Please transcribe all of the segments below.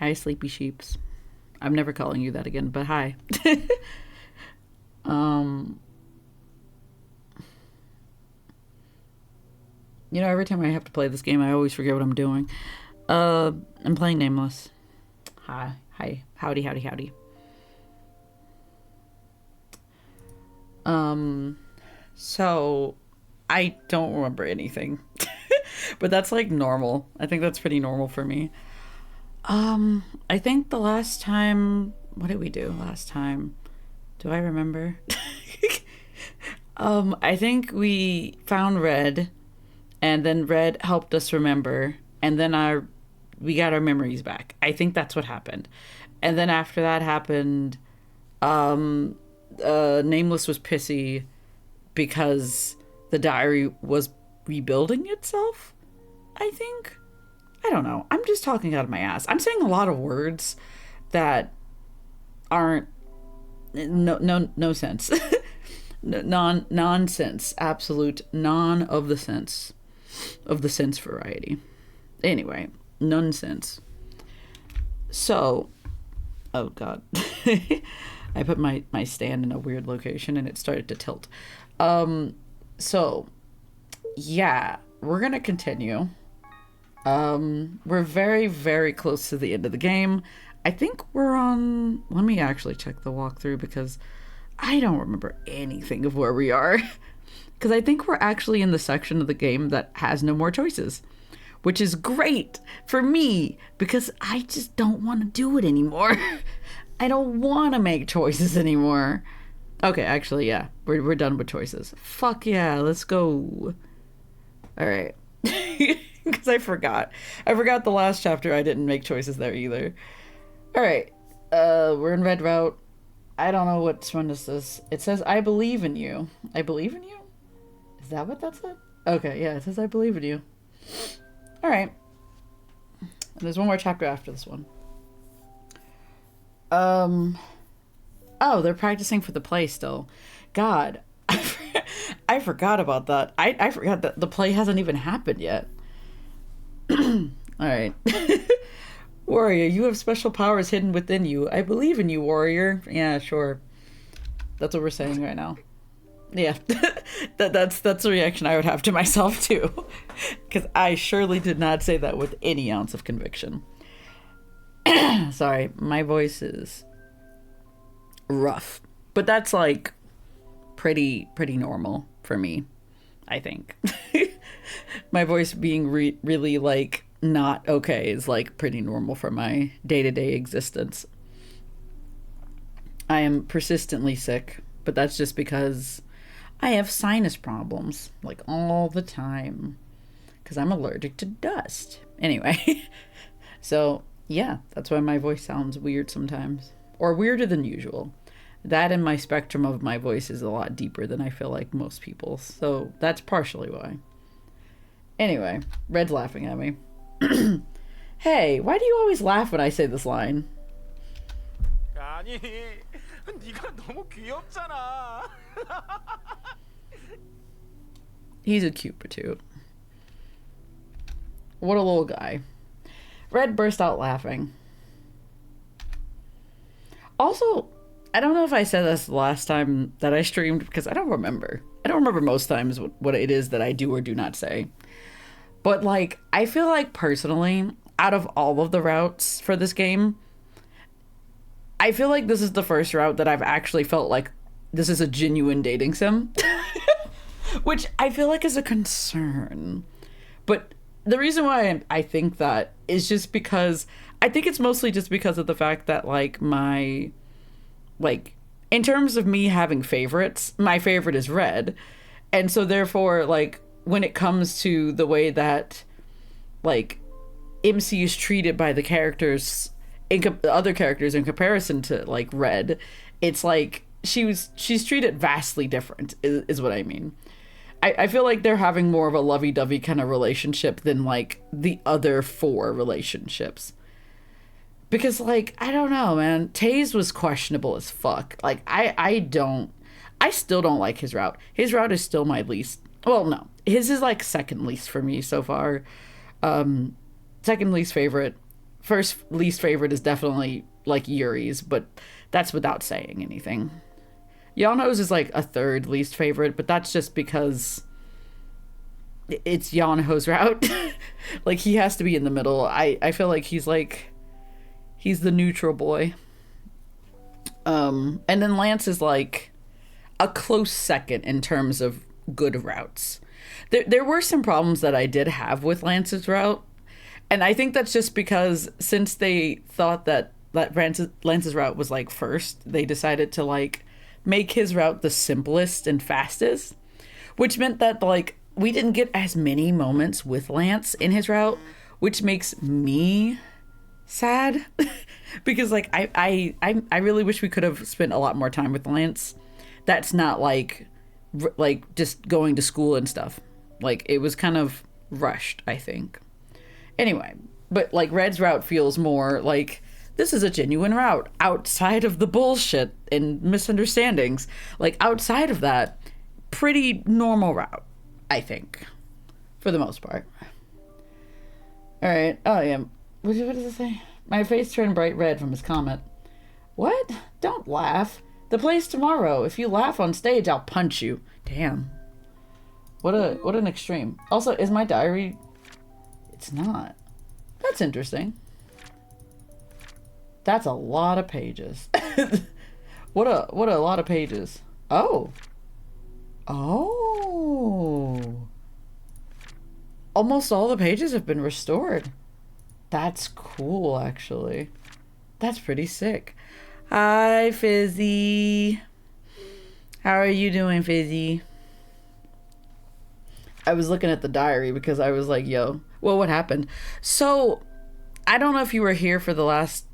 Hi, sleepy sheeps. I'm never calling you that again, but hi. um, every time I have to play this game, I always forget what I'm doing. I'm playing Nameless. Hi, howdy, howdy, howdy. So I don't remember anything, but that's like normal. I think that's pretty normal for me. I think the last time, what did we do last time? Do I remember? I think we found Red, and then Red helped us remember, and then we got our memories back. I think that's what happened. And then after that happened, Nameless was pissy because the diary was rebuilding itself, I think. I don't know. I'm just talking out of my ass. I'm saying a lot of words that aren't no sense. Nonsense. Absolute non of the sense variety. Anyway, nonsense. So, oh god. I put my stand in a weird location and it started to tilt. So yeah, we're gonna continue. We're very, very close to the end of the game. I think we're on... Let me actually check the walkthrough because I don't remember anything of where we are. Because I think we're actually in the section of the game that has no more choices. Which is great for me because I just don't want to do it anymore. I don't want to make choices anymore. Okay, actually, yeah. We're done with choices. Fuck yeah, let's go. Alright. Because I forgot the last chapter. I didn't make choices there either. All right, we're in Red Route. I don't know which one is this. It says I believe in you. I believe in you. Is that what that said? Okay, yeah, it says I believe in you. All right, and there's one more chapter after this one. Oh, they're practicing for the play still. God, I forgot about that. I forgot that the play hasn't even happened yet. Alright. Warrior, you have special powers hidden within you. I believe in you, warrior. Yeah, sure. That's what we're saying right now. Yeah. That's the reaction I would have to myself too. Because I surely did not say that with any ounce of conviction. Sorry, my voice is rough. But that's like pretty normal for me, I think. My voice being really like not okay is like pretty normal for my day-to-day existence. I am persistently sick, but that's just because I have sinus problems like all the time because I'm allergic to dust. Anyway, so yeah, that's why my voice sounds weird sometimes, or weirder than usual. That and my spectrum of my voice is a lot deeper than I feel like most people, so that's partially why. Anyway, Red's laughing at me. Hey, why do you always laugh when I say this line? 아니, 네가 너무 귀엽잖아. He's a cute patoot. What a little guy. Red burst out laughing. Also, I don't know if I said this last time that I streamed because I don't remember. I don't remember most times what it is that I do or do not say. But, like, I feel like personally, out of all of the routes for this game, I feel like this is the first route that I've actually felt like this is a genuine dating sim. Which I feel like is a concern. But the reason why I think that is just because, I think it's mostly just because of the fact that, like, in terms of me having favorites, my favorite is Red. And so, therefore, like, when it comes to the way that like MC is treated by the characters other characters in comparison to like Red, it's like she's treated vastly different is what I mean. I feel like they're having more of a lovey-dovey kind of relationship than like the other four relationships. Because like, I don't know, man, Taze was questionable as fuck. Like I still don't like his route. His route is still my least. Well, no. His is like second least for me so far. Second least favorite. first least favorite is definitely like Yuri's, but that's without saying anything. Yano's is like a third least favorite, but that's just because it's Yano's route. Like, he has to be in the middle. I feel like he's the neutral boy. And then Lance is like a close second in terms of good routes. There were some problems that I did have with Lance's route, and I think that's just because since they thought that Lance's route was like first, they decided to like make his route the simplest and fastest, which meant that like we didn't get as many moments with Lance in his route, which makes me sad because like I really wish we could have spent a lot more time with Lance. That's not like just going to school and stuff. Like, it was kind of rushed, I think. Anyway, but like Red's route feels more like this is a genuine route outside of the bullshit and misunderstandings. Like, outside of that, pretty normal route, I think, for the most part. All right. Oh yeah. What does it say? My face turned bright red from his comment. What? Don't laugh. The play's tomorrow. If you laugh on stage, I'll punch you. Damn. What an extreme. Also, is my diary... It's not. That's interesting. That's a lot of pages. What a lot of pages. Oh. Oh. Almost all the pages have been restored. That's cool, actually. That's pretty sick. Hi, Fizzy. How are you doing, Fizzy? I was looking at the diary because I was like, yo, well, what happened? So, I don't know if you were here for the last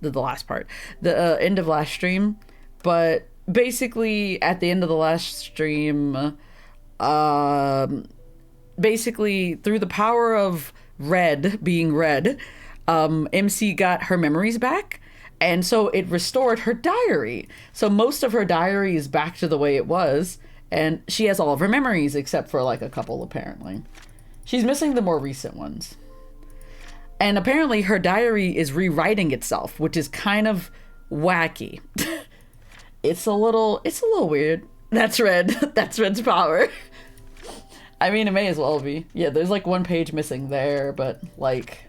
part, the end of last stream, but basically at the end of the last stream, basically through the power of Red being Red, MC got her memories back. And so it restored her diary. So most of her diary is back to the way it was. And she has all of her memories except for like a couple, apparently. She's missing the more recent ones. And apparently her diary is rewriting itself, which is kind of wacky. It's a little weird. That's Red. That's Red's power. I mean, it may as well be. Yeah, there's like one page missing there, but like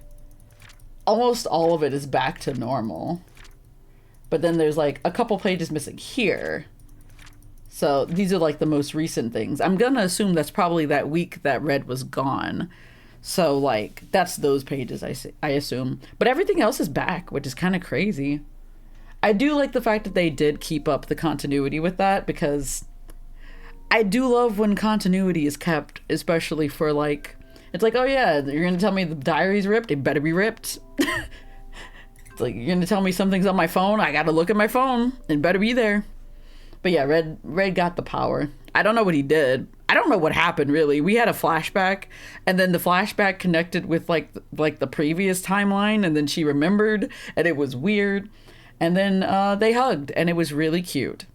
almost all of it is back to normal. But then there's like a couple pages missing here. So these are like the most recent things. I'm gonna assume that's probably that week that Red was gone. So like that's those pages I assume. But everything else is back, which is kind of crazy. I do like the fact that they did keep up the continuity with that, because I do love when continuity is kept, especially for like, it's like, oh yeah, you're gonna tell me the diary's ripped? It better be ripped. It's like, you're gonna tell me something's on my phone? I gotta look at my phone. It better be there. But yeah, Red got the power. I don't know what he did. I don't know what happened, really. We had a flashback, and then the flashback connected with like the previous timeline, and then she remembered, and it was weird. And then they hugged, and it was really cute.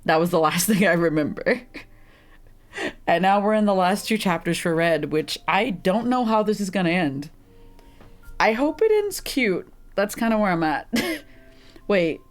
That was the last thing I remember. And now we're in the last two chapters for Red, which I don't know how this is gonna end. I hope it ends cute. That's kind of where I'm at. Wait,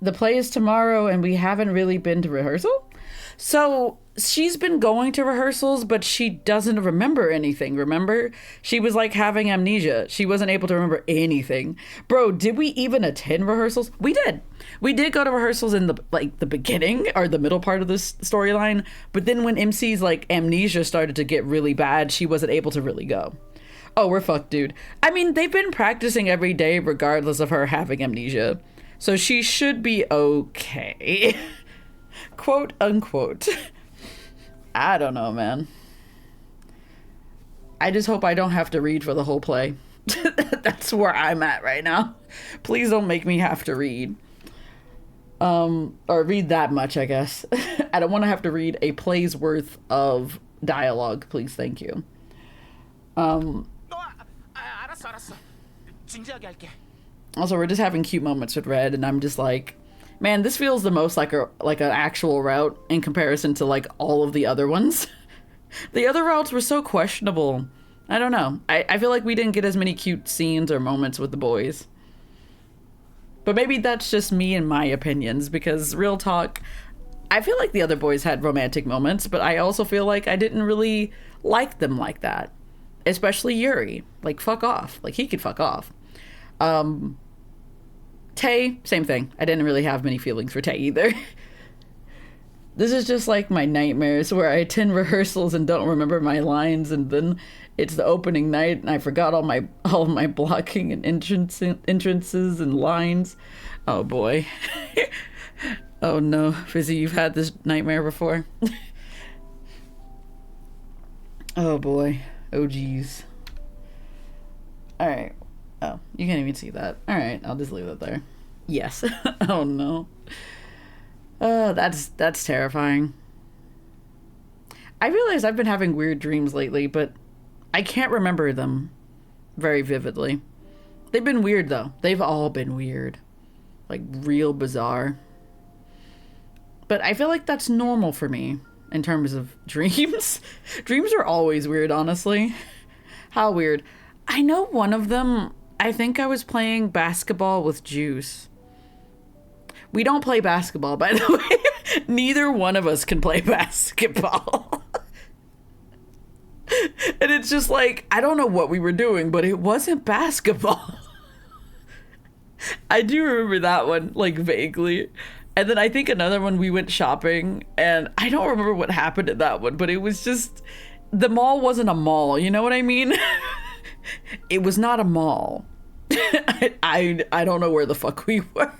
the play is tomorrow and we haven't really been to rehearsal? So she's been going to rehearsals, but she doesn't remember anything, remember? She was like having amnesia. She wasn't able to remember anything. Bro, did we even attend rehearsals? We did. We did go to rehearsals in the beginning or the middle part of this storyline, but then when MC's like amnesia started to get really bad, she wasn't able to really go. Oh, we're fucked, dude. I mean, they've been practicing every day regardless of her having amnesia. So she should be okay. Quote unquote. I don't know, man. I just hope I don't have to read for the whole play. That's where I'm at right now. Please don't make me have to read. Or read that much, I guess. I don't want to have to read a play's worth of dialogue, please, thank you. 알았어. 진지하게 할게. Also, we're just having cute moments with Red, and I'm just like, man, this feels the most like an actual route in comparison to like all of the other ones. The other routes were so questionable. I don't know. I feel like we didn't get as many cute scenes or moments with the boys. But maybe that's just me and my opinions, because real talk, I feel like the other boys had romantic moments, but I also feel like I didn't really like them like that. Especially Yuri. Like, fuck off. Like, he could fuck off. Tay, same thing. I didn't really have many feelings for Tay either. This is just like my nightmares where I attend rehearsals and don't remember my lines, and then it's the opening night and I forgot all of my blocking and entrances and lines. Oh boy. Oh no, Fizzy, you've had this nightmare before? Oh boy. Oh geez. Alright. Oh, you can't even see that. Alright, I'll just leave that there. Yes. Oh no. Oh, that's terrifying. I realize I've been having weird dreams lately, but I can't remember them very vividly. They've been weird though. They've all been weird. Like real bizarre. But I feel like that's normal for me in terms of dreams. Dreams are always weird, honestly. How weird. I know one of them, I think I was playing basketball with Juice. We don't play basketball, by the way. Neither one of us can play basketball. And it's just like, I don't know what we were doing, but it wasn't basketball. I do remember that one, like, vaguely. And then I think another one, we went shopping, and I don't remember what happened at that one, but it was just, the mall wasn't a mall, you know what I mean? It was not a mall. I don't know where the fuck we were.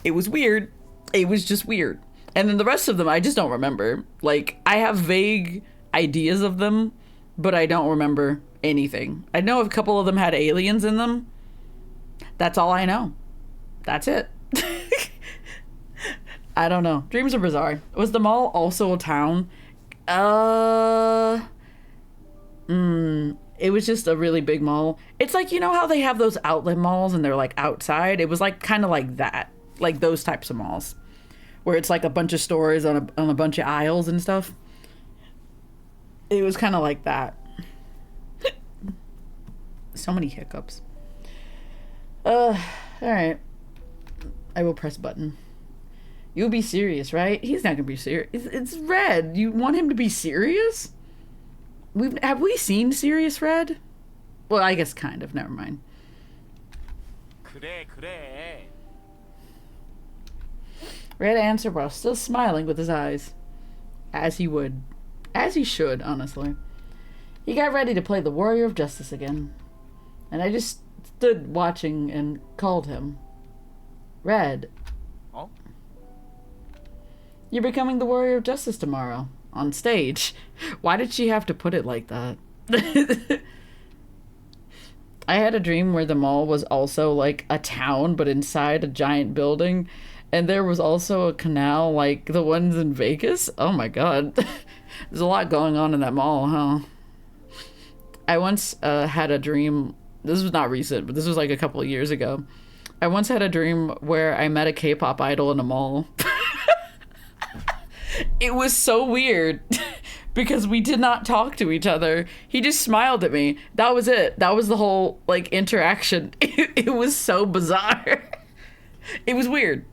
It was weird. It was just weird. And then the rest of them, I just don't remember. Like, I have vague ideas of them, but I don't remember anything. I know a couple of them had aliens in them. That's all I know. That's it. I don't know. Dreams are bizarre. Was the mall also a town? It was just a really big mall. It's like, you know how they have those outlet malls and they're like outside? It was like kind of like that. Like those types of malls. Where it's like a bunch of stores on a bunch of aisles and stuff. It was kind of like that. So many hiccups. Alright. I will press button. You'll be serious, right? He's not gonna be serious. It's Red. You want him to be serious? Have we seen Serious Red? Well, I guess kind of. Never mind. 그래. Red answered while still smiling with his eyes. As he would. As he should, honestly. He got ready to play the Warrior of Justice again. And I just stood watching and called him. Red. Oh? You're becoming the Warrior of Justice tomorrow. On stage. Why did she have to put it like that? I had a dream where the mall was also like a town, but inside a giant building. And there was also a canal like the ones in Vegas. Oh my god. There's a lot going on in that mall, huh? I once had a dream. This was not recent, but this was like a couple of years ago. I once had a dream where I met a K-pop idol in a mall. It was so weird because we did not talk to each other. He just smiled at me. That was it. That was the whole like interaction. It was so bizarre. It was weird.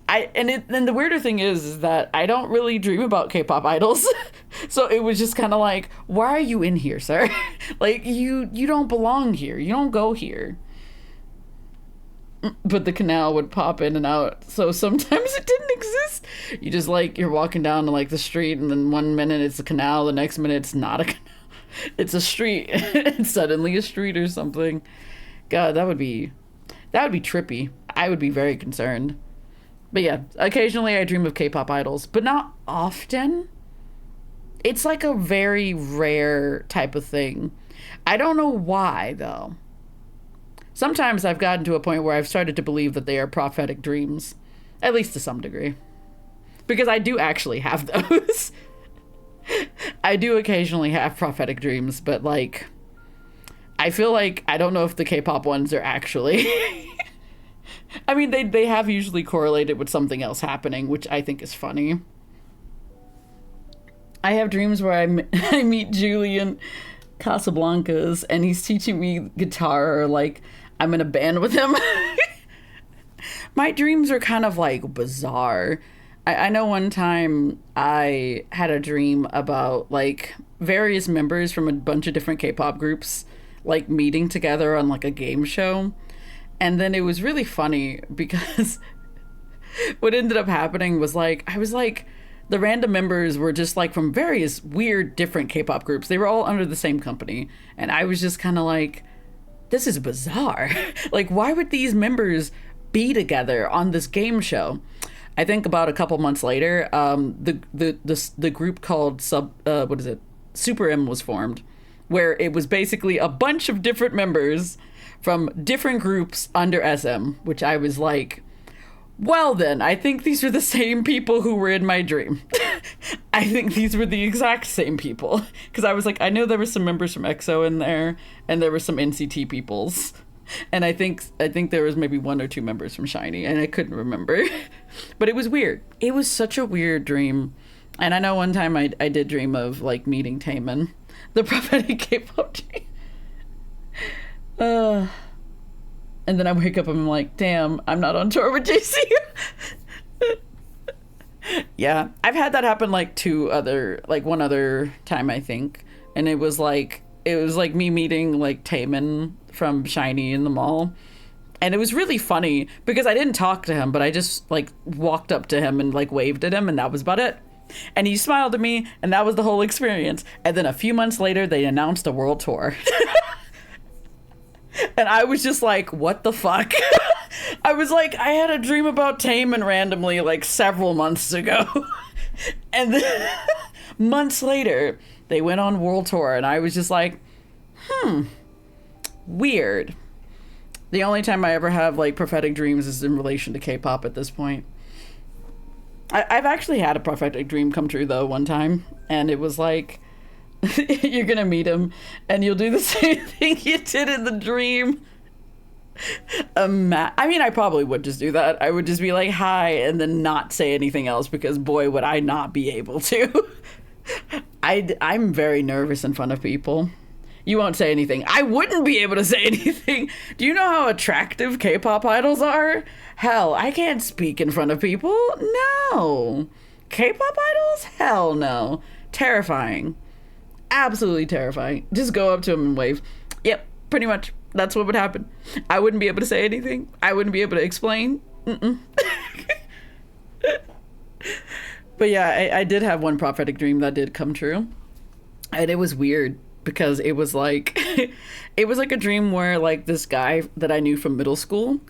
And the weirder thing is that I don't really dream about K-pop idols. So it was just kind of like, why are you in here, sir? Like you don't belong here. You don't go here. But the canal would pop in and out, so sometimes it didn't exist. You just like, you're walking down to like the street, and then one minute it's a canal, the next minute it's not a canal. It's a street. It's suddenly a street or something. God, that would be trippy. I would be very concerned. But yeah, occasionally I dream of K-pop idols, but not often. It's like a very rare type of thing. I don't know why, though. Sometimes I've gotten to a point where I've started to believe that they are prophetic dreams, at least to some degree. Because I do actually have those. I do occasionally have prophetic dreams, but like, I feel like, I don't know if the K-pop ones are actually... I mean, they have usually correlated with something else happening, which I think is funny. I have dreams where I meet Julian Casablancas and he's teaching me guitar, or like I'm in a band with him. My dreams are kind of like bizarre. I know one time I had a dream about like various members from a bunch of different K-pop groups like meeting together on like a game show. And then it was really funny because what ended up happening was like I was like the random members were just like from various weird different K-pop groups. They were all under the same company, and I was just kind of like, this is bizarre. Like, why would these members be together on this game show? I think about a couple months later, the group called Super M was formed, where it was basically a bunch of different members from different groups under SM, which I was like, well then, I think these are the same people who were in my dream. I think these were the exact same people. Because I was like, I know there were some members from EXO in there, and there were some NCT peoples. And I think there was maybe 1 or 2 members from SHINee, and I couldn't remember. But it was weird. It was such a weird dream. And I know one time I did dream of like meeting Taemin, the prophetic K-pop dream. And then I wake up and I'm like, damn, I'm not on tour with JC. Yeah, I've had that happen like one other time, I think. And it was like me meeting like Taemin from SHINee in the mall. And it was really funny because I didn't talk to him, but I just like walked up to him and like waved at him, and that was about it. And he smiled at me, and that was the whole experience. And then a few months later, they announced a world tour. And I was just like, what the fuck? I was like, I had a dream about Taemin randomly like several months ago. And then months later, they went on world tour, and I was just like, weird. The only time I ever have like prophetic dreams is in relation to K-pop at this point. I've actually had a prophetic dream come true though one time, and it was like, you're gonna meet him and you'll do the same thing you did in the dream. I mean, I probably would just do that. I would just be like, hi, and then not say anything else, because boy, would I not be able to. I'm very nervous in front of people. You won't say anything. I wouldn't be able to say anything. Do you know how attractive K-pop idols are? Hell, I can't speak in front of people. No. K-pop idols? Hell no. Terrifying. Absolutely terrifying. Just go up to him and wave. Yep, pretty much. That's what would happen. I wouldn't be able to say anything. I wouldn't be able to explain. But yeah, I did have one prophetic dream that did come true. And it was weird because it was like it was like a dream where like this guy that I knew from middle school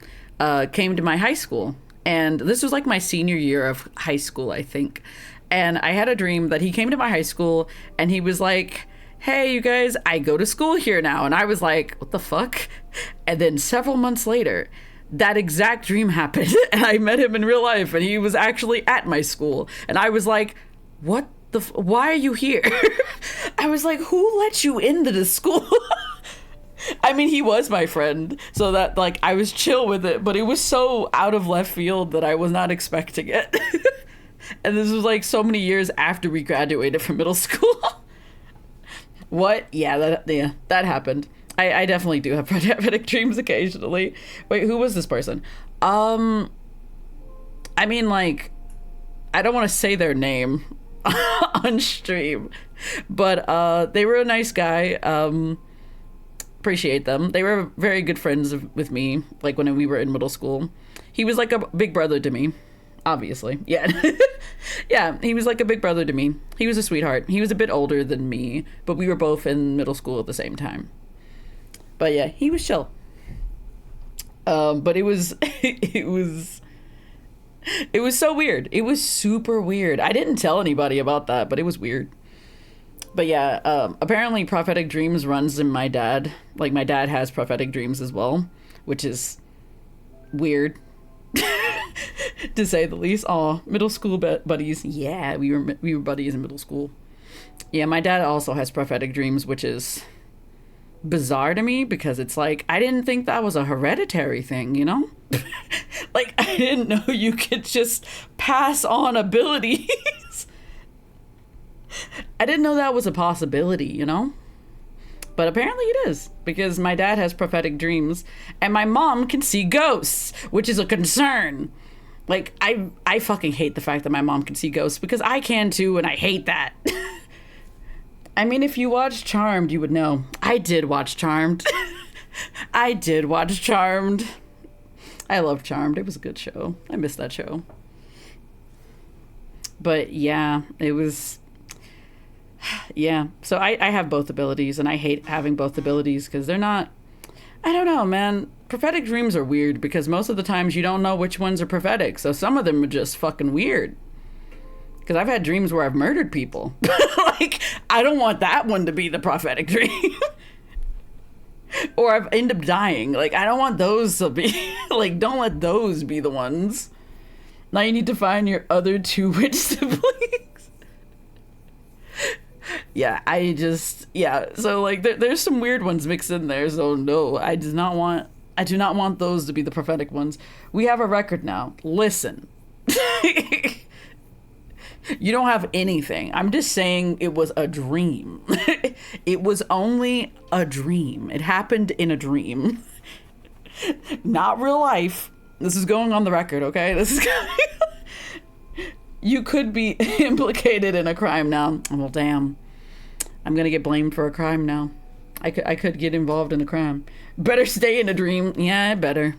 came to my high school. And this was like my senior year of high school, I think. And I had a dream that he came to my high school and he was like, hey, you guys, I go to school here now. And I was like, what the fuck? And then several months later, that exact dream happened. And I met him in real life, and he was actually at my school. And I was like, what the why are you here? I was like, who let you into the school? I mean, he was my friend, so that like I was chill with it, but it was so out of left field that I was not expecting it. And this was like so many years after we graduated from middle school. What? Yeah, that happened. I definitely do have prophetic dreams occasionally. Wait, who was this person? I mean, like, I don't want to say their name on stream, but they were a nice guy. Appreciate them. They were very good friends with me, like when we were in middle school. He was like a big brother to me. Obviously. Yeah. Yeah, he was like a big brother to me. He was a sweetheart. He was a bit older than me, but we were both in middle school at the same time. But yeah, he was chill. But it was it was so weird. It was super weird. I didn't tell anybody about that, but it was weird. But yeah, apparently prophetic dreams runs in my dad. Like my dad has prophetic dreams as well, which is weird. To say the least. Aw, middle school buddies. Yeah, we were buddies in middle school. Yeah, my dad also has prophetic dreams, which is bizarre to me because it's like, I didn't think that was a hereditary thing, you know? Like, I didn't know you could just pass on abilities. I didn't know that was a possibility, you know? But apparently it is, because my dad has prophetic dreams and my mom can see ghosts, which is a concern. Like, I fucking hate the fact that my mom can see ghosts, because I can too, and I hate that. I mean, if you watched Charmed, you would know. I did watch Charmed. I did watch Charmed. I loved Charmed. It was a good show. I missed that show. But yeah, it was... Yeah, so I have both abilities, and I hate having both abilities because they're not... I don't know, man. Prophetic dreams are weird because most of the times you don't know which ones are prophetic, so some of them are just fucking weird. Because I've had dreams where I've murdered people. Like, I don't want that one to be the prophetic dream. Or I've ended up dying. Like, I don't want those to be... Like, don't let those be the ones. Now you need to find your other 2 witch siblings. Yeah, so like there's some weird ones mixed in there, so no, I do not want those to be the prophetic ones. We have a record now. Listen. You don't have anything. I'm just saying it was a dream. It was only a dream. It happened in a dream. Not real life. This is going on the record, okay? This is You could be implicated in a crime now. Well, damn. I'm gonna get blamed for a crime now. I could get involved in a crime. Better stay in a dream. Yeah, better.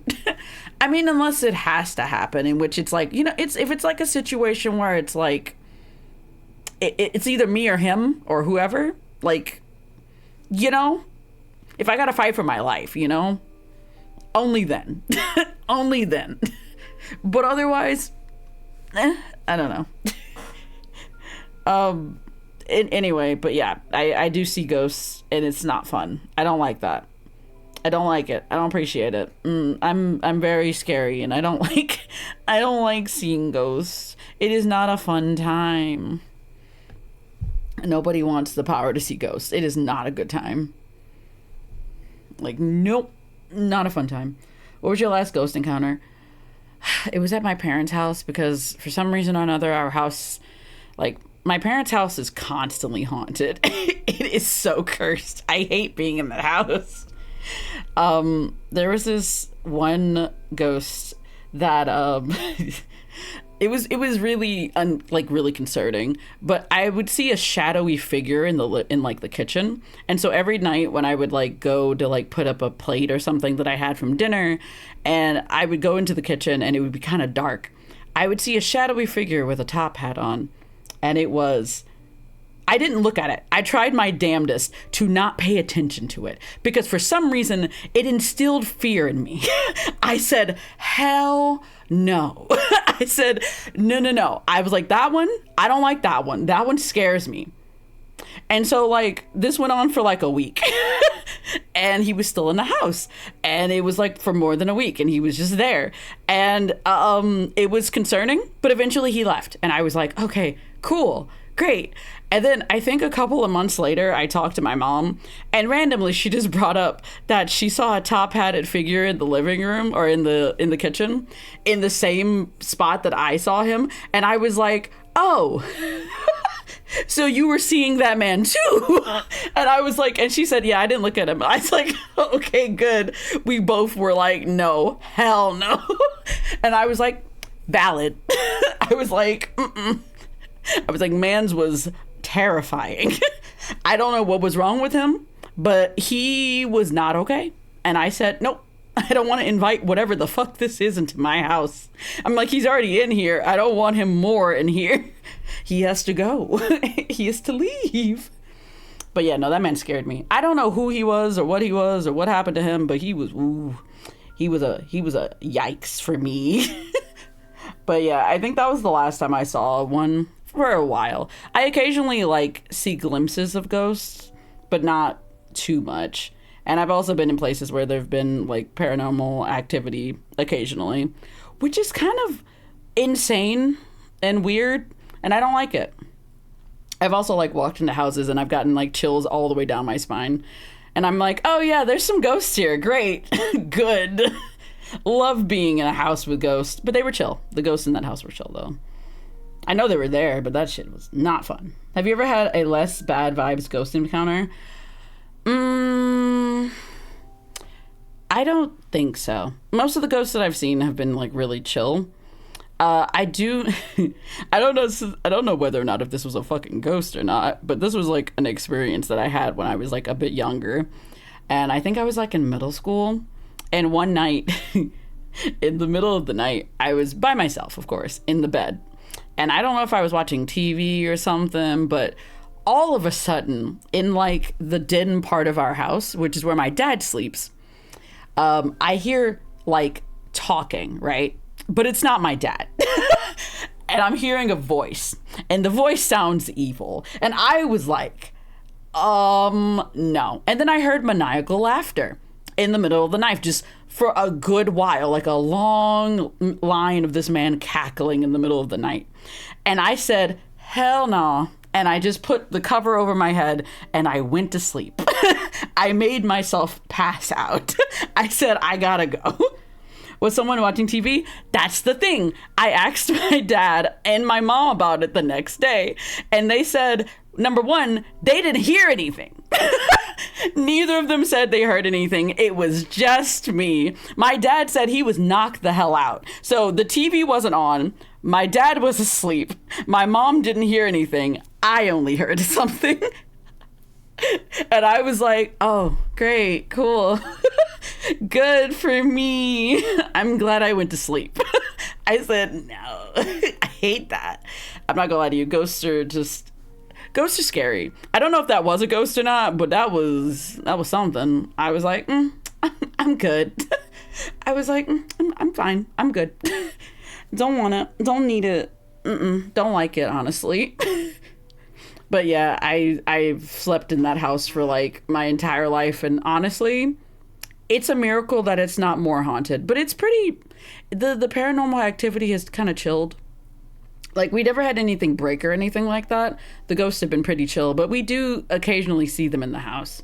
I mean, unless it has to happen, in which it's like, you know, if it's like a situation where it's like, it's either me or him or whoever. Like, you know, if I gotta fight for my life, you know, only then. Only then. But otherwise, I don't know. Anyway, but yeah, I do see ghosts, and it's not fun. I don't like that. I don't like it. I don't appreciate it. I'm very scary, and I don't like seeing ghosts. It is not a fun time. Nobody wants the power to see ghosts. It is not a good time. Like, nope, not a fun time. What was your last ghost encounter? It was at my parents' house, because for some reason or another, our house, like, my parents' house is constantly haunted. It is so cursed. I hate being in that house. There was this one ghost that, it was really, really concerning, but I would see a shadowy figure in the kitchen. And so every night when I would like go to like put up a plate or something that I had from dinner, and I would go into the kitchen and it would be kind of dark, I would see a shadowy figure with a top hat on. And I didn't look at it. I tried my damnedest to not pay attention to it, because for some reason it instilled fear in me. I said, hell no. I said, no. I was like, that one, I don't like that one. That one scares me. And so like this went on for like a week. And he was still in the house, and it was like for more than a week, and he was just there, and it was concerning, but eventually he left, and I was like, okay, cool, great. And then I think a couple of months later, I talked to my mom, and randomly she just brought up that she saw a top hatted figure in the living room, or in the kitchen, in the same spot that I saw him, and I was like, oh. So you were seeing that man too? And I was like, and she said, yeah, I didn't look at him. I was like, okay, good. We both were like, no, hell no. And I was like, valid. I was like, I was like, man's was terrifying. I don't know what was wrong with him, but he was not okay. And I said, nope. I don't want to invite whatever the fuck this is into my house. I'm like, he's already in here. I don't want him more in here. He has to go. He has to leave. But yeah, no, that man scared me. I don't know who he was or what happened to him, but he was a yikes for me. But yeah, I think that was the last time I saw one for a while. I occasionally like see glimpses of ghosts, but not too much. And I've also been in places where there've been like paranormal activity occasionally, which is kind of insane and weird, and I don't like it. I've also like walked into houses and I've gotten like chills all the way down my spine. And I'm like, oh yeah, there's some ghosts here. Great. Good. Love being in a house with ghosts, but they were chill. The ghosts in that house were chill though. I know they were there, but that shit was not fun. Have you ever had a less bad vibes ghost encounter? Mm, I don't think so. Most of the ghosts that I've seen have been like really chill. I do. I don't know. I don't know whether or not if this was a fucking ghost or not, but this was like an experience that I had when I was like a bit younger, and I think I was like in middle school. And one night, in the middle of the night, I was by myself, of course, in the bed, and I don't know if I was watching TV or something, but all of a sudden, in like the den part of our house, which is where my dad sleeps, I hear like talking, right? But it's not my dad. And I'm hearing a voice, and the voice sounds evil. And I was like, no. And then I heard maniacal laughter in the middle of the night, just for a good while, like a long line of this man cackling in the middle of the night. And I said, hell no. And I just put the cover over my head and I went to sleep. I made myself pass out. I said, I gotta go. Was someone watching TV? That's the thing. I asked my dad and my mom about it the next day, and they said, number one, they didn't hear anything. Neither of them said they heard anything. It was just me. My dad said he was knocked the hell out. So the TV wasn't on. My dad was asleep. My mom didn't hear anything. I only heard something. And I was like, oh, great, cool. Good for me. I'm glad I went to sleep. I said, no, I hate that. I'm not gonna lie to you. Ghosts are scary. I don't know if that was a ghost or not, but that was something. I was like, I'm good. I was like, I'm fine. I'm good. Don't need it. Don't like it, honestly. But yeah, I've slept in that house for like my entire life, and honestly, it's a miracle that it's not more haunted. But it's pretty, the paranormal activity has kind of chilled. Like, we never had anything break or anything like that. The ghosts have been pretty chill, but we do occasionally see them in the house.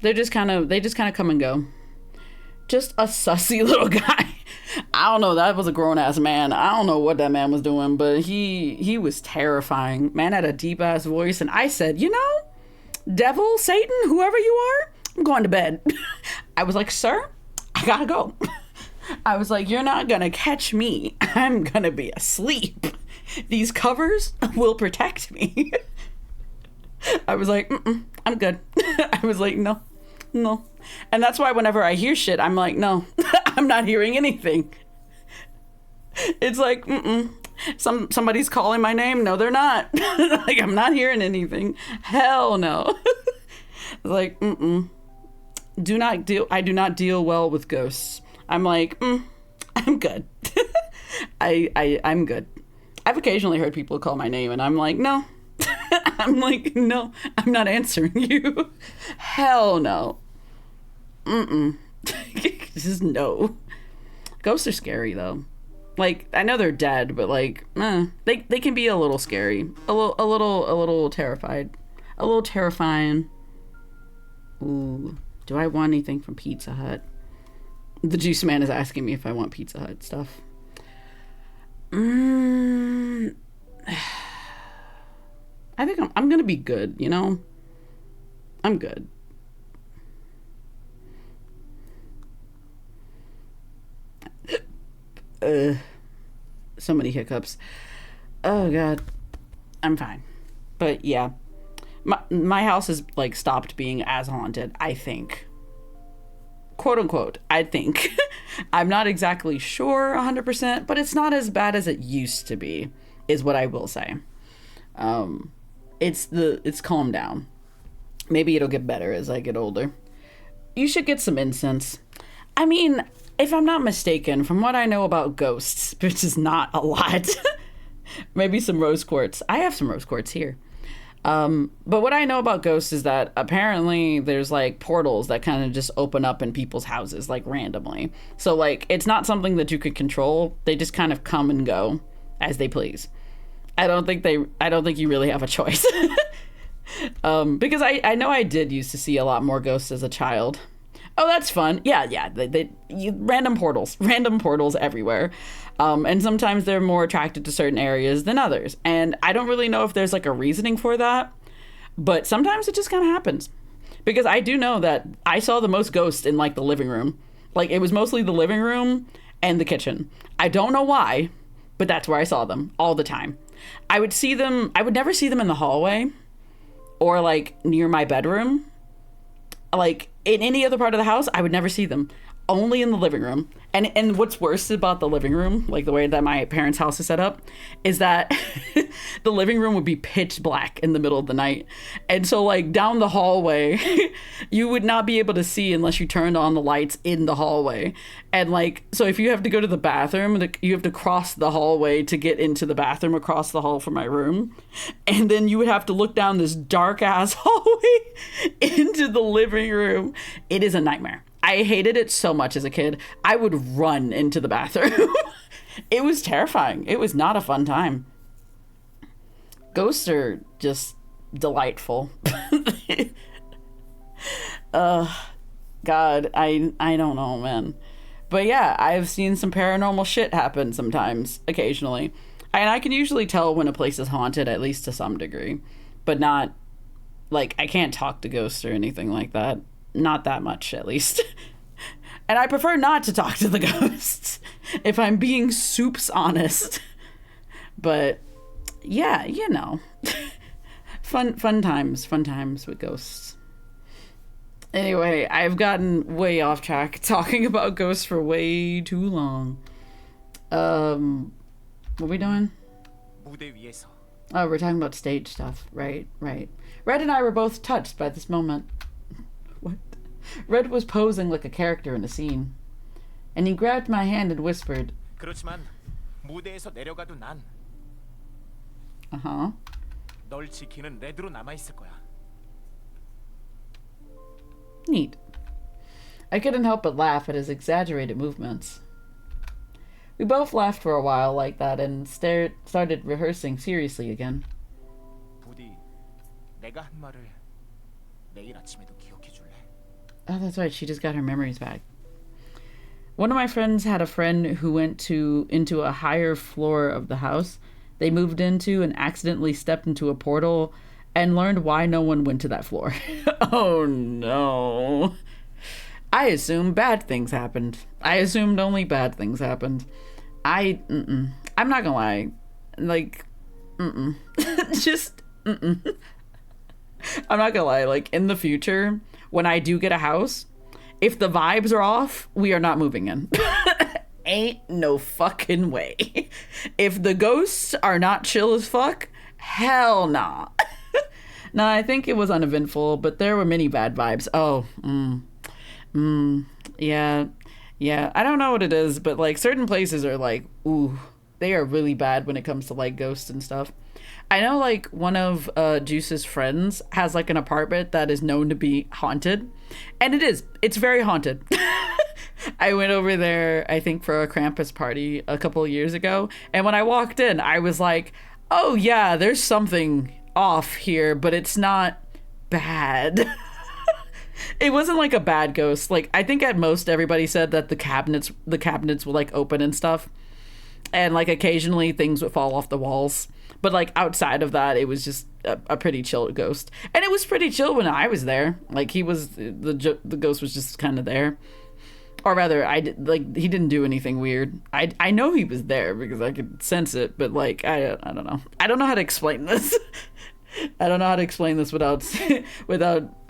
They just kind of come and go. Just a sussy little guy. I don't know. That was a grown-ass man. I don't know what that man was doing, but he was terrifying. Man had a deep-ass voice, and I said, you know, devil, Satan, whoever you are, I'm going to bed. I was like, sir, I gotta go. I was like, you're not gonna catch me. I'm gonna be asleep. These covers will protect me. I was like, I'm good. I was like, no. And that's why whenever I hear shit, I'm like, no, I'm not hearing anything. It's like, somebody's calling my name. No, they're not. Like, I'm not hearing anything. Hell no. Like, I do not deal well with ghosts. I'm like, I'm good. I'm good. I've occasionally heard people call my name, and I'm like, no. I'm like, no, I'm not answering you. Hell no. Just no. Ghosts are scary though. Like, I know they're dead, but like, they can be a little scary, a little terrified, a little terrifying. Ooh, do I want anything from Pizza Hut? The Juice Man is asking me if I want Pizza Hut stuff. I think I'm gonna be good, you know? I'm good. So many hiccups. Oh god. I'm fine. But yeah. My house has like stopped being as haunted, I think. Quote unquote, I think. I'm not exactly sure 100%, but it's not as bad as it used to be, is what I will say. It's calmed down. Maybe it'll get better as I get older. You should get some incense. I mean, if I'm not mistaken, from what I know about ghosts, which is not a lot, maybe some rose quartz. I have some rose quartz here. But what I know about ghosts is that apparently there's like portals that kind of just open up in people's houses like randomly. So like, it's not something that you could control. They just kind of come and go as they please. I don't think you really have a choice. Because I know I did used to see a lot more ghosts as a child. Oh, that's fun. Yeah. Random portals everywhere. And sometimes they're more attracted to certain areas than others. And I don't really know if there's like a reasoning for that, but sometimes it just kind of happens. Because I do know that I saw the most ghosts in like the living room. Like it was mostly the living room and the kitchen. I don't know why, but that's where I saw them all the time. I would see them, I would never see them in the hallway or like near my bedroom. Like in any other part of the house, I would never see them. Only in the living room. And what's worse about the living room, like the way that my parents' house is set up, is that the living room would be pitch black in the middle of the night. And so like down the hallway, you would not be able to see unless you turned on the lights in the hallway. And like, so if you have to go to the bathroom, you have to cross the hallway to get into the bathroom across the hall from my room. And then you would have to look down this dark ass hallway into the living room. It is a nightmare. I hated it so much as a kid. I would run into the bathroom. It was terrifying. It was not a fun time. Ghosts are just delightful. God, I don't know, man. But yeah, I've seen some paranormal shit happen sometimes, occasionally. And I can usually tell when a place is haunted, at least to some degree. But not, like, I can't talk to ghosts or anything like that. Not that much, at least. And I prefer not to talk to the ghosts, if I'm being soups honest. But yeah, you know. fun times with ghosts. Anyway, I've gotten way off track talking about ghosts for way too long. What are we doing? 무대 위에서 Oh, we're talking about stage stuff. Right. Red and I were both touched by this moment. What? Red was posing like a character in a scene. And he grabbed my hand and whispered, 그렇지만 무대에서 내려가도 난 uh-huh. 널 지키는 레드로 남아 있을 거야. Neat. I couldn't help but laugh at his exaggerated movements. We both laughed for a while like that and started rehearsing seriously again. 부디 내가 한 말을 내일 아침에도 기억해 줄래? Oh, that's right. She just got her memories back. One of my friends had a friend who went into a higher floor of the house they moved into and accidentally stepped into a portal and learned why no one went to that floor. Oh no. I assumed bad things happened. I assumed only bad things happened. I'm not gonna lie. Like, just, I'm not gonna lie. Like, in the future, when I do get a house, if the vibes are off, we are not moving in. Ain't no fucking way. If the ghosts are not chill as fuck, hell nah. Nah, I think it was uneventful, but there were many bad vibes. Oh, yeah. I don't know what it is, but like certain places are like, ooh, they are really bad when it comes to like ghosts and stuff. I know like one of Juice's friends has like an apartment that is known to be haunted, and it's very haunted. I went over there, I think, for a Krampus party a couple of years ago, and when I walked in, I was like, oh yeah, there's something off here, but it's not bad. It wasn't like a bad ghost. Like, I think at most everybody said that the cabinets would like open and stuff, and like occasionally things would fall off the walls, but like outside of that, it was just a pretty chill ghost. And it was pretty chill when I was there. Like, the ghost was just kind of there. Or rather, he didn't do anything weird. I know he was there because I could sense it, but like, I don't know. I don't know how to explain this. I don't know how to explain this without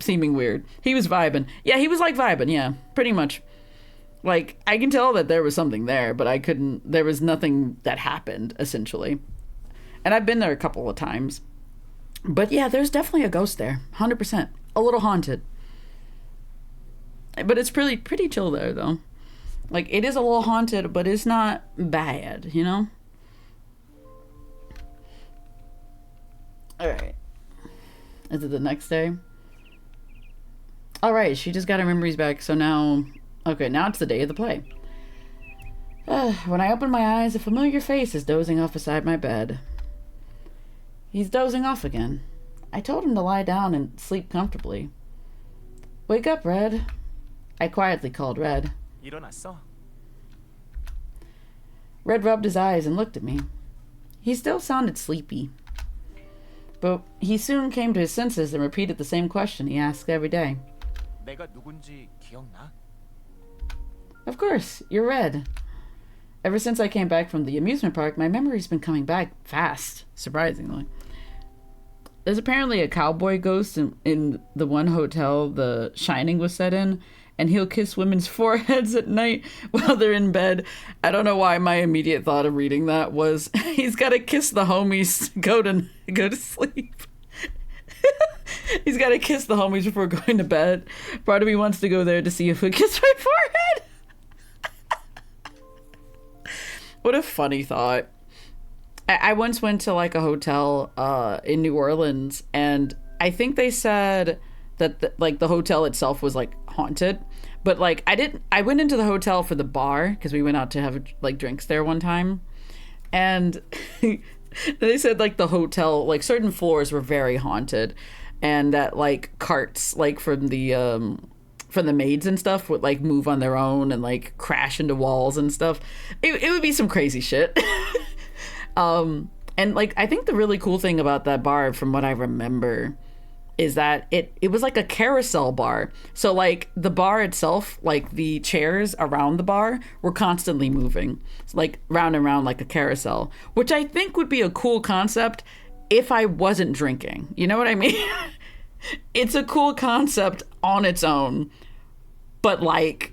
seeming weird. He was vibing. Yeah, he was like vibing. Yeah, pretty much. Like, I can tell that there was something there, but there was nothing that happened, essentially. And I've been there a couple of times. But yeah, there's definitely a ghost there. 100%. A little haunted. But it's pretty chill there, though. Like, it is a little haunted, but it's not bad, you know? Alright. Is it the next day? Alright, she just got her memories back, so now... Okay, now it's the day of the play. When I open my eyes, a familiar face is dozing off beside my bed. He's dozing off again. I told him to lie down and sleep comfortably. Wake up, Red. I quietly called Red. 일어났어? Red rubbed his eyes and looked at me. He still sounded sleepy. But he soon came to his senses and repeated the same question he asked every day. 내가 누군지 기억나? Of course, you're Red. Ever since I came back from the amusement park, my memory's been coming back fast, surprisingly. There's apparently a cowboy ghost in the one hotel The Shining was set in, and he'll kiss women's foreheads at night while they're in bed. I don't know why my immediate thought of reading that was he's got to kiss the homies to go to sleep. He's got to kiss the homies before going to bed. Part of me wants to go there to see if he'll kiss my forehead. What a funny thought. I once went to like a hotel in New Orleans, and I think they said that the hotel itself was like haunted, but like I went into the hotel for the bar because we went out to have like drinks there one time, and they said like the hotel, like certain floors were very haunted, and that like carts like from the maids and stuff would like move on their own and like crash into walls and stuff. It would be some crazy shit. And like I think the really cool thing about that bar, from what I remember, is that it was like a carousel bar. So like the bar itself, like the chairs around the bar were constantly moving. It's like round and round like a carousel, which I think would be a cool concept if I wasn't drinking. You know what I mean? It's a cool concept on its own, but like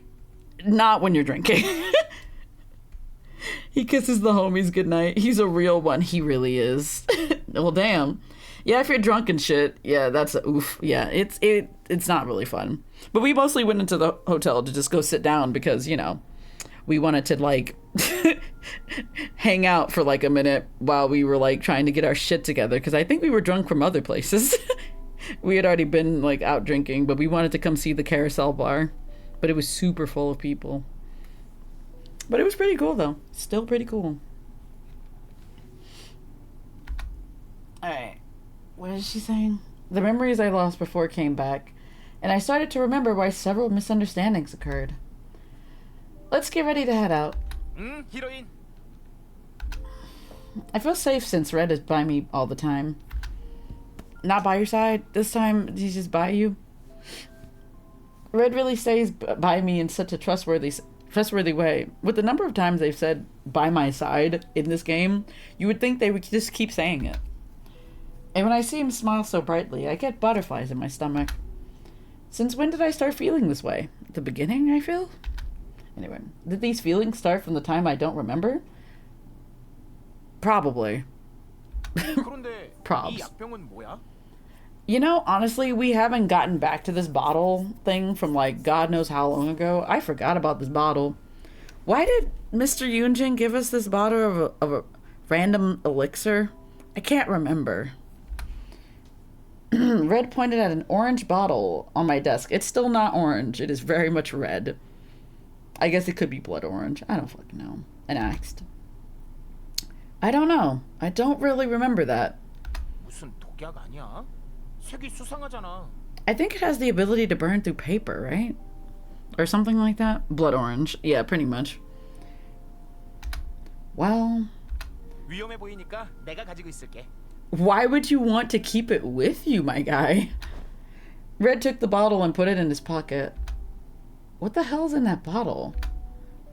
not when you're drinking. He kisses the homies goodnight. He's a real one. He really is. Well, damn. Yeah, if you're drunk and shit, yeah, that's a oof. Yeah, it's not really fun. But we mostly went into the hotel to just go sit down because, you know, we wanted to like hang out for like a minute while we were like trying to get our shit together, because I think we were drunk from other places. We had already been like out drinking, but we wanted to come see the carousel bar. But it was super full of people. But it was pretty cool though. Still pretty cool. Alright. What is she saying? The memories I lost before came back, and I started to remember why several misunderstandings occurred. Let's get ready to head out. 히로인. I feel safe since Red is by me all the time. Not by your side. This time he's just by you. Red really stays by me in such a trustworthy way. With the number of times they've said by my side in this game, you would think they would just keep saying it. And when I see him smile so brightly, I get butterflies in my stomach. Since when did I start feeling this way? At the beginning, I feel? Anyway, did these feelings start from the time I don't remember? Probably. 그런데 이 Probs. 약병은 뭐야? You know, honestly, we haven't gotten back to this bottle thing from like God knows how long ago. I forgot about this bottle. Why did Mr. Yunjin give us this bottle of a random elixir? I can't remember. Red pointed at an orange bottle on my desk. It's still not orange. It is very much red. I guess it could be blood orange. I don't fucking know. And asked. I don't know. I don't really remember that. 무슨 독약 아니야? 색이 수상하잖아. I think it has the ability to burn through paper, right? Or something like that. Blood orange. Yeah, pretty much. Well, 위험해 보이니까 내가 가지고 있을게. why would you want to keep it with you, my guy? Red took the bottle and put it in his pocket. What the hell's in that bottle?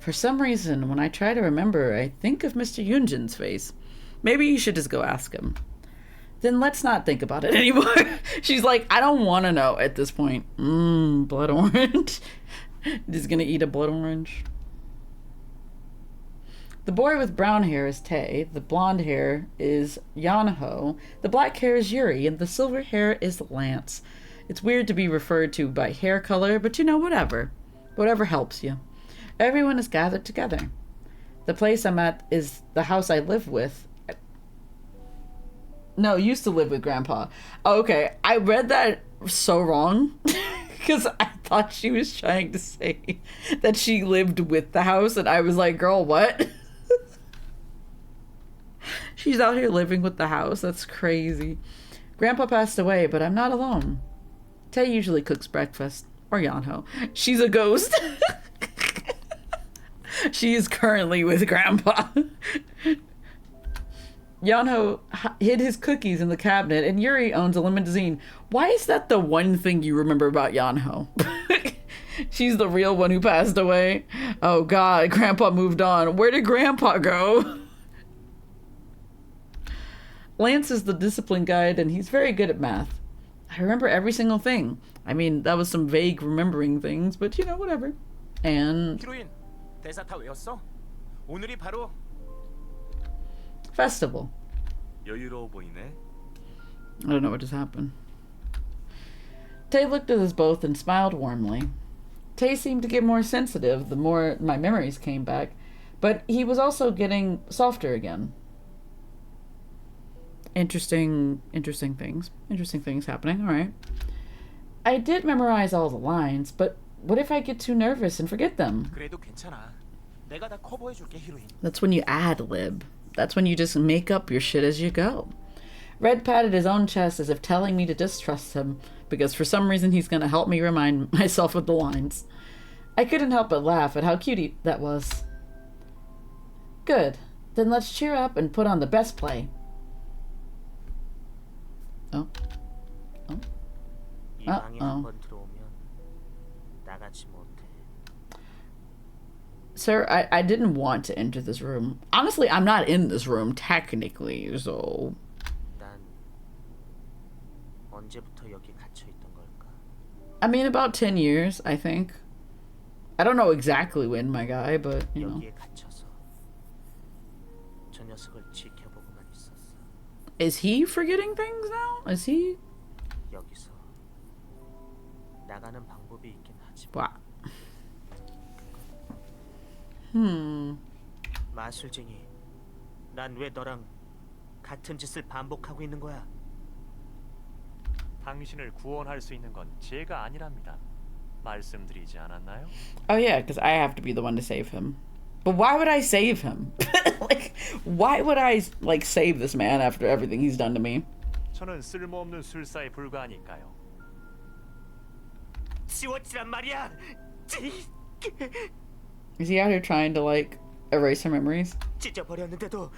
For some reason, when I try to remember, I think of Mr. Yunjin's face. Maybe you should just go ask him. Then let's not think about it anymore. She's like, I don't want to know at this point. Blood orange. Just gonna eat a blood orange. The boy with brown hair is Tae, the blonde hair is Yanho, the black hair is Yuri, and the silver hair is Lance. It's weird to be referred to by hair color, but you know, whatever. Whatever helps you. Everyone is gathered together. The place I'm at is the house I live with. No, used to live with Grandpa. Oh, okay, I read that so wrong. Because I thought she was trying to say that she lived with the house, and I was like, girl, what? She's out here living with the house. That's crazy. Grandpa passed away, but I'm not alone. Tae usually cooks breakfast. Or Yanho. She's a ghost. She is currently with Grandpa. Yanho hid his cookies in the cabinet, and Yuri owns a limousine. Why is that the one thing you remember about Yanho? She's the real one who passed away. Oh God, Grandpa moved on. Where did Grandpa go? Lance is the discipline guide, and he's very good at math. I remember every single thing. I mean, that was some vague remembering things, but you know, whatever. And 히로인, 대사 다 외웠어? 오늘이 바로 festival. 여유로워 보이네. I don't know what just happened. Tay looked at us both and smiled warmly. Tay seemed to get more sensitive the more my memories came back, but he was also getting softer again. Interesting things. Interesting things happening, alright. I did memorize all the lines, but what if I get too nervous and forget them? 그래도 괜찮아. 내가 다 커버해줄게, 히로인. That's when you ad-lib. That's when you just make up your shit as you go. Red patted his own chest as if telling me to distrust him, because for some reason he's going to help me remind myself of the lines. I couldn't help but laugh at how cute that was. Good. Then let's cheer up and put on the best play. Oh. 이 방에 한번 들어오면 나가지 못해. Sir, I didn't want to enter this room. Honestly, I'm not in this room, technically, so... 난 언제부터 여기 갇혀 있던 걸까? I mean, about 10 years, I think. I don't know exactly when, my guy, but, you know. 여기에 갇혀서 저 녀석을 지켜보고만 있었어. Is he forgetting things now? Is he? 여기서 나가는 방법이 있긴 하지만. Wow. 마술쟁이, 난 왜 너랑 같은 짓을 반복하고 있는 거야? 당신을 구원할 수 있는 건 제가 아니랍니다. 말씀드리지 않았나요? Oh, yeah, because I have to be the one to save him. But why would I save him? Like, why would I, like, save this man after everything he's done to me? 저는 쓸모없는 술사에 불과하니까요. 지워지란 말이야. Is he out here trying to, like, erase her memories? 찢어버렸는데도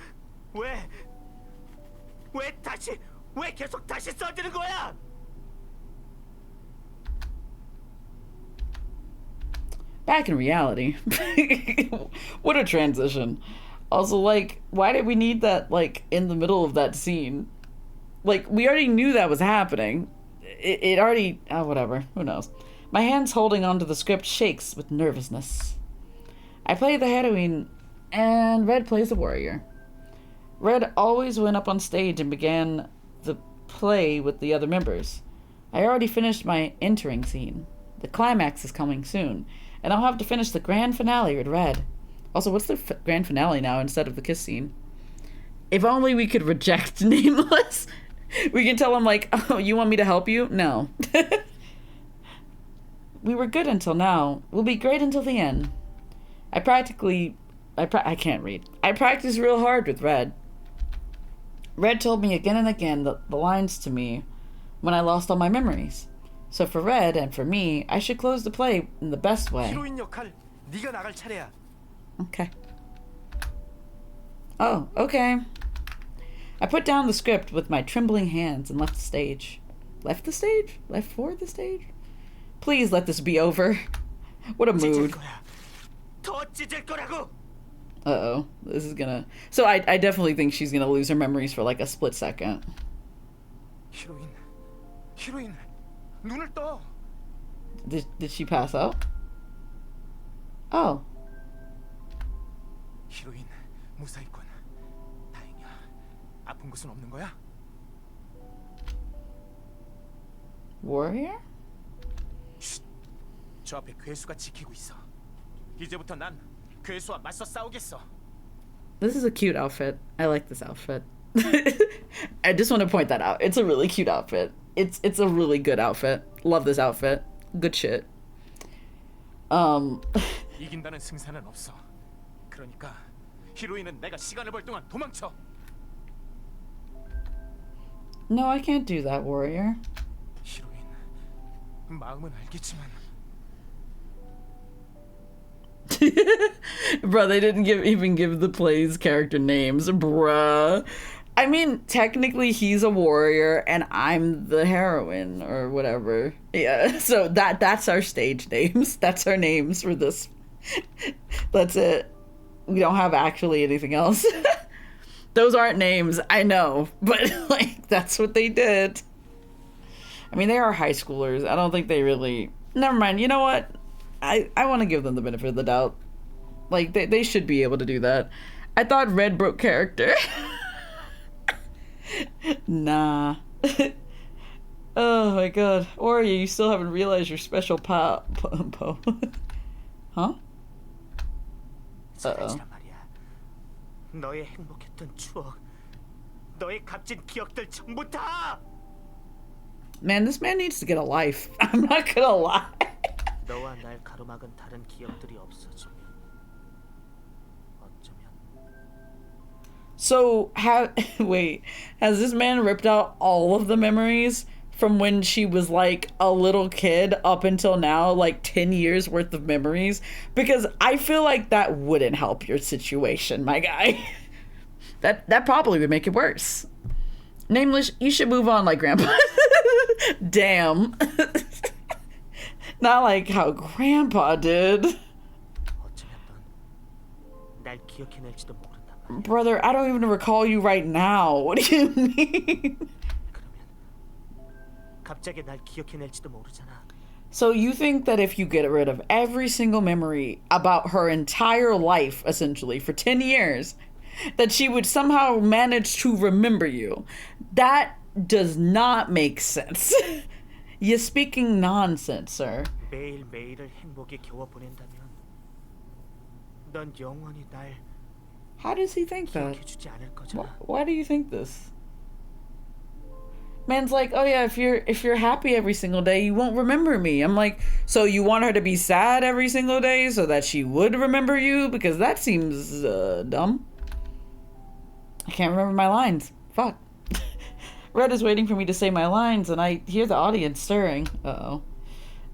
왜 계속 다시 써드는 거야? Back in reality. What a transition. Also, like, why did we need that, like, in the middle of that scene? Like, we already knew that was happening. It already... Oh, whatever. Who knows? My hands holding onto the script shakes with nervousness. I play the heroine, and Red plays the warrior. Red always went up on stage and began the play with the other members. I already finished my entering scene. The climax is coming soon, and I'll have to finish the grand finale with Red. Also, what's the grand finale now instead of the kiss scene? If only we could reject Nameless. We can tell him, like, oh, you want me to help you? No. We were good until now. We'll be great until the end. I can't read. I practiced real hard with Red. Red told me again and again the lines to me when I lost all my memories. So for Red and for me, I should close the play in the best way. 히로인 역할 네가 나갈 차례야. Okay. Oh, okay. I put down the script with my trembling hands and left the stage. Left the stage? Left for the stage? Please let this be over. What a mood. 더 찢을 거라고. Uh-oh. This is gonna... So I definitely think she's gonna lose her memories for like a split second. 히로인, 눈을 떠. Did she pass out? Oh. 히로인, 무사히군. 다행이야. 아픈 곳은 없는 거야? Warrior? 저 앞에 괴수가 지키고 있어. 이제부터 난 괴수와 맞서 싸우겠어. This is a cute outfit. I like this outfit. I just want to point that out. It's a really cute outfit. It's a really good outfit. Love this outfit. Good shit. 이긴다는 승산은 없어. 그러니까 히로인은 내가 시간을 벌 동안 도망쳐. No, I can't do that, Warrior. 히로인, 마음은 알겠지만. Bruh, they didn't even give the plays character names. Bruh. I mean, technically he's a warrior and I'm the heroine or whatever. Yeah, so that's our stage names. That's our names for this. That's it. We don't have actually anything else. Those aren't names, I know, but like that's what they did. I mean, they are high schoolers. I don't think they really. Never mind. You know what? I want to give them the benefit of the doubt. Like they should be able to do that. I thought Red broke character. Nah. Oh my god. Orya, you still haven't realized your special Huh? Uh-oh. 사라지란 말이야. 너의 행복했던 추억, 너의 값진 기억들 전부 다. Man, this man needs to get a life. I'm not gonna lie. 너와 날 가로막은 다른 기억들이 없어지면 어쩌면 So, wait, has this man ripped out all of the memories from when she was like a little kid up until now, like 10 years worth of memories? Because I feel like that wouldn't help your situation, my guy. That probably would make it worse. Nameless, you should move on like Grandpa. Damn. Not like how Grandpa did. 어쩌면 넌날 기억해낼지도 모른단 말이야. Brother, I don't even recall you right now. What do you mean? 그러면 갑자기 날 기억해낼지도 모르잖아. So you think that if you get rid of every single memory about her entire life, essentially, for 10 years, that she would somehow manage to remember you? That does not make sense. You're speaking nonsense, sir. 매일매일을 행복에 겨워 보낸다면 넌 영원히 날 How does he think that? 기억해주지 않을 거잖아. Why do you think this? Man's like, oh yeah, if you're happy every single day, you won't remember me. I'm like, so you want her to be sad every single day so that she would remember you? Because that seems dumb. I can't remember my lines. Fuck. Red is waiting for me to say my lines, and I hear the audience stirring. Uh-oh.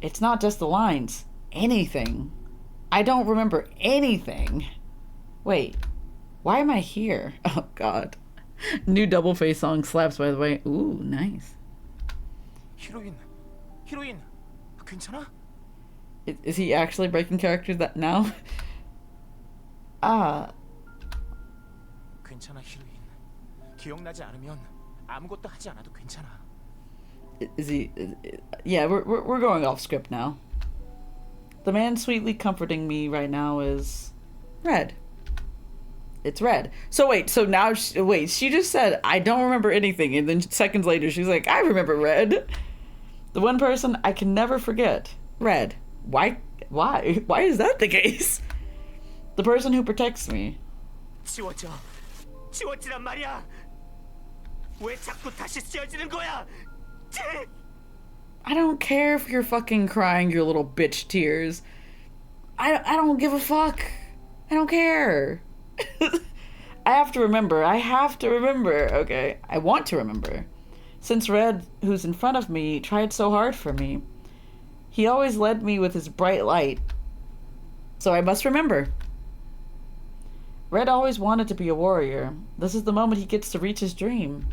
It's not just the lines. Anything. I don't remember anything. Wait. Why am I here? Oh, God. New Double Face song slaps, by the way. Ooh, nice. 히로인, 괜찮아? Is he actually breaking characters that now? Ah. 괜찮아 히로인. 기억나지 않으면 아무것도 하지 않아도 괜찮아. Is he? Yeah, we're going off script now. The man sweetly comforting me right now is Red. It's Red. So wait, so now she just said I don't remember anything, and then seconds later she's like I remember Red. The one person I can never forget, Red. Why is that the case? The person who protects me. 지워지란 말이야. 왜 자꾸 다시 쓰여지는 거야? I don't care if you're fucking crying your little bitch tears. I don't give a fuck. I don't care. I have to remember. Okay, I want to remember. Since Red, who's in front of me, tried so hard for me. He always led me with his bright light. So I must remember. Red always wanted to be a warrior. This is the moment he gets to reach his dream.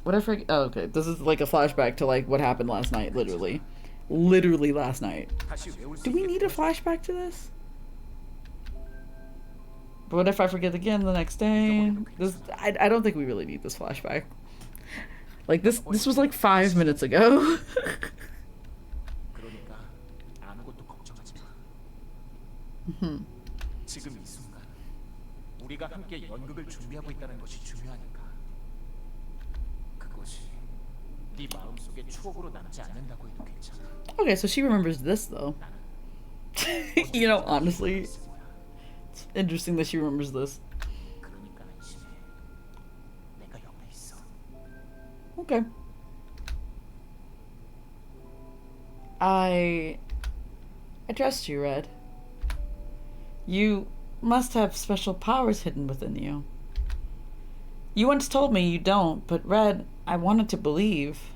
What if I... Oh, okay. This is like a flashback to like what happened last night, literally. Literally last night. Do we need a flashback to this? But what if I forget again the next day? I don't think we really need this flashback. Like this was like 5 minutes ago. 그러니까 아무것도 걱정하지 마. 지금 이 순간 우리가 함께 연극을 준비하고 있다는 것이 중요하니까. 그것이 네 마음속에 추억으로 남지 않는다고 해도 괜찮아. Okay, so she remembers this though. You know, honestly, it's interesting that she remembers this. 그러니까 안심해. 내가 옆에 있어. Okay. I trust you, Red. You must have special powers hidden within you. You once told me you don't, but Red, I wanted to believe.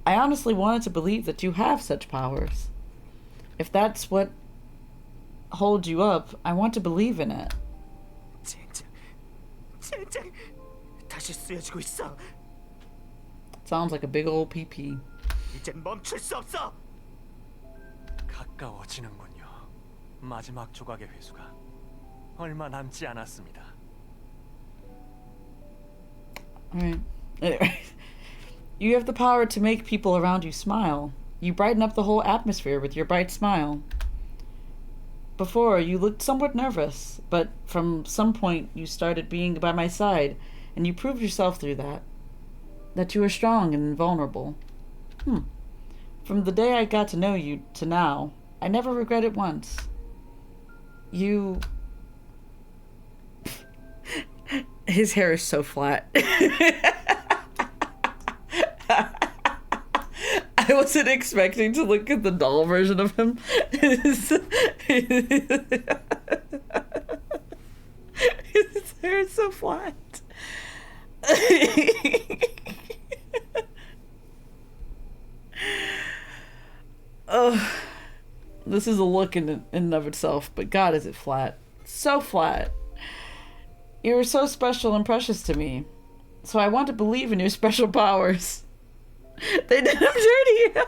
I honestly wanted to believe that you have such powers. If that's what holds you up, I want to believe in it. 젠장, 젠장 다시 쓰여지고 있어. Sounds like a big old PP. 이젠 멈출 수 없어. 가까워지는군요. 마지막 조각의 회수가 얼마 남지 않았습니다. Alright. Anyway. You have the power to make people around you smile. You brighten up the whole atmosphere with your bright smile. Before, you looked somewhat nervous, but from some point you started being by my side, and you proved yourself through that. That you are strong and invulnerable. From the day I got to know you to now, I never regret it once. You... His hair is so flat. I wasn't expecting to look at the doll version of him. His hair is so flat. This is a look in and of itself, but God, is it flat. So flat. You are so special and precious to me, so I want to believe in your special powers. They did him dirty.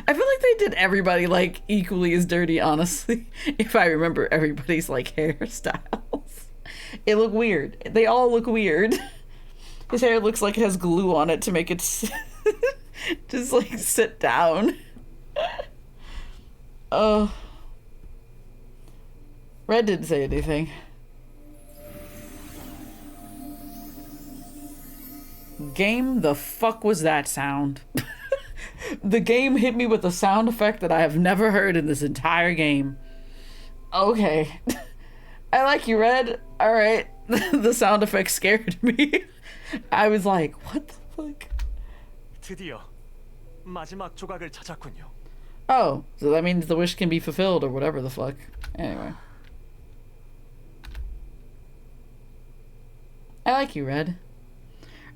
I feel like they did everybody like equally as dirty, honestly. If I remember everybody's like hairstyles. It looked weird. They all look weird. His hair looks like it has glue on it to make it just like sit down. Oh. Red didn't say anything. Game, the fuck was that sound? The game hit me with a sound effect that I have never heard in this entire game. Okay. I like you, Red. Alright. The sound effect scared me. I was like, what the fuck? 드디어 마지막 조각을 찾았군요. Oh, so that means the wish can be fulfilled or whatever the fuck. Anyway. I like you, Red.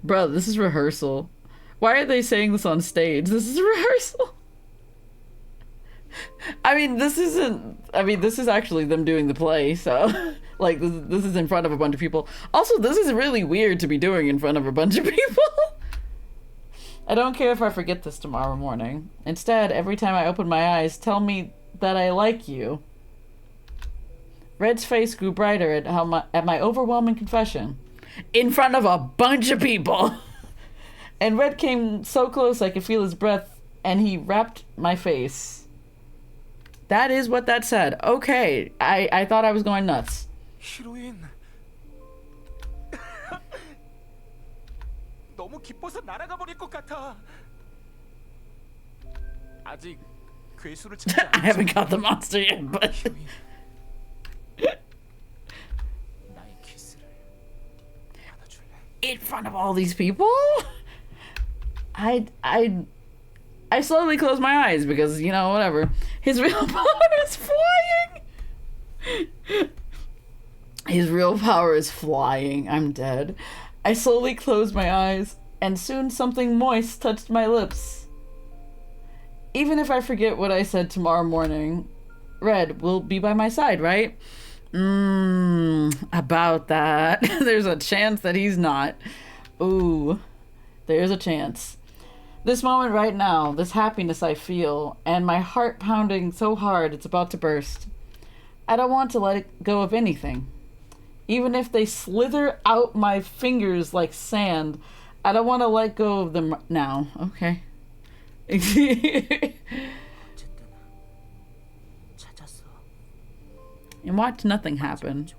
Bro, this is rehearsal. Why are they saying this on stage? This is rehearsal. I mean, this is actually them doing the play, so... Like, this is in front of a bunch of people. Also, this is really weird to be doing in front of a bunch of people. I don't care if I forget this tomorrow morning. Instead, every time I open my eyes, tell me that I like you. Red's face grew brighter at my overwhelming confession. In front of a bunch of people. And Red came so close I could feel his breath, and he wrapped my face. That is what that said. Okay, I thought I was going nuts. 히로인. 너무 기뻐서 날아가 버릴 것 같아. 아직 괴수를 찾지 I haven't got the monster yet, but... 히로인. 나의 키스를 받아줄래? In front of all these people? I slowly closed my eyes because, you know, whatever. His real power is flying! His real power is flying. I'm dead. I slowly closed my eyes, and soon something moist touched my lips. Even if I forget what I said tomorrow morning, Red will be by my side, right? About that. There's a chance that he's not. Ooh, there's a chance. This moment right now, this happiness I feel, and my heart pounding so hard it's about to burst. I don't want to let it go of anything. Even if they slither out my fingers like sand, I don't want to let go of them now. Okay. And watch nothing happen.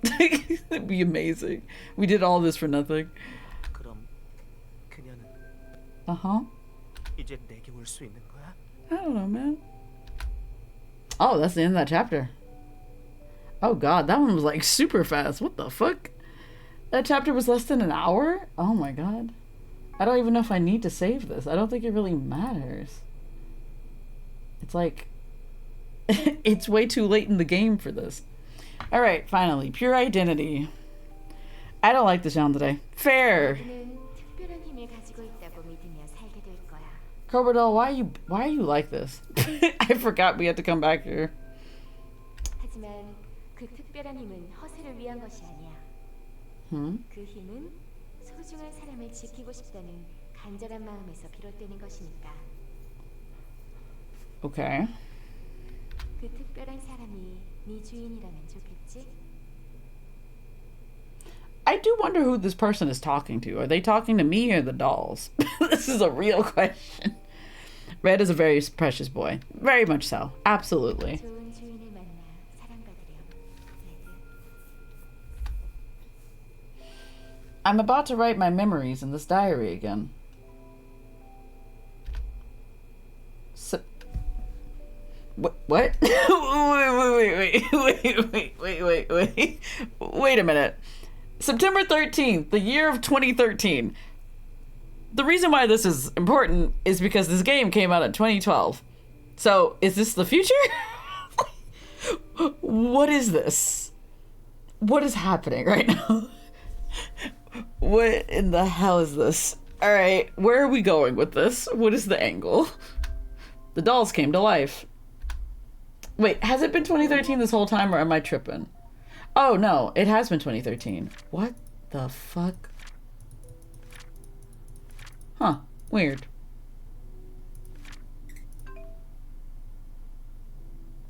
It'd be amazing. We did all this for nothing. 그럼 그녀는 Uh-huh. 이제 내게 올 수 있는 거야? I don't know, man. Oh, that's the end of that chapter. Oh god, that one was like super fast. What the fuck? That chapter was less than an hour? Oh my god. I don't even know if I need to save this. I don't think it really matters. It's like... it's way too late in the game for this. Alright, finally. Pure Identity. I don't like the sound today. Fair! 그는 특별한 힘을 가지고 있다고 믿으며 살게 될 거야. Cobra Doll, why are you like this? I forgot we had to come back here. 하지만 그 특별한 힘은 허세를 위한 것이 아니야. 그 힘은 소중한 사람을 지키고 싶다는 간절한 마음에서 비롯되는 것이니까. Okay. 그 특별한 사람이 네 주인이라면 좋겠지? I do wonder who this person is talking to. Are they talking to me or the dolls? This is a real question. Red is a very precious boy. Very much so. Absolutely. 좋은 주인을 만나 사랑받으렴, 레드. I'm about to write my memories in this diary again. What? Wait a minute. September 13th, the year of 2013. The reason why this is important is because this game came out in 2012. So, is this the future? What is this? What is happening right now? What in the hell is this? Alright, where are we going with this? What is the angle? The dolls came to life. Wait, has it been 2013 this whole time, or am I tripping? Oh, no, it has been 2013. What the fuck? Huh, weird.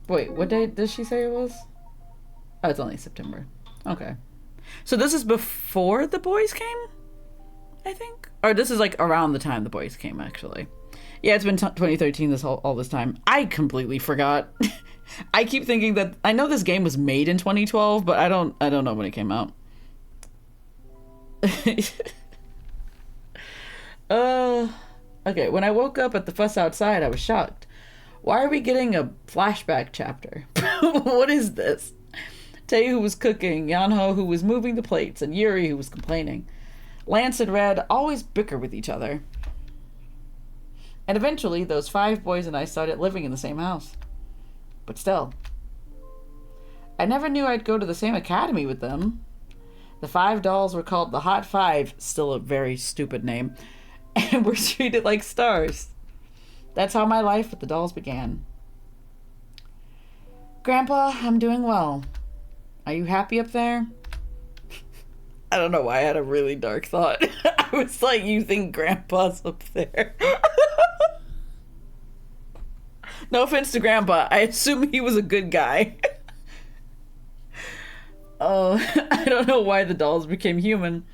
Wait, what day did she say it was? Oh, it's only September. Okay. So this is before the boys came? I think? Or this is like around the time the boys came, actually. Yeah, it's been 2013 all this time. I completely forgot. I keep thinking that I know this game was made in 2012, but I don't know when it came out. Okay, when I woke up at the fuss outside, I was shocked. Why are we getting a flashback chapter? What is this? Tay, who was cooking, Yanho, who was moving the plates, and Yuri, who was complaining. Lance and Red always bicker with each other. And eventually, those 5 boys and I started living in the same house. But still, I never knew I'd go to the same academy with them. The 5 dolls were called the Hot 5, still a very stupid name, and were treated like stars. That's how my life with the dolls began. Grandpa, I'm doing well. Are you happy up there? I don't know why I had a really dark thought. I was like, you think Grandpa's up there? No offense to Grandpa. I assume he was a good guy. Oh, I don't know why the dolls became human,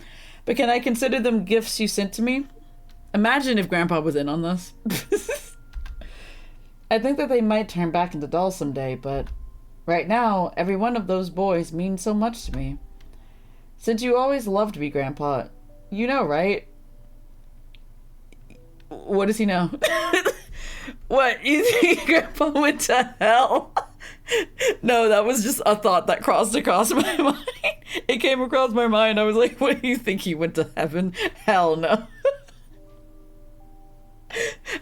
but can I consider them gifts you sent to me? Imagine if Grandpa was in on this. I think that they might turn back into dolls someday, but right now, every one of those boys means so much to me. Since you always loved me, Grandpa, you know, right? What does he know? What, you think Grandpa went to hell? No, that was just a thought that crossed across my mind. It came across my mind. I was like, what do you think, he went to heaven? Hell no.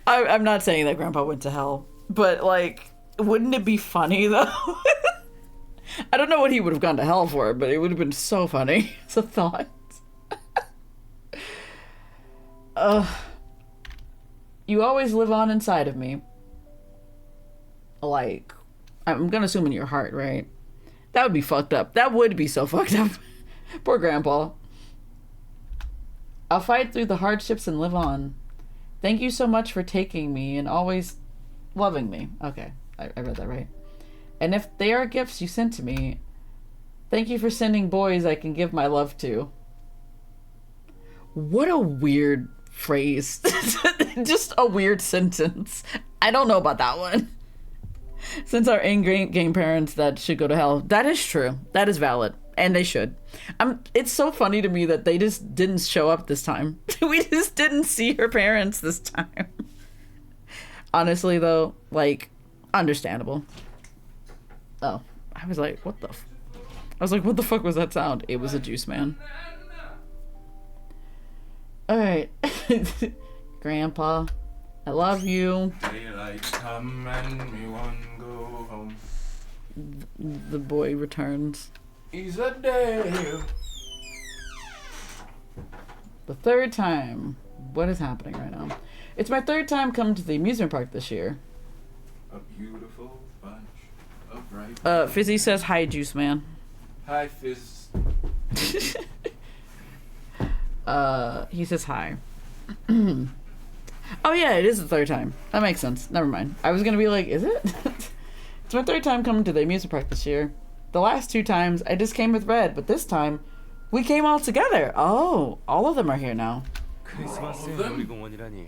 I'm not saying that Grandpa went to hell, but like, wouldn't it be funny though? I don't know what he would have gone to hell for, but it would have been so funny. It's a thought. You always live on inside of me. Like, I'm gonna assume in your heart, right? That would be fucked up. That would be so fucked up. Poor Grandpa. I'll fight through the hardships and live on. Thank you so much for taking me and always loving me. Okay, I read that right. And if they are gifts you sent to me, thank you for sending boys I can give my love to. What a weird phrase. Just a weird sentence. I don't know about that one. Since our in-game parents that should go to hell. That is true. That is valid. And they should. It's so funny to me that they just didn't show up this time. We just didn't see her parents this time. Honestly, though, like, understandable. Oh, I was like, what the fuck was that sound? It was a juice man. Alright. Grandpa, I love you. Daylight come and me want go home. The boy returns. He's a day. The 3rd time. What is happening right now? It's my 3rd time coming to the amusement park this year. A beautiful bunch of bright. Fizzy says hi, juice man. Hi, Fizz. He says hi. Oh yeah, it is the third time. That makes sense. Never mind. I was gonna be like, is it? It's my third time coming to the amusement park this year. The last 2 times I just came with Red, but this time we came all together. Oh, all of them are here now. 크리스마스에 놀이공원이라니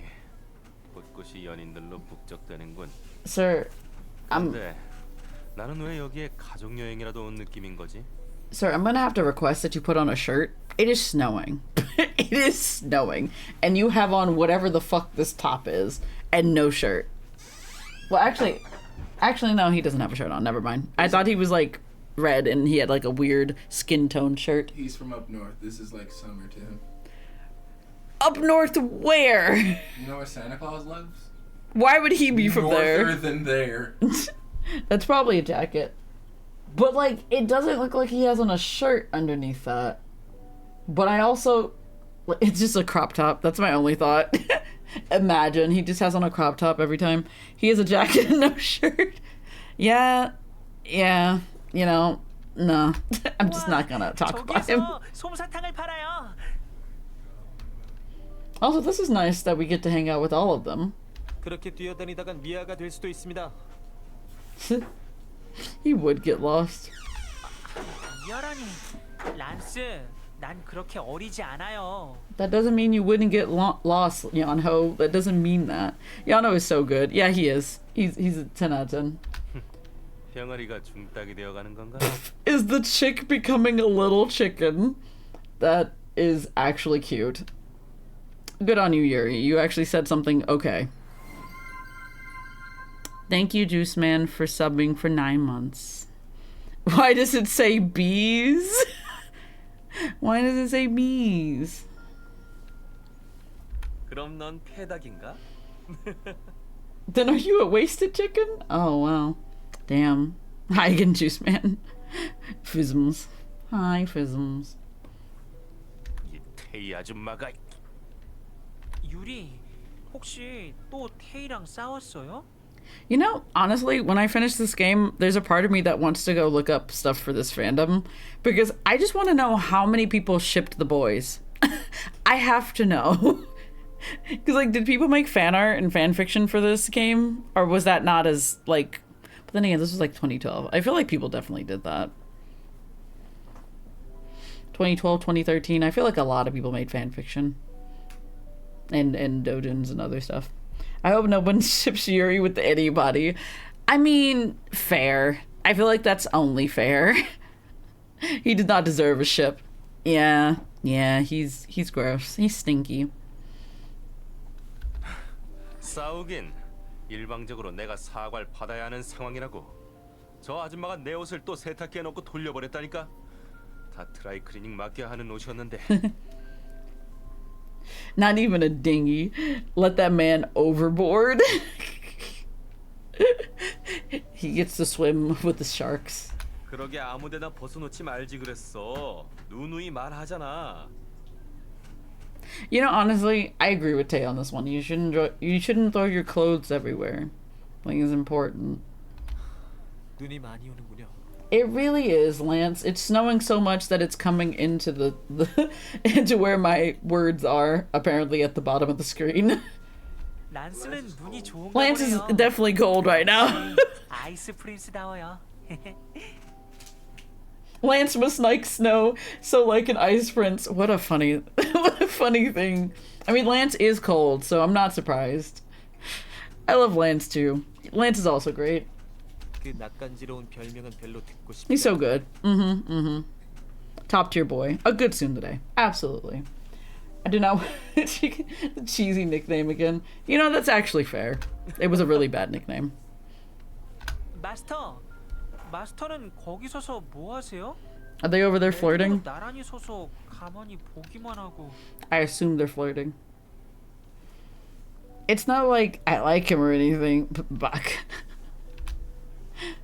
곳곳이 연인들로 북적대는군. Sir, 근데 나는 왜 여기에 가족 여행이라도 온 느낌인 거지? Sir, I'm gonna have to request that you put on a shirt. It is snowing. It is snowing. And you have on whatever the fuck this top is and no shirt. Well, actually, no, he doesn't have a shirt on. Never mind. I thought he was like red and he had like a weird skin tone shirt. He's from up north. This is like summer to him. Up north where? You know where Santa Claus lives? Why would he be from Norther there? than there. That's probably a jacket. But like, it doesn't look like he has on a shirt underneath that. But I also, it's just a crop top. That's my only thought. Imagine he just has on a crop top every time. He has a jacket and no shirt. Yeah, you know, no. I'm just not gonna talk about him. 솜사탕을 팔아요. Also, this is nice that we get to hang out with all of them. 그렇게 뛰어다니다간 미아가 될 수도 있습니다. He would get lost. 미아라니, 란스, 난 그렇게 어리지 않아요. That doesn't mean you wouldn't get lost, Yeonho. That doesn't mean that. Yeonho is so good. Yeah, he is. He's a 10 out of 10. 병아리가 중딱이 되어가는 건가? Is the chick becoming a little chicken? That is actually cute. Good on you, Yuri. You actually said something okay. Thank you, Juice Man, for subbing for 9 months. Why does it say bees? Why does it say bees? 그럼 넌 폐닭인가? Then are you a wasted chicken? Oh, wow. Damn. Hi again, Juice Man. Fizzums. Hi, Fizzums. 이 테이 아줌마가. 유리, 혹시 또 테이랑 싸웠어요? You know, honestly, when I finish this game, there's a part of me that wants to go look up stuff for this fandom because I just want to know how many people shipped the boys. I have to know. Because, like, did people make fan art and fan fiction for this game? Or was that not as, like... But then again, this was, like, 2012. I feel like people definitely did that. 2012, 2013, I feel like a lot of people made fan fiction. And doujins and other stuff. I hope no one ships Yuri with anybody. I mean, fair. I feel like that's only fair. He did not deserve a ship. Yeah, he's gross. He's stinky. 싸우긴 일방적으로 내가 사과를 받아야 하는 상황이라고. 저 아줌마가 내 옷을 또 세탁기에 넣고 돌려버렸다니까. 다 드라이 클리닝 맡겨야 하는 옷이었는데. Not even a dinghy. Let that man overboard. He gets to swim with the sharks. 그러게 아무데나 벗어놓지 말지 그랬어. 누누이 말하잖아. You know, honestly, I agree with Tay on this one. You shouldn't throw your clothes everywhere. I think it's important. 눈이 많이 오는군요. It really is, Lance. It's snowing so much that it's coming into the into where my words are, apparently at the bottom of the screen. 란스는 눈이 좋은가 Lance is 보네요. definitely cold right now. 아이스 프린스다워요. Lance must like snow, so like an ice prince. What a funny thing. I mean, Lance is cold, so I'm not surprised. I love Lance too. Lance is also great. 그 낯간지러운 별명은 별로 듣고 싶지 He's so good. Top tier boy. A good tsundere. Absolutely. I do not the cheesy nickname again. You know, that's actually fair. It was a really bad nickname. 마스터는 거기 서서 뭐 하세요? Are they over there flirting? 나란히 서서 가만히 보기만 하고. I assume they're flirting. It's not like I like him or anything, but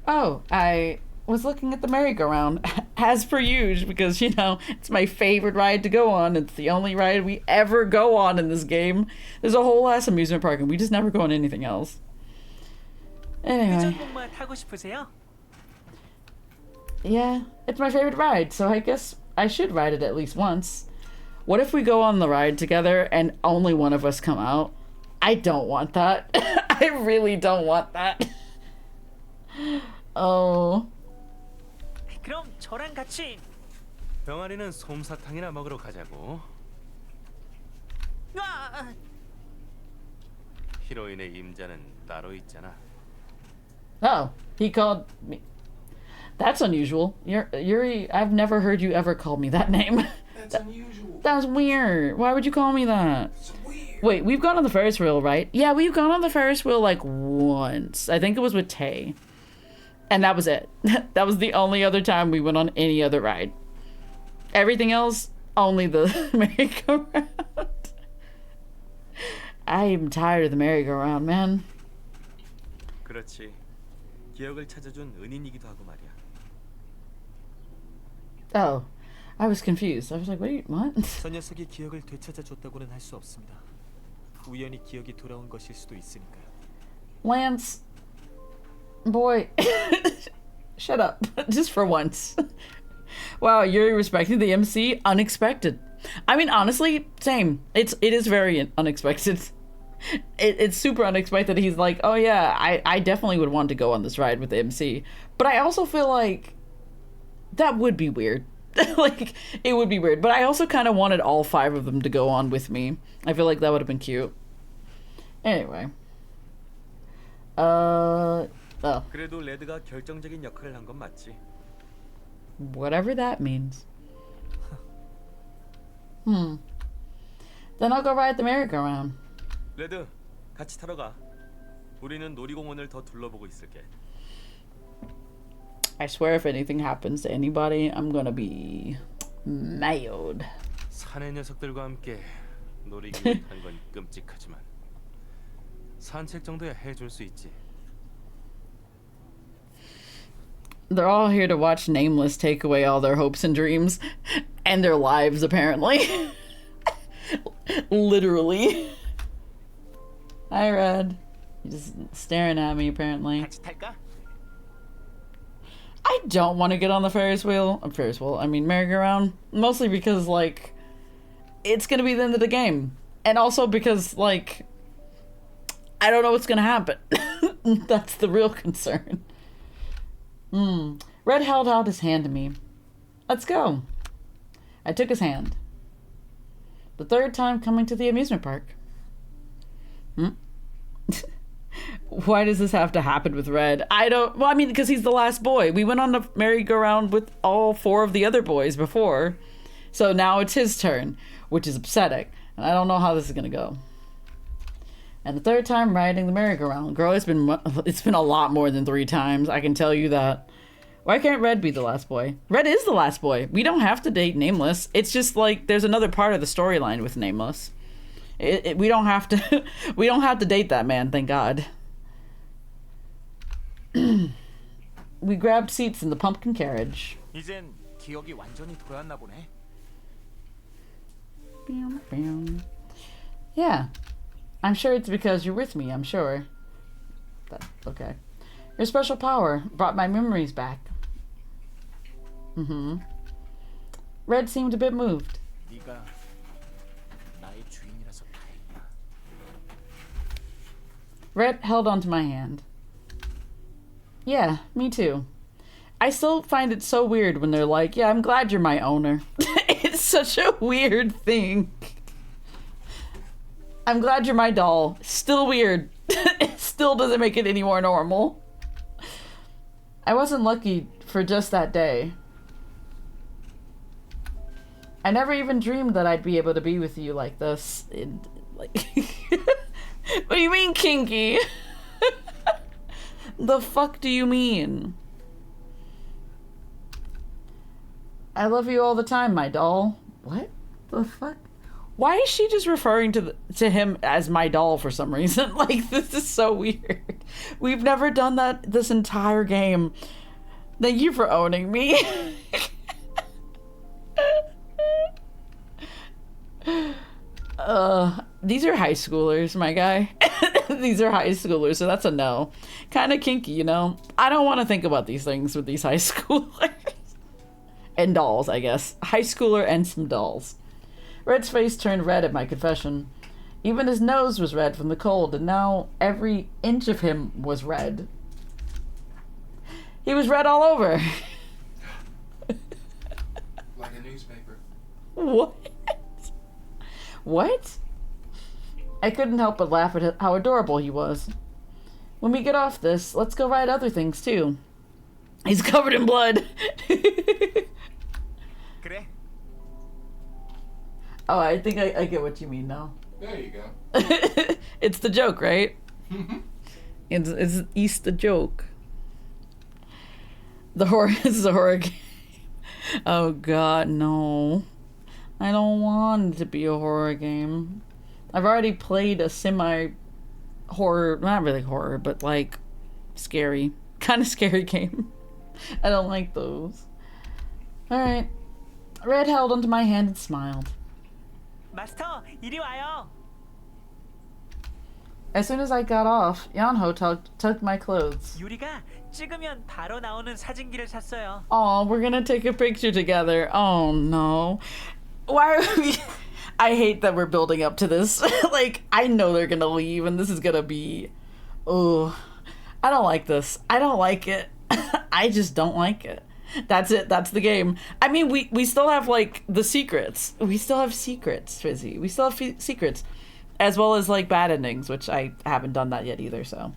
oh, I was looking at the merry-go-round, as per usual, because, you know, it's my favorite ride to go on. It's the only ride we ever go on in this game. There's a whole ass amusement park, and we just never go on anything else. Anyway. 회전목마 타고 싶으세요? Yeah, it's my favorite ride, so I guess I should ride it at least once. What if we go on the ride together and only one of us come out? I don't want that. I really don't want that. Oh. 그럼 저랑 같이. 병아리는 솜사탕이나 먹으러 가자고. 아! 히로인의 임자는 따로 있잖아. Oh, he called me. That's unusual. Yuri, I've never heard you ever call me that name. That's unusual. That's weird. Why would you call me that? It's weird. Wait, we've gone on the Ferris wheel, right? Yeah, we've gone on the Ferris wheel like once. I think it was with Tay. And that was it. That was the only other time we went on any other ride. Everything else, only the merry-go-round. I'm tired of the merry-go-round, man. 그렇지. 기억을 찾아준 은인이기도 하고 말이야. Oh, I was confused. I was like, wait, what? 저 녀석이 기억을 되찾아줬다고는 할 수 없습니다. 우연히 기억이 돌아온 것일 수도 있으니까요. Lance, boy, shut up. Just for once. Wow, you're respecting the MC? Unexpected. I mean, honestly, same. It is very unexpected. It's super unexpected. He's like, oh yeah, I definitely would want to go on this ride with the MC. But I also feel like that would be weird. Like, it would be weird. But I also kind of wanted all 5 of them to go on with me. I feel like that would have been cute. Anyway. Oh. 그래도 레드가 결정적인 역할을 한 건 맞지. Whatever that means. Then I'll go ride the merry-go-round. 레드, 같이 타러 가. 우리는 놀이공원을 더 둘러보고 있을게. I swear if anything happens to anybody, I'm gonna be mad. 사내 녀석들과 함께 놀이기구 타는 건 끔찍하지만 산책 정도야 해줄 수 있지. They're all here to watch Nameless take away all their hopes and dreams and their lives, apparently. Literally. Hi, Red. You're just staring at me, apparently. 같이 탈까? I don't want to get on the Ferris wheel. I mean, merry-go-round. Mostly because, like, it's going to be the end of the game. And also because, like, I don't know what's going to happen. That's the real concern. Red held out his hand to me. Let's go. I took his hand. The 3rd time coming to the amusement park. Why does this have to happen with Red? Well, I mean, because he's the last boy. We went on the merry-go-round with all 4 of the other boys before. So now it's his turn, which is upsetting. And I don't know how this is going to go. And the 3rd time riding the merry-go-round. Girl, it's been a lot more than 3 times. I can tell you that. Why can't Red be the last boy? Red is the last boy. We don't have to date Nameless. It's just like there's another part of the storyline with Nameless. We don't have to. We don't have to date that man. Thank God. We grabbed seats in the pumpkin carriage. 이젠 기억이 완전히 돌아왔나 보네. Yeah. I'm sure it's because you're with me, I'm sure. Okay. Your special power brought my memories back. Red seemed a bit moved. 네가 나의 주인이라서 다행이야. Red held onto my hand. Yeah, me too. I still find it so weird when they're like, yeah, I'm glad you're my owner. It's such a weird thing. I'm glad you're my doll. Still weird. It still doesn't make it any more normal. I wasn't lucky for just that day. I never even dreamed that I'd be able to be with you like this. What do you mean, kinky? The fuck do you mean? I love you all the time, my doll. What the fuck? Why is she just referring to him as my doll for some reason? Like, this is so weird. We've never done that this entire game. Thank you for owning me. These are high schoolers, my guy. These are high schoolers, so that's a no. Kind of kinky, you know? I don't want to think about these things with these high schoolers. And dolls, I guess. High schooler and some dolls. Red's face turned red at my confession. Even his nose was red from the cold, and now every inch of him was red. He was red all over. Like a newspaper. What? What? I couldn't help but laugh at how adorable he was. When we get off this, let's go ride other things too. He's covered in blood. 그래. Oh, I think I get what you mean now. There you go. It's the joke, right? It's the joke. The horror this is a horror game. Oh god, no. I don't want it to be a horror game. I've already played a semi-horror, not really horror, but like scary, kind of scary game. I don't like those. Alright. Red held onto my hand and smiled. 마스터, 이리 와요. As soon as I got off, Yanho took my clothes. 유리가 찍으면 바로 나오는 사진기를 샀어요. Oh, we're gonna take a picture together. Oh no. Why are we... I hate that we're building up to this. Like, I know they're gonna leave and this is gonna be... Oh, I don't like this. I don't like it. I just don't like it. That's it. That's the game. I mean, we still have, like, the secrets. We still have secrets, Fizzy. We still have secrets. As well as, like, bad endings, which I haven't done that yet either, so...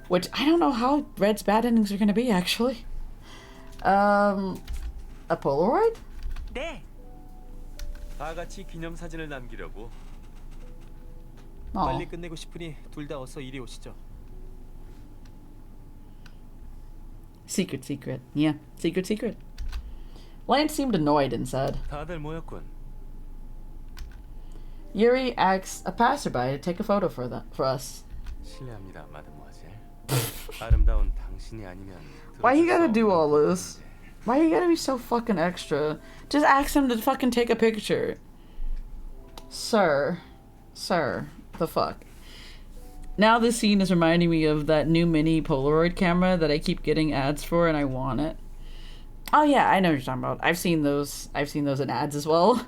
Which, I don't know how Red's bad endings are gonna be, actually. A Polaroid? 네. 다 같이 기념사진을 남기려고. Aw. 빨리 끝내고 싶으니 둘 다 어서 이리 오시죠. Secret. Yeah, secret. Lance seemed annoyed and said, 다들 모였군. Yuri asked a passerby to take a photo for us. 실례합니다, 마드모아젤. 아름다운 당신이 아니면 Why you 들어줄 gotta 수 do 없는 all this? 부분인데. Why you gotta be so fucking extra? Just ask him to fucking take a picture. Sir, the fuck. Now this scene is reminding me of that new mini Polaroid camera that I keep getting ads for and I want it. Oh yeah, I know what you're talking about. I've seen those in ads as well.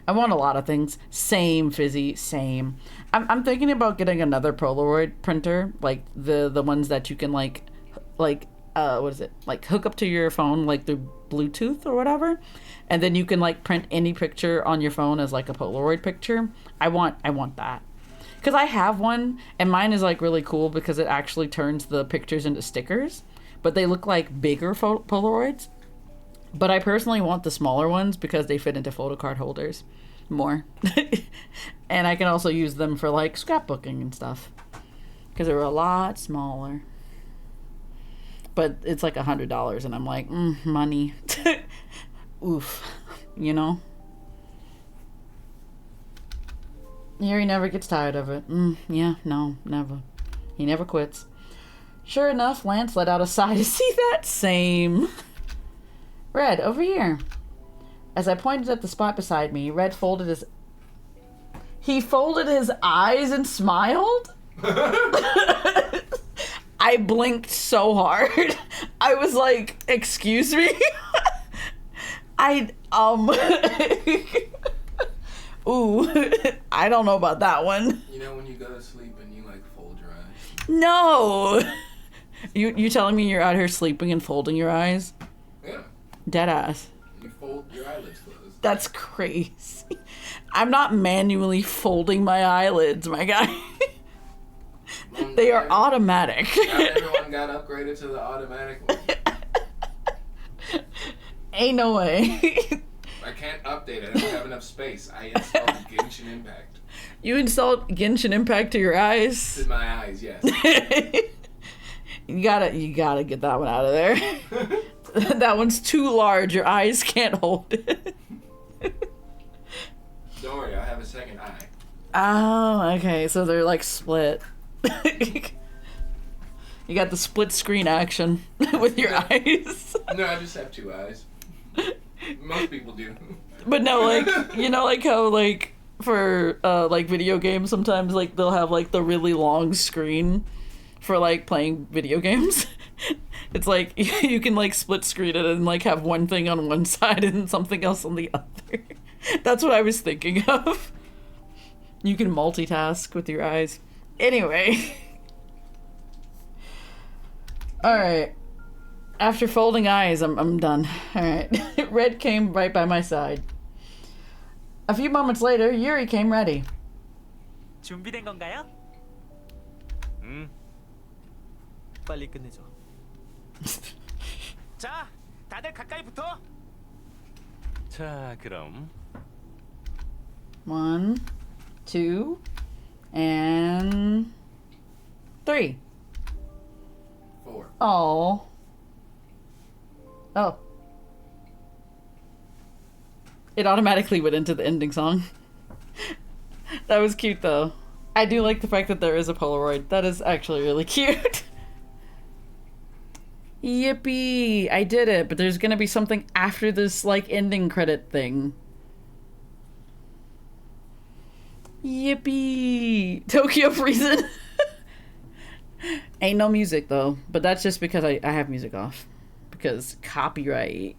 I want a lot of things. Same, Fizzy, same. I'm thinking about getting another Polaroid printer, like the ones that you can like what is it? Like hook up to your phone like through Bluetooth or whatever, and then you can like print any picture on your phone as like a Polaroid picture. I want that. Because I have one, and mine is like really cool because it actually turns the pictures into stickers, but they look like bigger Polaroids. But I personally want the smaller ones because they fit into photo card holders more. And I can also use them for like scrapbooking and stuff because they're a lot smaller. But it's like $100 and I'm like, money. Oof, you know? Yuri never gets tired of it. Yeah, no, never. He never quits. Sure enough, Lance let out a sigh to see that. Same. Red, over here. As I pointed at the spot beside me, Red folded his... He folded his eyes and smiled? I blinked so hard. I was like, excuse me? Ooh, I don't know about that one. You know when you go to sleep and you like fold your eyes? No! You telling me you're out here sleeping and folding your eyes? Yeah. Deadass. You fold your eyelids closed. That's crazy. I'm not manually folding my eyelids, my guy. They are automatic. Not everyone got upgraded to the automatic one. Ain't no way. I can't update it. I don't have enough space. I installed Genshin Impact. You installed Genshin Impact to your eyes? To my eyes, yes. You gotta get that one out of there. That one's too large. Your eyes can't hold it. Don't worry, I have a second eye. Oh, okay. So they're like split. You got the split screen action with your eyes. No, I just have two eyes. Most people do. But no, like, you know, like how, like, for, like, video games, sometimes, like, they'll have, like, the really long screen for, like, playing video games. It's like, you can, like, split screen it and, like, have one thing on one side and something else on the other. That's what I was thinking of. You can multitask with your eyes. Anyway. Alright. After folding eyes, I'm done. Alright. Red came right by my side. A few moments later, Yuri came ready. 준비된 건가요? 빨리 끝내죠. 자, 다들 가까이 붙어. 자, 그럼 1, 2, and 3. 4. Oh. Oh. It automatically went into the ending song. That was cute though. I do like the fact that there is a Polaroid. That is actually really cute. Yippee! I did it, but there's gonna be something after this, like, ending credit thing. Yippee! Tokyo Prison! Ain't no music, though. But that's just because I have music off. Because copyright.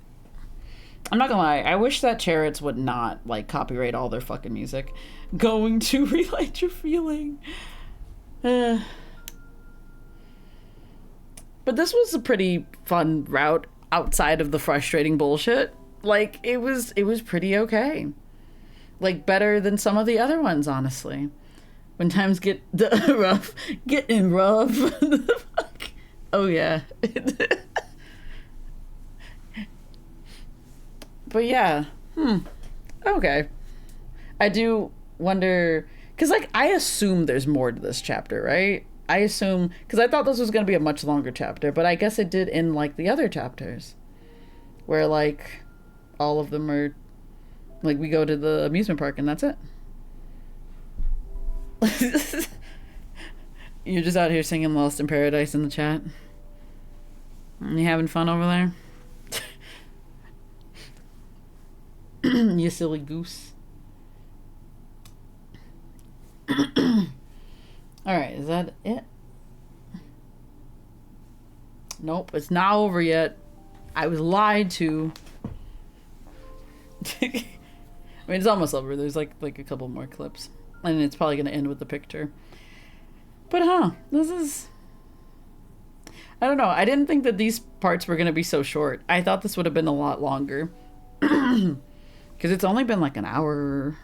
I'm not gonna lie, I wish that Chariots would not, like, copyright all their fucking music. Going to relight your feeling. But this was a pretty fun route outside of the frustrating bullshit. Like, it was pretty okay. Like, better than some of the other ones, honestly. When times get rough. Getting rough. Fuck. Oh, yeah. But yeah. Okay. I do wonder... Because, like, I assume there's more to this chapter, right? I assume... Because I thought this was going to be a much longer chapter, but I guess it did in, like, the other chapters. Where, like, all of them are... Like, we go to the amusement park and that's it. You're just out here singing Lost in Paradise in the chat. You having fun over there? You silly goose. Alright, is that it? Nope, it's not over yet. I was lied to. I mean, it's almost over. There's like a couple more clips. And it's probably going to end with the picture. But this is... I don't know. I didn't think that these parts were going to be so short. I thought this would have been a lot longer. Because it's only been like an hour.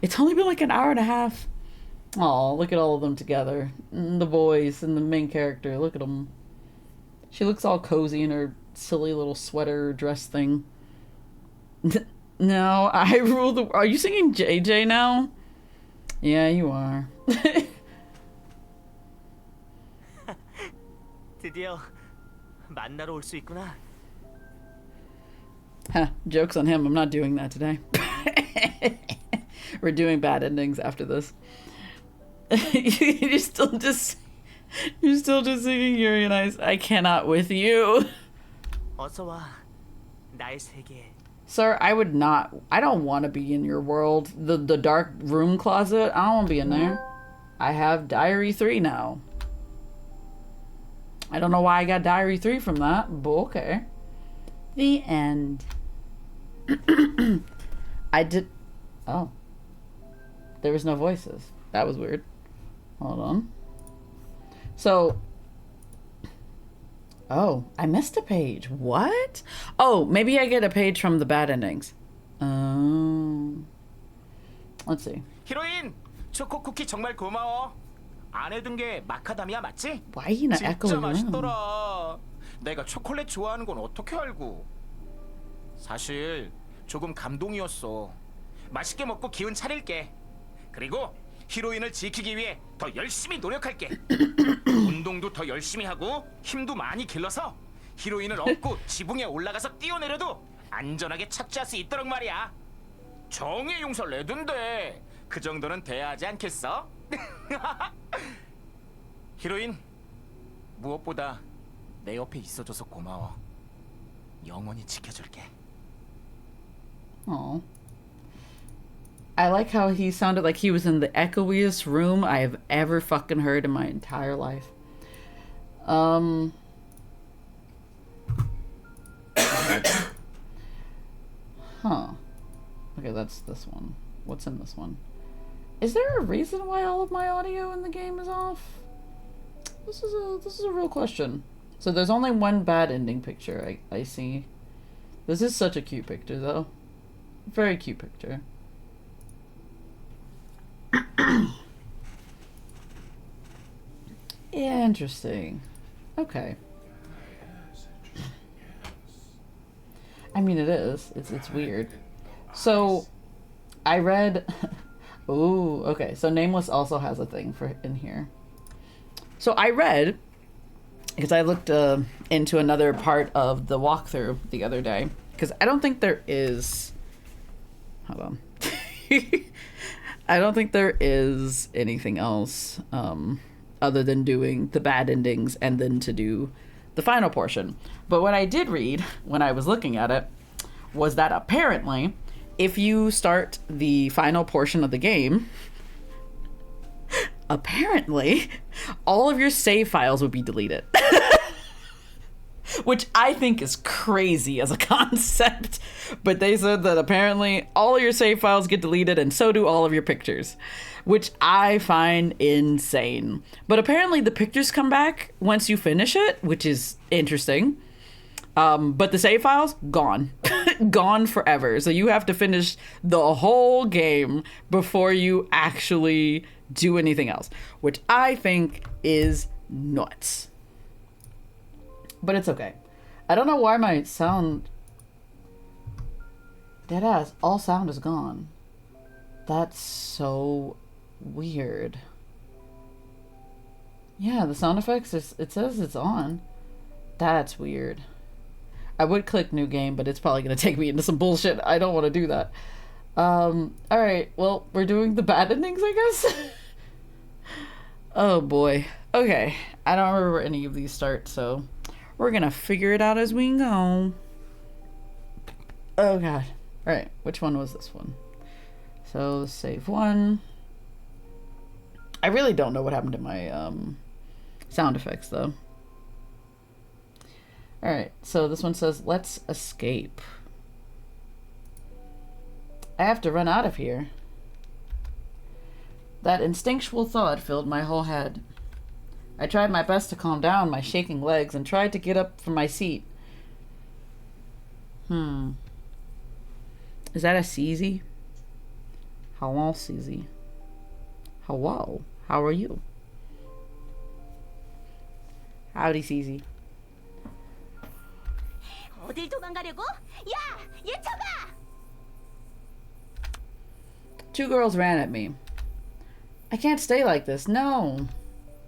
It's only been like an hour and a half. Aw, look at all of them together. And the boys and the main character. Look at them. She looks all cozy in her silly little sweater dress thing. No, I rule the... Are you singing JJ now? Yeah, you are. 드디어 만나러 올 수 있구나. Huh, joke's on him. I'm not doing that today. We're doing bad endings after this. You're still just singing Yuri and I cannot with you. 어서 와. 나의 세계에. Sir, I don't want to be in your world. The dark room closet, I don't want to be in there. I have Diary 3 now. I don't know why I got Diary 3 from that, but okay. The end. I did... Oh. There was no voices. That was weird. Hold on. So... Oh, I missed a page. What? Oh, maybe I get a page from the bad endings. Oh. Let's see. 히로인, 초코 쿠키 정말 고마워. 안에 든 게 마카다미아 맞지? Why are you not 진짜 echoing around? 맛있더라. 내가 초콜릿 좋아하는 건 어떻게 알고? 사실 조금 감동이었어. 맛있게 먹고 기운 차릴게. 그리고 히로인을 지키기 위해 더 열심히 노력할게. 운동도 더 열심히 하고 힘도 많이 길러서 히로인을 업고 지붕에 올라가서 뛰어내려도 안전하게 착지할 수 있도록 말이야. 정의 용서 레드인데 그 정도는 돼야 하지 않겠어? 히로인, 무엇보다 내 옆에 있어줘서 고마워. 영원히 지켜줄게. Oh. I like how he sounded like he was in the echoiest room I have ever fucking heard in my entire life. Huh. Okay, Okay, that's this one. What's in this one? Is there a reason why all of my audio in the game is off? This is a real question. So there's only one bad ending picture I see. This is such a cute picture though. Very cute picture. Interesting. Okay. I mean, it is. It's weird. So, I read... Ooh, okay. So Nameless also has a thing for in here. So I read, because I looked into another part of the walkthrough the other day, because I don't think there is... Hold on. I don't think there is anything else other than doing the bad endings and then to do the final portion. But what I did read when I was looking at it was that apparently if you start the final portion of the game, apparently all of your save files would be deleted. Which I think is crazy as a concept. But they said that apparently all of your save files get deleted and so do all of your pictures. Which I find insane. But apparently the pictures come back once you finish it, which is interesting. But the save files, gone. Gone forever. So you have to finish the whole game before you actually do anything else. Which I think is nuts. But it's okay. I don't know why my sound... Deadass, all sound is gone. That's so weird. Yeah, the sound effects, it says it's on. That's weird. I would click new game, but it's probably going to take me into some bullshit. I don't want to do that. Alright, well, we're doing the bad endings, I guess? Oh boy. Okay, I don't remember where any of these start, so... We're gonna figure it out as we go. Oh god. Alright, which one was this one? So, save one. I really don't know what happened to my sound effects though. Alright, so this one says, let's escape. I have to run out of here. That instinctual thought filled my whole head. I tried my best to calm down my shaking legs and tried to get up from my seat. Is that a CZ? Hello, CZ. Hello, how are you? Howdy, CZ. 어딜 도망가려고? 야, 얘 잡아! Two girls ran at me. I can't stay like this, no.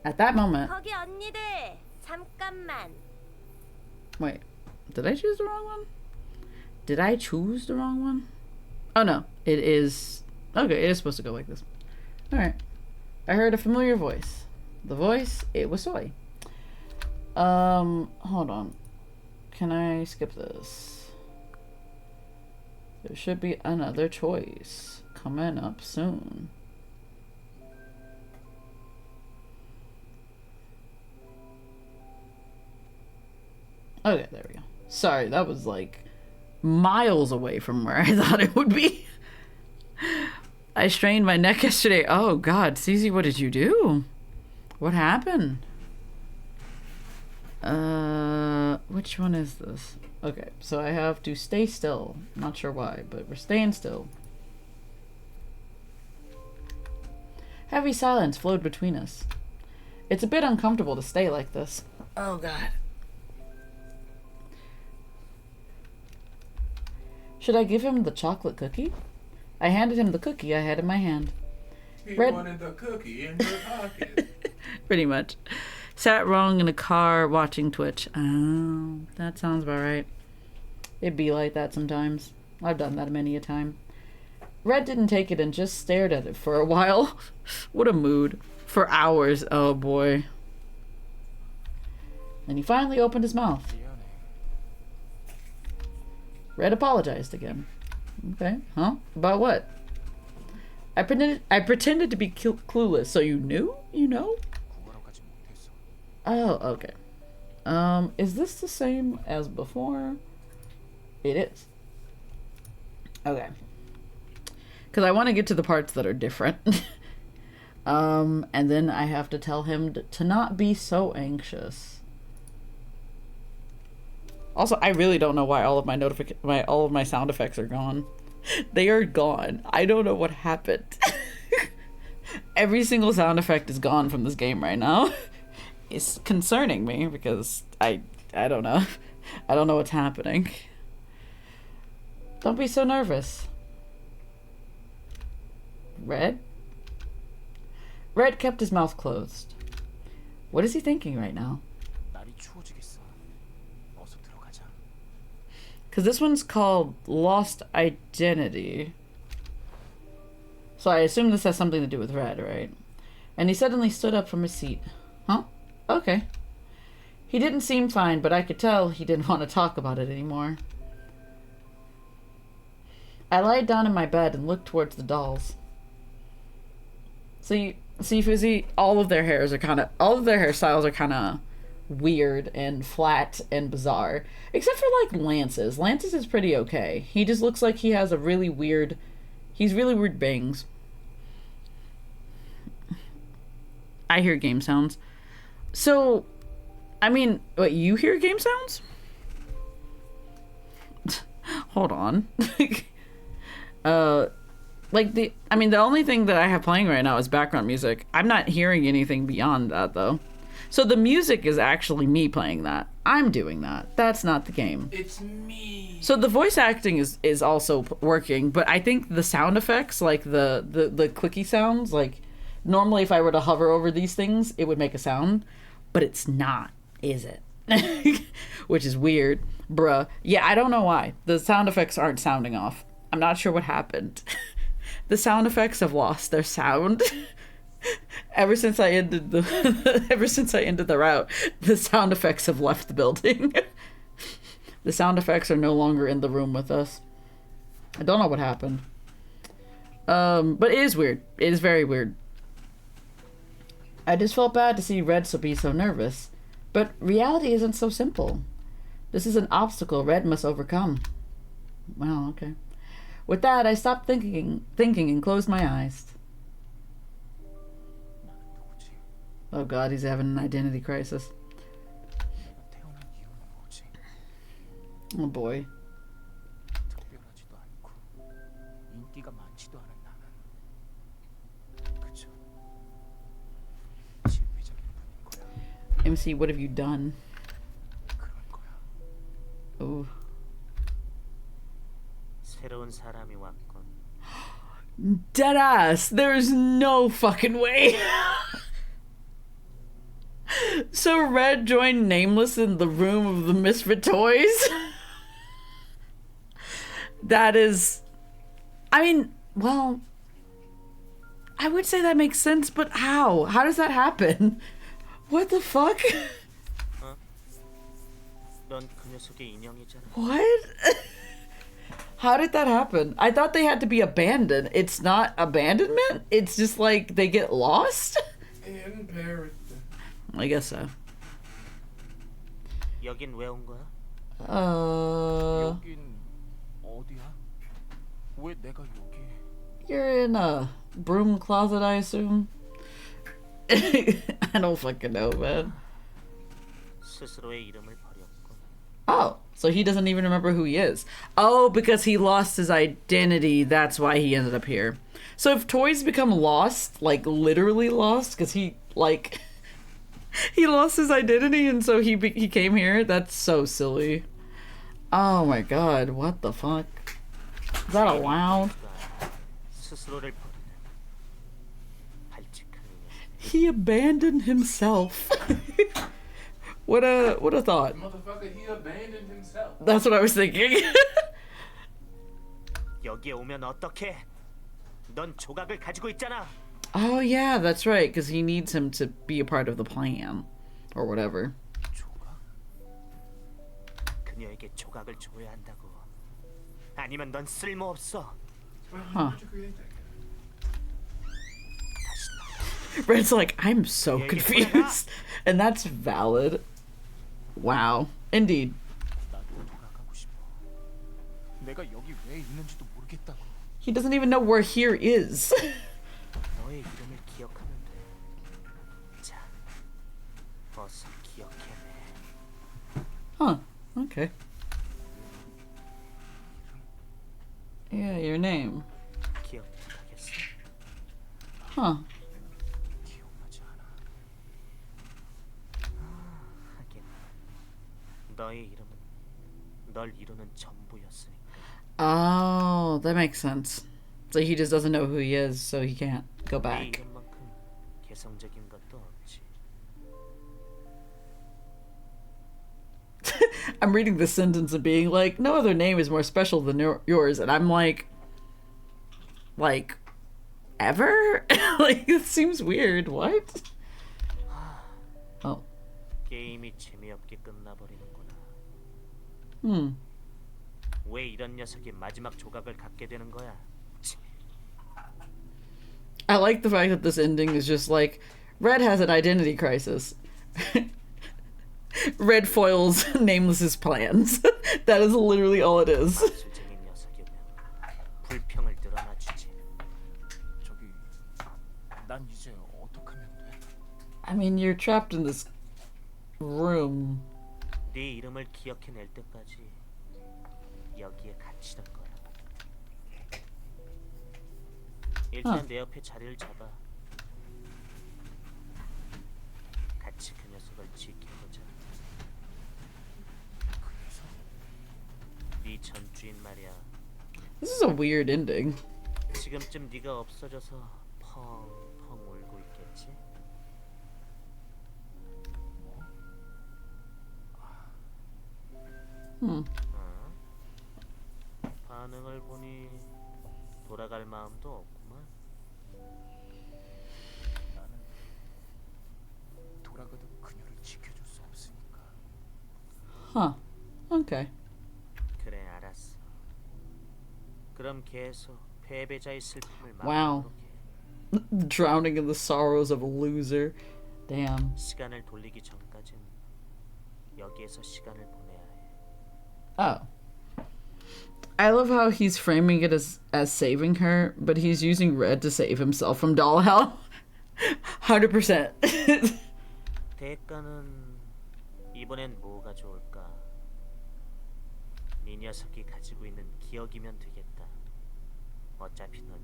At that moment... 거기 언니들, 잠깐만. Wait, did I choose the wrong one? Did I choose the wrong one? Oh no, it is... Okay, it is supposed to go like this. Alright. I heard a familiar voice. The voice, it was Soy. Hold on. Can I skip this? There should be another choice coming up soon. Okay, there we go. Sorry, that was like miles away from where I thought it would be. I strained my neck yesterday. Oh god, CZ, what did you do? What happened? Which one is this? Okay, so I have to stay still. Not sure why, but we're staying still. Heavy silence flowed between us. It's a bit uncomfortable to stay like this. Oh god. Should I give him the chocolate cookie? I handed him the cookie I had in my hand. He wanted the cookie in your pocket. Pretty much. Sat wrong in a car watching Twitch. Oh, that sounds about right. It'd be like that sometimes. I've done that many a time. Red didn't take it and just stared at it for a while. What a mood. For hours. Oh boy. Then he finally opened his mouth. Red apologized again. Okay, huh? About what? I pretended to be clueless, so you knew? You know? Oh, okay. Is this the same as before? It is. Okay. because I want to get to the parts that are different. And then I have to tell him to not be so anxious. Also, I really don't know why all of my sound effects are gone. They are gone. I don't know what happened. Every single sound effect is gone from this game right now. It's concerning me because I don't know. I don't know what's happening. Don't be so nervous. Red? Red kept his mouth closed. What is he thinking right now? 날이 추워지겠어. 어서 들어가자. Because this one's called Lost Identity. So I assume this has something to do with Red, right? And he suddenly stood up from his seat. Huh? Okay. He didn't seem fine, but I could tell he didn't want to talk about it anymore. I lied down in my bed and looked towards the dolls. See, Fizzy, all of their hairstyles are kind of weird and flat and bizarre. Except for, like, Lance's. Lance's is pretty okay. He just looks like he has really weird bangs. I hear game sounds. So, I mean, what, you hear game sounds? Hold on. The only thing that I have playing right now is background music. I'm not hearing anything beyond that, though. So the music is actually me playing that. I'm doing that. That's not the game. It's me. So the voice acting is also working, but I think the sound effects, like the clicky sounds, like normally if I were to hover over these things, it would make a sound, but it's not, is it? Which is weird. Bruh. Yeah, I don't know why. The sound effects aren't sounding off. I'm not sure what happened. The sound effects have lost their sound. Ever since I ended the route, the sound effects have left the building. The sound effects are no longer in the room with us. I don't know what happened. But it is weird. It is very weird. I just felt bad to see Red be so nervous. But reality isn't so simple. This is an obstacle Red must overcome. Well, okay. With that, I stopped thinking and closed my eyes. Oh god, he's having an identity crisis. 태어난 이유는 뭐지? Oh boy. 특별하지도 않고 인기가 많지도 않은 나는 그저 실패자일 뿐인 거야. MC, what have you done? 그럴 거야. Oh. 새로운 사람이 왔군. Deadass! There's no fucking way! So Red joined Nameless in the room of the Misfit Toys? That is... I mean, well... I would say that makes sense, but how? How does that happen? What the fuck? 넌 그 녀석의 인형이잖아. What? How did that happen? I thought they had to be abandoned. It's not abandonment? It's just like they get lost? Inherit. I guess so. 여긴 왜 온 거야? 여긴 어디야? 왜 내가 여기? You're in a broom closet, I assume? I don't fucking know, man. 스스로의 이름을 버렸군. Oh, so he doesn't even remember who he is. Oh, because he lost his identity, that's why he ended up here. So if toys become lost, like literally lost, because he, like... he lost his identity and so he came here, that's so silly. Oh my god, what the fuck? Is that allowed? 스스로를 버리는 발칙한 인형. He abandoned himself. What a thought. Motherfucker, he abandoned himself. That's what I was thinking. 여기에 오면 어떡해? 넌 조각을 가지고 있잖아. Oh yeah, that's right, because he needs him to be a part of the plan. Or whatever. 조각? 그녀에게 조각을 줘야 한다고. 아니면 넌 쓸모없어. Huh. How'd you create that guy? Red's like, I'm so confused. And that's valid. Wow. Indeed. 나도 돌아가고 싶어. 내가 여기 왜 있는지도 모르겠다고. He doesn't even know where here is. 너의 이름을 기억하면 돼. 자, 어서 기억해내. Huh. Okay. Yeah, your name. 기억 못하겠어? Huh. 기억나지 않아. 하긴 너의 이름은 널 이루는 전부였으니까. Oh, that makes sense. So he just doesn't know who he is, so he can't go 내 back. 이름만큼 개성적인 것도 없지. I'm reading this sentence and being like, no other name is more special than yours, and I'm like, ever? Like, it seems weird. What? Oh. 게임이 재미없게 끝나버리는구나. Hmm. 왜 이런 녀석이 마지막 조각을 갖게 되는 거야? I like the fact that this ending is just like, Red has an identity crisis. Red foils Nameless's plans. That is literally all it is. 마술쟁이 녀석이면 불평을 드러나주지. 저기 난 이제 어떡하면 돼? I mean, you're trapped in this room. 네 이름을 기억해낼 때까지 여기에 갇히던 거야. 일단 내 옆에 자리를 잡아. 같이 그 녀석을 지켜보자. 그래서 네 전주인 말이야. This is a weird ending. 지금쯤 네가 없어져서 펑펑 울고 있겠지? Hmm. 반응을 보니 돌아갈 마음도 없구만. 나는 돌아가도 그녀를 지켜줄 수 없으니까. Huh. Okay. 그래 알았어. 그럼 계속 패배자의 슬픔을 Wow. 맛보도록 해. Drowning in the sorrows of a loser. Damn. 시간을 돌리기 전까진 여기에서 시간을 보내야 해. Oh. I love how he's framing it as saving her, but he's using Red to save himself from doll hell. 100%. 대가는 이번엔 뭐가 좋을까? 네 녀석이 가지고 있는 기억이면 되겠다. 어차피 넌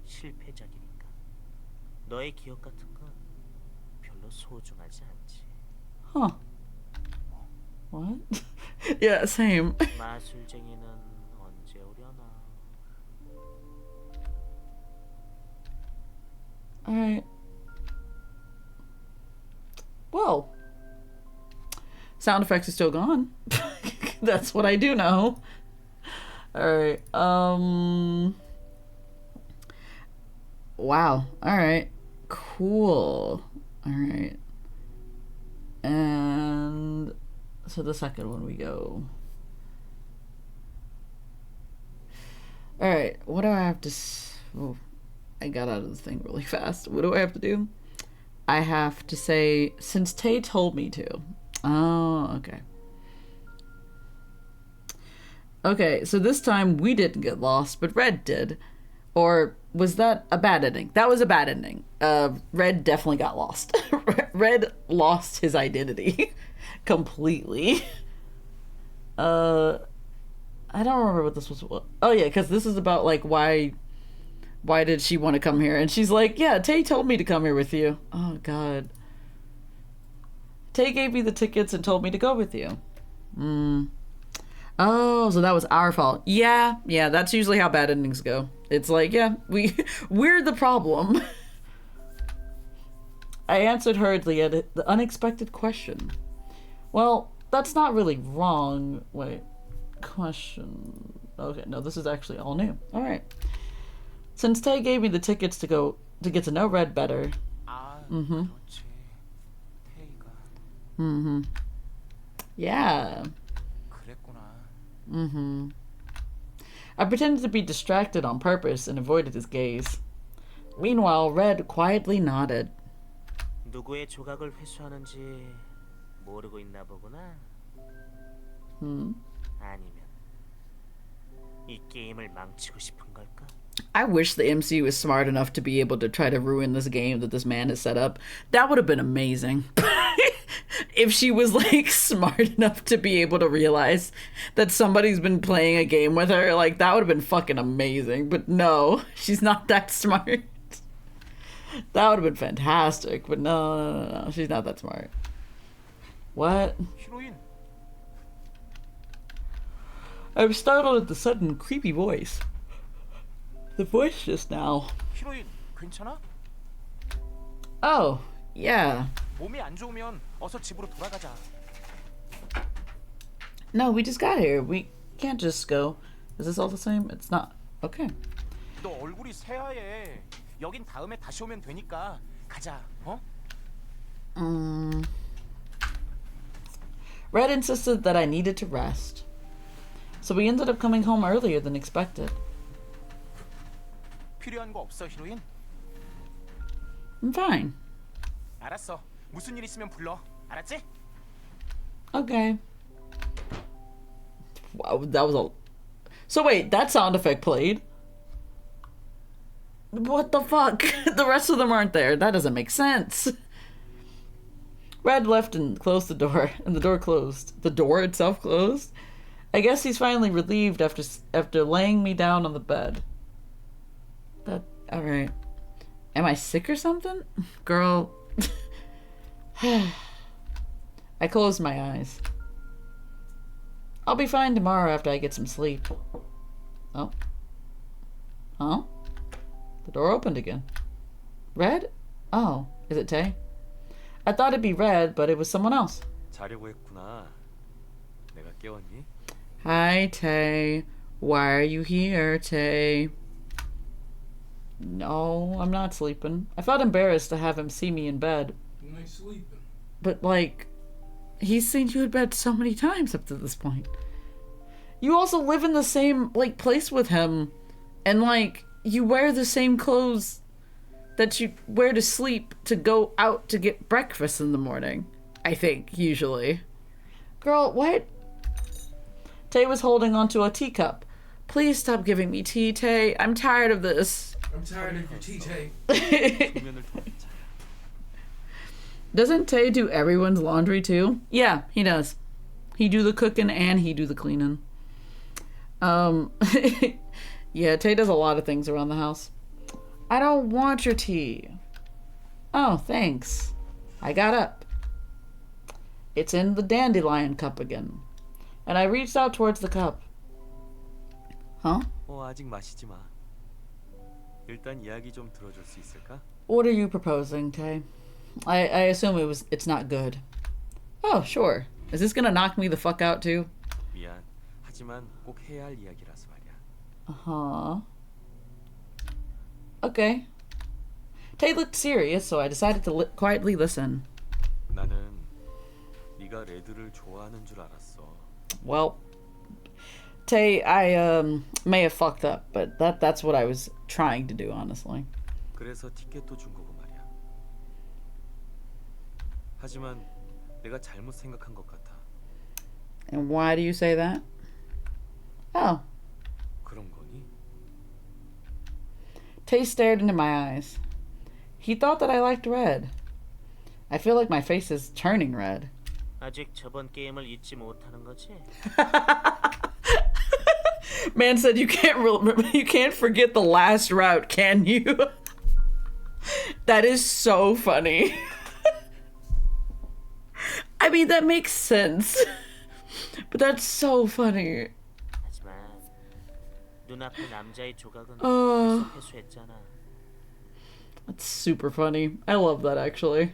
실패작이니까. 너의 기억 같은 건 별로 소중하지 않지. Huh. What? Yeah, same. 마술쟁이는 언제 오려나? Alright. Well. Sound effects are still gone. That's what I do know. Alright. Wow. Alright. Cool. Alright. And so the second one we go. Alright. What do I have to... Oh, I got out of the thing really fast. What do I have to do? I have to say, since Tay told me to. Oh, okay. Okay, so this time we didn't get lost, but Red did. Or was that a bad ending? That was a bad ending. Red definitely got lost. Red lost his identity completely. I don't remember what this was. Oh yeah, because this is about like why did she want to come here? And she's like, yeah, Tay told me to come here with you. Oh god. Tay gave me the tickets and told me to go with you. Oh, so that was our fault. Yeah, that's usually how bad endings go. It's like, yeah, we're the problem. I answered hurriedly at the unexpected question. Well, that's not really wrong. Wait, question. Okay, no, this is actually all new. All right. Since Tay gave me the tickets to get to know Red better. 아, Mhm. 그렇지. 태희가 Mm-hmm. Yeah. 그랬구나. I pretended to be distracted on purpose and avoided his gaze. Meanwhile, Red quietly nodded. 누구의 조각을 회수하는지 모르고 있나 보구나. 아니면 이 게임을 망치고 싶은 걸까? I wish the MCU was smart enough to be able to try to ruin this game that this man has set up. That would have been amazing. If she was like smart enough to be able to realize that somebody's been playing a game with her, like that would have been fucking amazing. But no, she's not that smart. That would have been fantastic. But no, she's not that smart. What? 히로인, I'm startled at the sudden creepy voice. The voice just now. 히로인, 괜찮아? Oh, yeah. 몸이 안 좋으면 어서 집으로 돌아가자. No, we just got here. We can't just go. Is this all the same? It's not. Okay. 너 얼굴이 새하얘. 여긴 다음에 다시 오면 되니까 가자. 어? Red insisted that I needed to rest. So we ended up coming home earlier than expected. 필요한 거 없어, 히로인? I'm fine. 알았어. 무슨 일 있으면 불러. 알았지? Okay. Wow, that was a... So wait, that sound effect played? What the fuck? The rest of them aren't there. That doesn't make sense. Red left and closed the door, and the door closed. The door itself closed? I guess he's finally relieved after laying me down on the bed. That... Alright. Am I sick or something? Girl... I closed my eyes. I'll be fine tomorrow after I get some sleep. Oh. Huh? The door opened again. Red? Oh, is it Tay? I thought it'd be Red, but it was someone else. 자려고 했구나. 내가 깨웠니? Hi, Tay. Why are you here, Tay? No, I'm not sleeping. I felt embarrassed to have him see me in bed. You ain't sleeping. But, like, he's seen you in bed so many times up to this point. You also live in the same, like, place with him. And, like, you wear the same clothes that you wear to sleep to go out to get breakfast in the morning. I think, usually. Girl, what? Tay was holding onto a teacup. Please stop giving me tea, Tay. I'm tired of this. I'm tired of your tea tape. 국면을 통했잖아. Doesn't Tay do everyone's laundry too? Yeah, he does. He do the cooking and he do the cleaning. Yeah, Tay does a lot of things around the house. I don't want your tea. Oh, thanks. I got up. It's in the dandelion cup again. And I reached out towards the cup. Huh? 아직 마시지 마. 일단 이야기 좀 들어줄 수 있을까? What are you proposing, Tay? I assume it's not good. Oh, sure. Is this gonna knock me the fuck out too? 미안. 하지만 꼭 해야 할 이야기라서 말이야. Uh-huh. Okay. Tay looked serious, so I decided to quietly listen. 나는 네가 레드를 좋아하는 줄 알았어. Well, Tay, I may have fucked up, but that's what I was trying to do, honestly. 그래서 티켓도 준 거고 말이야. 하지만 내가 잘못 생각한 것 같아. And why do you say that? Oh. 그런 거니? Tay stared into my eyes. He thought that I liked red. I feel like my face is turning red. 아직 저번 게임을 잊지 못하는 거지? Man said you can't forget the last route, can you? That is so funny. I mean, that makes sense. But that's so funny. 하지만 눈앞의 남자의 조각은 어. 벌써 회수했잖아. That's super funny. I love that, actually.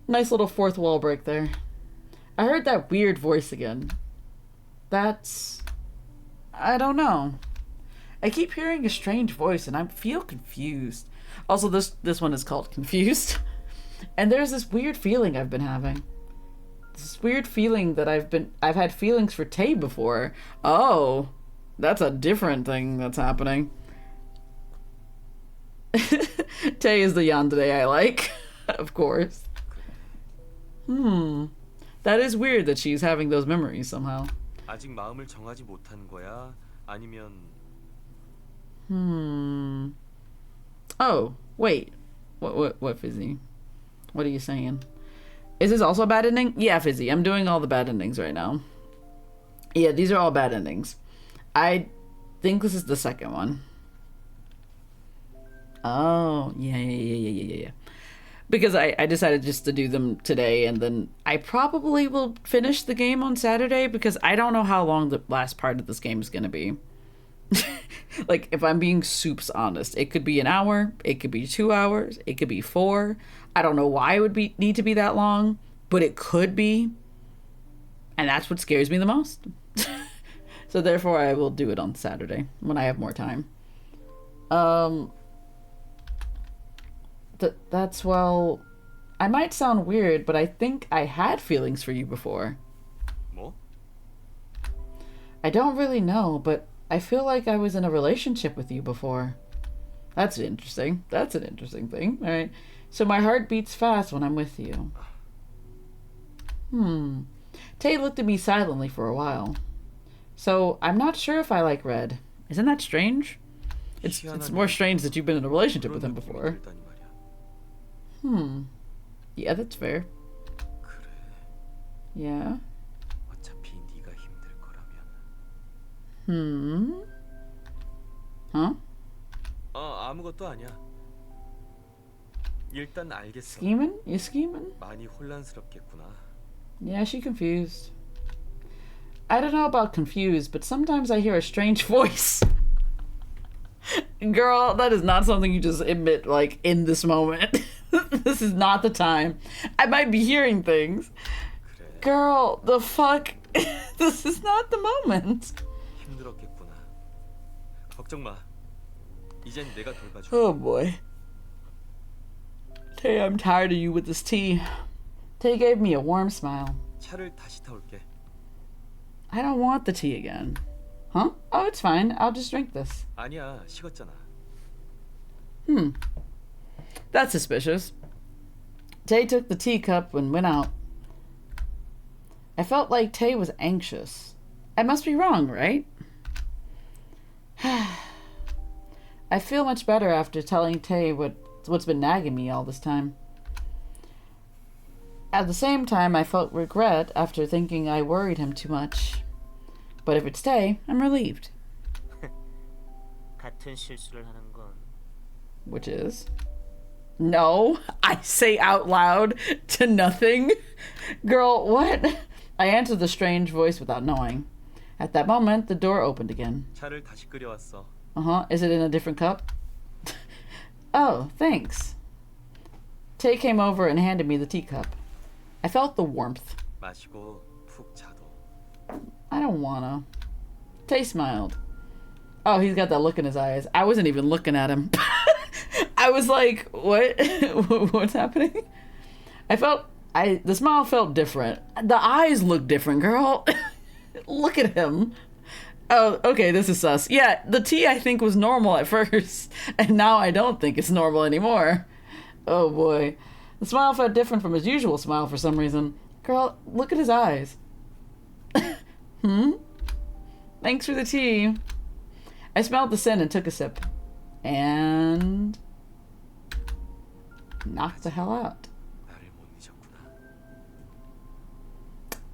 Nice little fourth wall break there. I heard that weird voice again. That's... I don't know. I keep hearing a strange voice and I feel confused. Also, this one is called Confused. And there's this weird feeling I've been having. This weird feeling that I've had feelings for Tay before. Oh, that's a different thing that's happening. Tay is the yandere I like, of course. That is weird that she's having those memories somehow. 아직 마음을 정하지 못한 거야? 아니면 Oh, wait. What, Fizzy? What are you saying? Is this also a bad ending? Yeah, Fizzy. I'm doing all the bad endings right now. Yeah, these are all bad endings. I think this is the second one. Oh, yeah. Because I decided just to do them today, and then I probably will finish the game on Saturday, because I don't know how long the last part of this game is going to be. Like, if I'm being soups honest, it could be an hour, it could be 2 hours, it could be 4. I don't know why it would need to be that long, but it could be. And that's what scares me the most. So therefore I will do it on Saturday when I have more time. That's, well, I might sound weird, but I think I had feelings for you before. 뭐? I don't really know, but I feel like I was in a relationship with you before. That's interesting. That's an interesting thing. All right. So my heart beats fast when I'm with you. Tay looked at me silently for a while. So I'm not sure if I like Red. Isn't that strange? It's more strange that you've been in a relationship with him before. Yeah, that's fair. Yeah. 어차피 네가 힘들 거라면. Huh? 아무것도 아니야. 일단 알겠어. Scheming? You scheming? 많이 혼란스럽겠구나. Yeah, she confused. I don't know about confused, but sometimes I hear a strange voice. Girl, that is not something you just admit, like, in this moment. This is not the time. I might be hearing things. 그래. Girl, the fuck? This is not the moment. 힘들었겠구나. 걱정 마. 이젠 내가 돌봐줄게. Oh boy. Tay, I'm tired of you with this tea. Tay gave me a warm smile. 차를 다시 타올게. I don't want the tea again. Huh? Oh, it's fine. I'll just drink this. 아니야, 식었잖아. That's suspicious. Tay took the teacup and went out. I felt like Tay was anxious. I must be wrong, right? I feel much better after telling Tay what's been nagging me all this time. At the same time, I felt regret after thinking I worried him too much. But if it's Tay, I'm relieved. 같은 실수를 하는 건 Which is? No, I say out loud to nothing. Girl, what? I answered the strange voice without knowing. At that moment, the door opened again. 차를 다시 끓여왔어. Is it in a different cup? Oh, thanks. Tay came over and handed me the teacup. I felt the warmth. 마시고 푹 자도. I don't wanna. Tay smiled. Oh, he's got that look in his eyes. I wasn't even looking at him. I was like, what? What's happening? The smile felt different. The eyes look different, girl. Look at him. Oh, okay, this is sus. Yeah, the tea I think was normal at first, and now I don't think it's normal anymore. Oh boy. The smile felt different from his usual smile for some reason. Girl, look at his eyes. Thanks for the tea. I smelled the scent and took a sip. And knocked the hell out. 나를 못 잊었구나.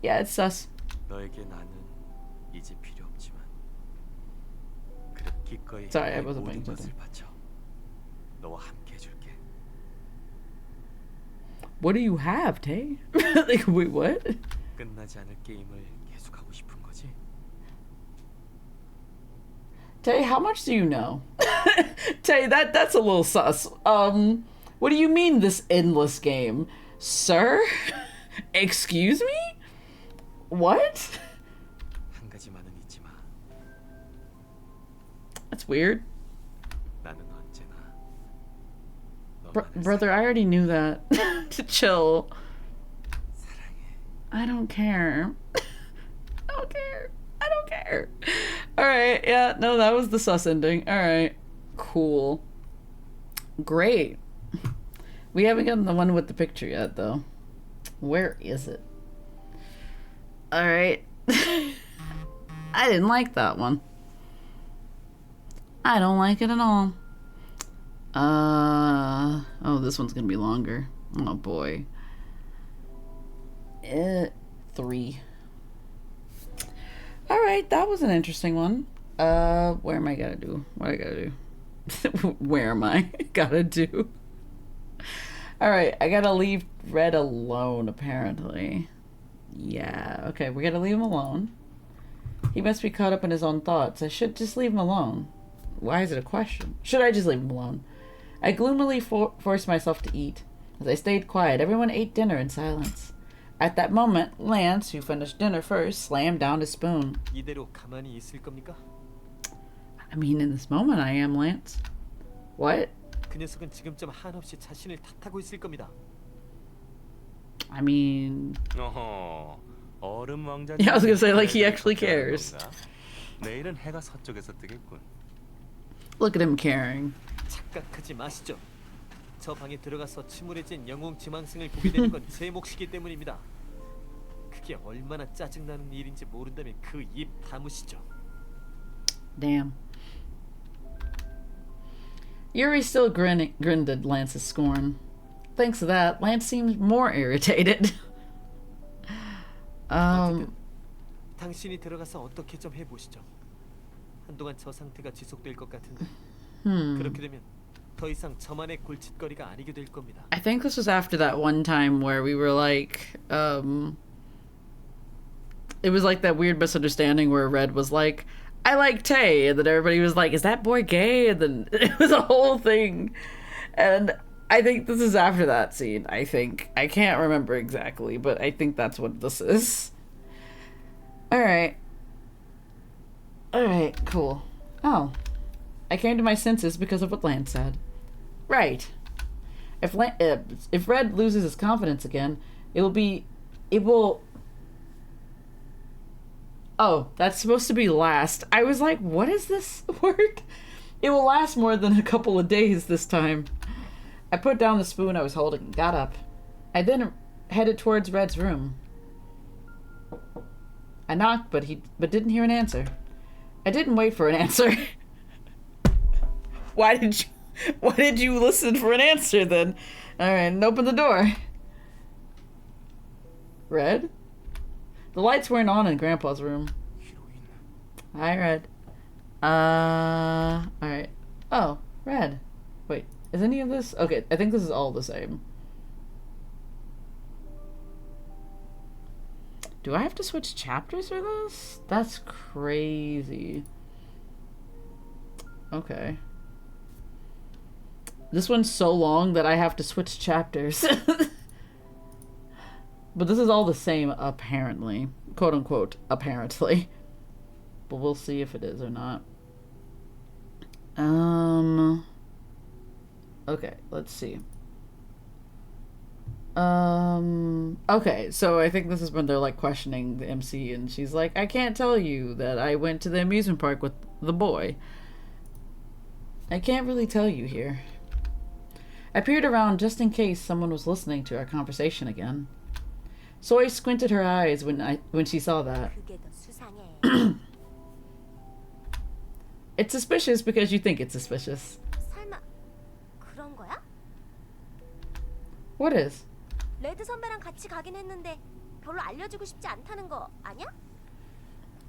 Yeah, it's sus. 너에게 나는 이제 필요 없지만 그래 기꺼이 Sorry, I 나의 wasn't 모든 paying 것을 attention. 바쳐 너와 함께 해줄게. What do you have, Tay? Like, wait, what? 끝나지 않을 게임을 계속하고 싶은 거지? Tay, how much do you know? Tay, that's a little sus. What do you mean this endless game? Sir? Excuse me? What? 한 가지만은 잊지 마. That's weird. 나는 언제나 너만을 Brother, I already knew that. Chill. 사랑해. I don't care. I don't care. I don't care. Alright, yeah, no, that was the sus ending. Alright. Cool. Great. We haven't gotten the one with the picture yet, though. Where is it? Alright. I didn't like that one. I don't like it at all. Oh, this one's gonna be longer. Oh boy. 3. Alright, that was an interesting one. Where am I gotta do? What I gotta do? Where am I gotta do? Alright, I gotta leave Red alone, apparently. Yeah, okay, we gotta leave him alone. He must be caught up in his own thoughts. I should just leave him alone. Why is it a question? Should I just leave him alone? I gloomily forced myself to eat. As I stayed quiet, everyone ate dinner in silence. At that moment, Lance, who finished dinner first, slammed down his spoon. 이대로 가만히 있을 겁니까? I mean, in this moment, I am Lance. What? 그 녀석은 지금쯤 한없이 자신을 탓하고 있을 겁니다. I mean... 어허, 얼음 왕자. Yeah, I was gonna say, like, he actually cares. 내일은 해가 서쪽에서 뜨겠군. Look at him caring. 착각하지 마시죠. 저 방에 들어가서 침울해진 영웅 지망생을 보게 되는 건 제 몫이기 때문입니다. 그게 얼마나 짜증나는 일인지 모른다면 그 입 다무시죠. Damn. Yuri still grinned at Lance's scorn. Thanks to that, Lance seemed more irritated. 어쨌든 당신이 들어가서 어떻게 좀 해보시죠. 한동안 저 상태가 지속될 것 같은데 그렇게 되면 더 이상 저만의 골칫거리가 아니게 될 겁니다. I think this was after that one time where we were like, it was like that weird misunderstanding where Red was like, I like Tay, and then everybody was like, is that boy gay? And then it was a whole thing. And I think this is after that scene, I think. I can't remember exactly, but I think that's what this is. Alright. Alright, cool. Oh. I came to my senses because of what Lance said. Right. If Red loses his confidence again, it will... Oh, that's supposed to be last. I was like, what is this word? It will last more than a couple of days this time. I put down the spoon I was holding and got up. I then headed towards Red's room. I knocked, but didn't hear an answer. I didn't wait for an answer. Why did you listen for an answer then? Alright, and open the door. Red? The lights weren't on in Grandpa's room. Hi, Red. Alright. Oh, Red. Wait, is any of this? Okay, I think this is all the same. Do I have to switch chapters for this? That's crazy. Okay. This one's so long that I have to switch chapters. But this is all the same, apparently. Quote unquote, apparently. But we'll see if it is or not. Okay, let's see. Okay, so I think this is when they're like questioning the MC and she's like, I can't tell you that I went to the amusement park with the boy. I can't really tell you here. I peered around just in case someone was listening to our conversation again. Soy squinted her eyes when she saw that. It's suspicious because you think it's suspicious. 설마 그런 거야? What is? 레드 선배랑 같이 가긴 했는데 별로 알려주고 싶지 않다는 거 아니야?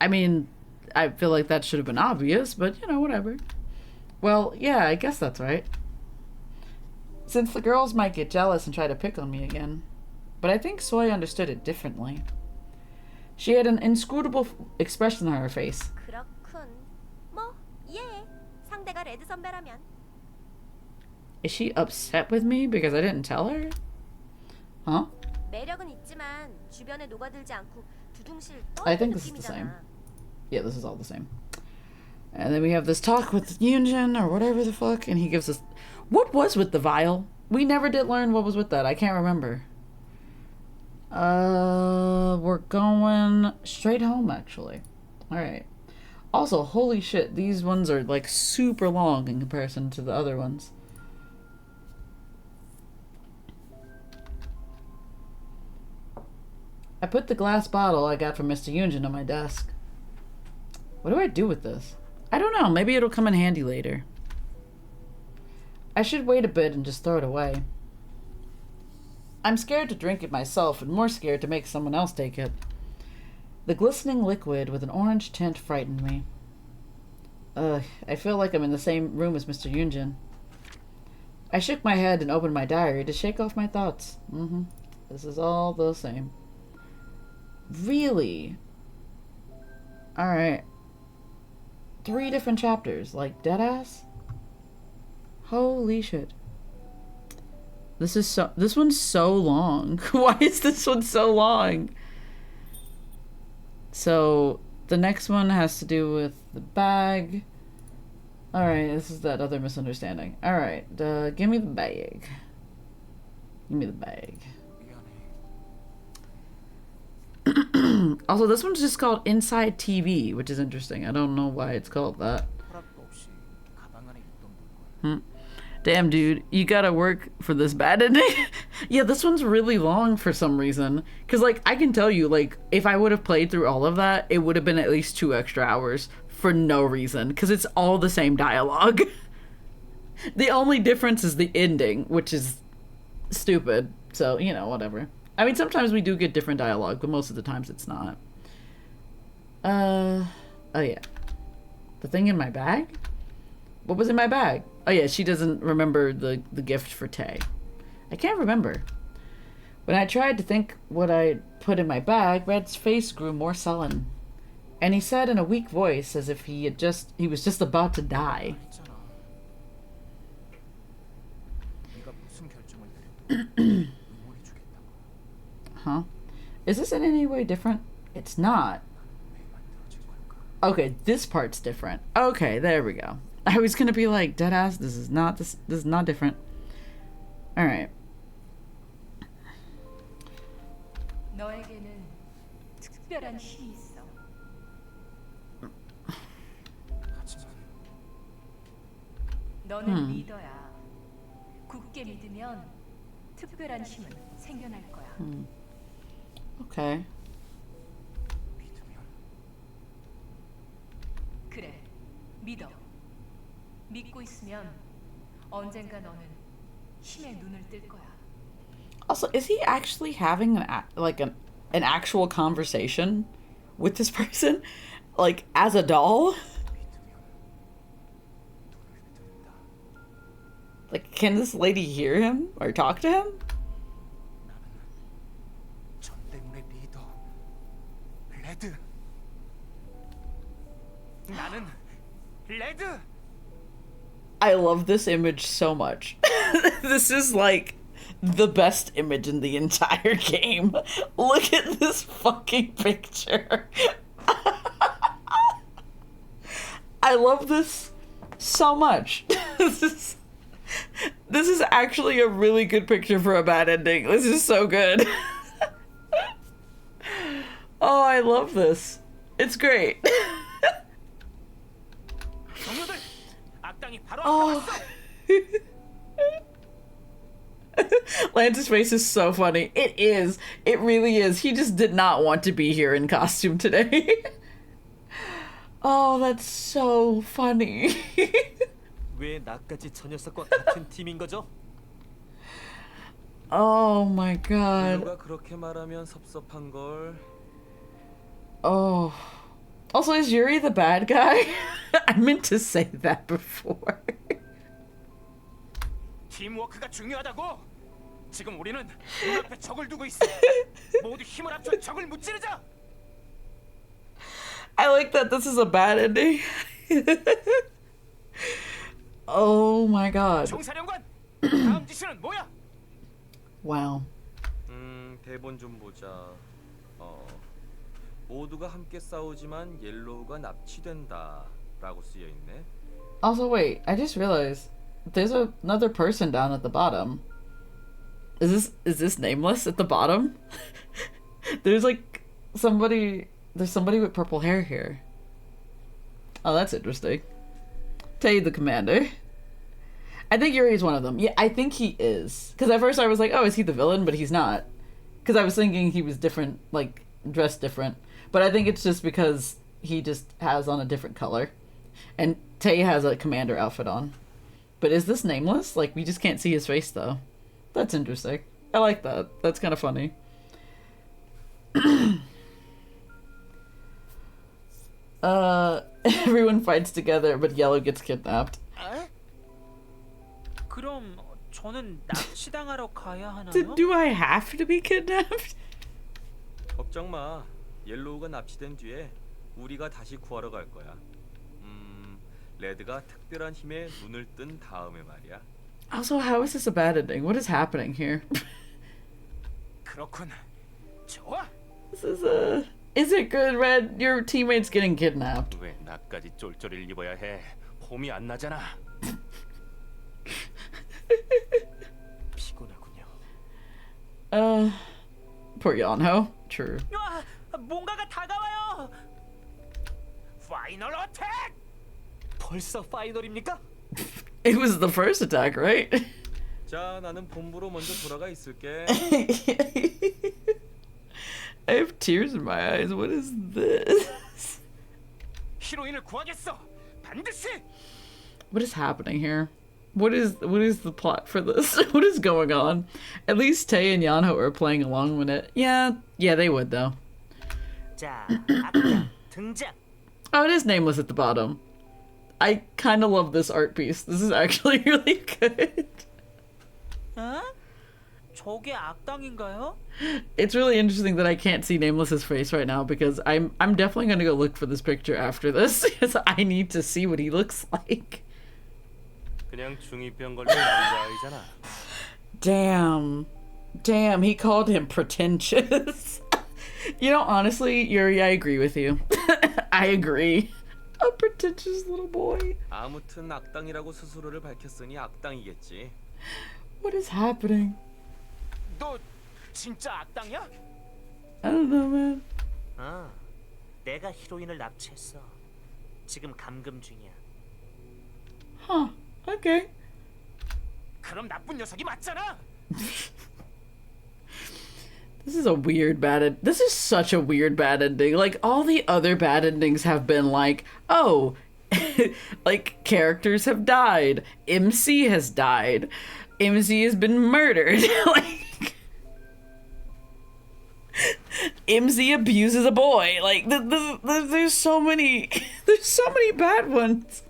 I mean, I feel like that should have been obvious, but you know, whatever. Well, yeah, I guess that's right. Since the girls might get jealous and try to pick on me again. But I think Soy understood it differently. She had an inscrutable expression on her face. 그렇군. 뭐 이해해. 상대가 레드 선배라면. Is she upset with me because I didn't tell her? Huh? 매력은 있지만 주변에 녹아들지 않고 두둥실 I 떠있는 think this is the same. 느낌이잖아. Yeah, this is all the same. And then we have this talk with Yunjin or whatever the fuck, and he gives us... What was with the vial? We never did learn what was with that. I can't remember. We're going straight home, actually. Alright. Also, holy shit, these ones are, like, super long in comparison to the other ones. I put the glass bottle I got from Mr. Yunjin on my desk. What do I do with this? I don't know. Maybe it'll come in handy later. I should wait a bit and just throw it away. I'm scared to drink it myself and more scared to make someone else take it. The glistening liquid with an orange tint frightened me. Ugh, I feel like I'm in the same room as Mr. Yunjin. I shook my head and opened my diary to shake off my thoughts. This is all the same. Really? Alright. 3 different chapters, like deadass? Holy shit. This one's so long. Why is this one so long? So, the next one has to do with the bag. Alright, this is that other misunderstanding. Alright, give me the bag. Give me the bag. Also, this one's just called Inside TV, which is interesting. I don't know why it's called that. Damn, dude, you gotta work for this bad ending. Yeah, this one's really long for some reason. Because, like, I can tell you, like, if I would have played through all of that, it would have been at least 2 extra hours for no reason. Because it's all the same dialogue. The only difference is the ending, which is stupid. So, you know, whatever. I mean, sometimes we do get different dialogue, but most of the times it's not. Oh yeah. The thing in my bag? What was in my bag? Oh yeah, she doesn't remember the gift for Tay. I can't remember. When I tried to think what I put in my bag, Red's face grew more sullen. And he said in a weak voice, as if he was just about to die. Huh? Is this in any way different? It's not. Okay, this part's different. Okay, there we go. I was gonna be like, deadass, this is not different. Alright. 너에게는 특별한 힘이 있어. 너는 리더야. 굳게 믿으면 특별한 힘은 생겨날 거야. Okay. 그래, 믿어. 믿고 있으면 언젠가 너는 힘에 눈을 뜰 거야. Also, is he actually having an actual conversation with this person? Like, as a doll? Like, can this lady hear him or talk to him? 나는 레드. I love this image so much. This is like the best image in the entire game. Look at this fucking picture. I love this so much. This is actually a really good picture for a bad ending. This is so good. Oh, I love this. It's great. Oh. Lance's face is so funny. It is. It really is. He just did not want to be here in costume today. Oh, that's so funny. 왜 나까지 저 녀석과 같은 팀인 거죠? Oh my god. 누가 그렇게 말하면 섭섭한 걸. Oh. Also, is Yuri the bad guy? I meant to say that before. 팀워크가 중요하다고. 지금 우리는 눈앞에 적을 두고 있어. 모두 힘을 합쳐 적을 무찌르자. I like that this is a bad ending. Oh my god. 총사령관, 다음 지시는 뭐야? Wow. 대본 좀 보자. 모두가 함께 싸우지만 옐로우가 납치된다라고 쓰여 있네. Also, wait, I just realized there's another person down at the bottom. Is this nameless at the bottom? There's somebody with purple hair here. Oh, that's interesting. Tay the commander. I think Yuri's one of them. Yeah, I think he is. Because at first I was like, oh, is he the villain? But he's not. Because I was thinking he was different, like, dressed different. But I think it's just because he just has on a different color. And Tay has a commander outfit on. But is this nameless? Like, we just can't see his face, though. That's interesting. I like that. That's kind of funny. Everyone fights together, but Yellow gets kidnapped. 그럼 저는 납치당하러 가야 하나요? Do I have to be kidnapped? 걱정 마. 옐로우가 납치된 뒤에 우리가 다시 구하러 갈 거야. 레드가 특별한 힘에 눈을 뜬 다음에 말이야. Also, how is this a bad ending? What is happening here? 그렇군. 좋아. This is Is it good, Red? Your teammate's getting kidnapped. 왜 나까지 쫄쫄이를 입어야 해? 폼이 안 나잖아. 피곤하군요. Poor Yonho. True. 뭔가가 다가와요. 파이널 어택! 벌써 파이널입니까? It was the first attack, right? 자, 나는 본부로 먼저 돌아가 있을게. I have tears in my eyes. What is this? 히로인을 구하겠어. 반드시. What is happening here? What is the plot for this? What is going on? At least Tay and Yonho are playing along with it. Yeah, they would though. 자, 악당 등장. Oh, it is nameless at the bottom. I kind of love this art piece. This is actually really good. 어? 저게 악당인가요? It's really interesting that I can't see Nameless's face right now because I'm definitely gonna go look for this picture after this because I need to see what he looks like. 그냥 중2병 걸린 남자아이잖아. Damn, he called him pretentious. You know, honestly, Yuri, I agree with you. I agree. A pretentious little boy. 아무튼 악당이라고 스스로를 밝혔으니 악당이겠지. What is happening? 너 진짜 악당이야? I don't know, man. 내가 히로인을 납치했어. 지금 감금 중이야. Huh. Okay. 그럼 나쁜 녀석이 맞잖아. This is a weird bad This is such a weird bad ending. Like, all the other bad endings have been like, oh, like, characters have died. MC has died. MC has been murdered. Like, MC abuses a boy. Like, there's so many bad ones.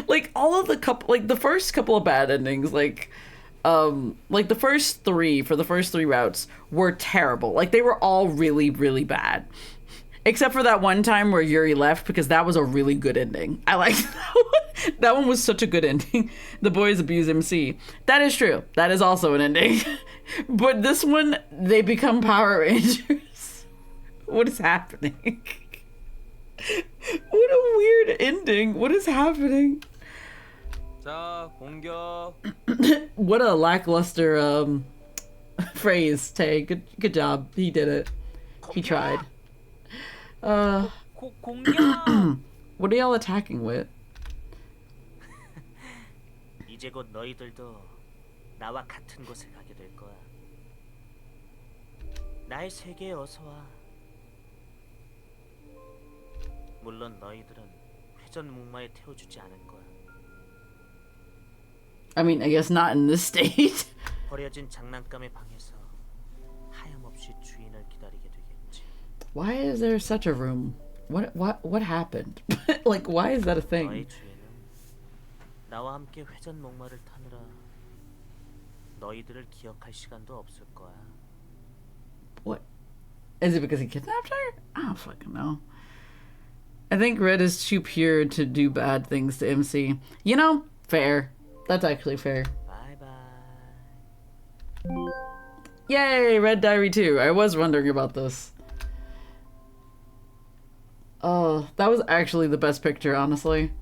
Like, all of the first couple of bad endings, like the first three routes were terrible. Like, they were all really, really bad. Except for that one time where Yuri left, because that was a really good ending. I liked that one. That one was such a good ending. The boys abuse MC. That is true. That is also an ending. But this one, they become Power Rangers. What is happening? What a weird ending. What is happening? 자, 공격. What a lackluster phrase, Tay. Good job. He did it. He tried. 공격. What are y'all attacking with? 이제 곧 너희들도 나와 같은 곳에 가게 될 거야. 나의 세계에 어서 와. 물론 너희들은 회전목마에 태워주지 않을 거야. I mean, I guess not in this state. 버려진 장난감의 방에서 하염없이 주인을 기다리게 되겠지. Why is there such a room? What happened? Like, why is that a thing? 너희 주인은 나와 함께 회전목마를 타느라 너희들을 기억할 시간도 없을 거야. What? Is it because he kidnapped her? I don't fucking know. I think Red is too pure to do bad things to MC. You know, fair. That's actually fair. Bye bye. Yay, Red Diary 2. I was wondering about this. Oh, that was actually the best picture, honestly.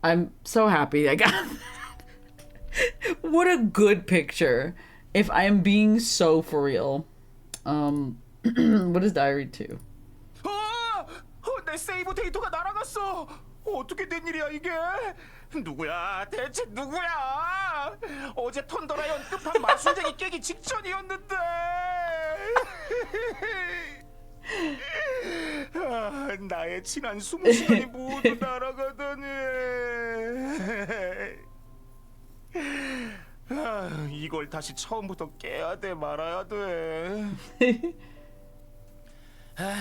I'm so happy I got that. What a good picture. If I am being so for real. What is Diary 2? 내 세이브 데이터가 날아갔어. 어떻게 된 일이야 이게? 누구야? 대체 누구야? 어제 턴더라연 끝판 마술쟁이 깨기 직전이었는데. 나의 지난 20시간이 모두 날아가다니. 이걸 다시 처음부터 깨야 돼 말아야 돼.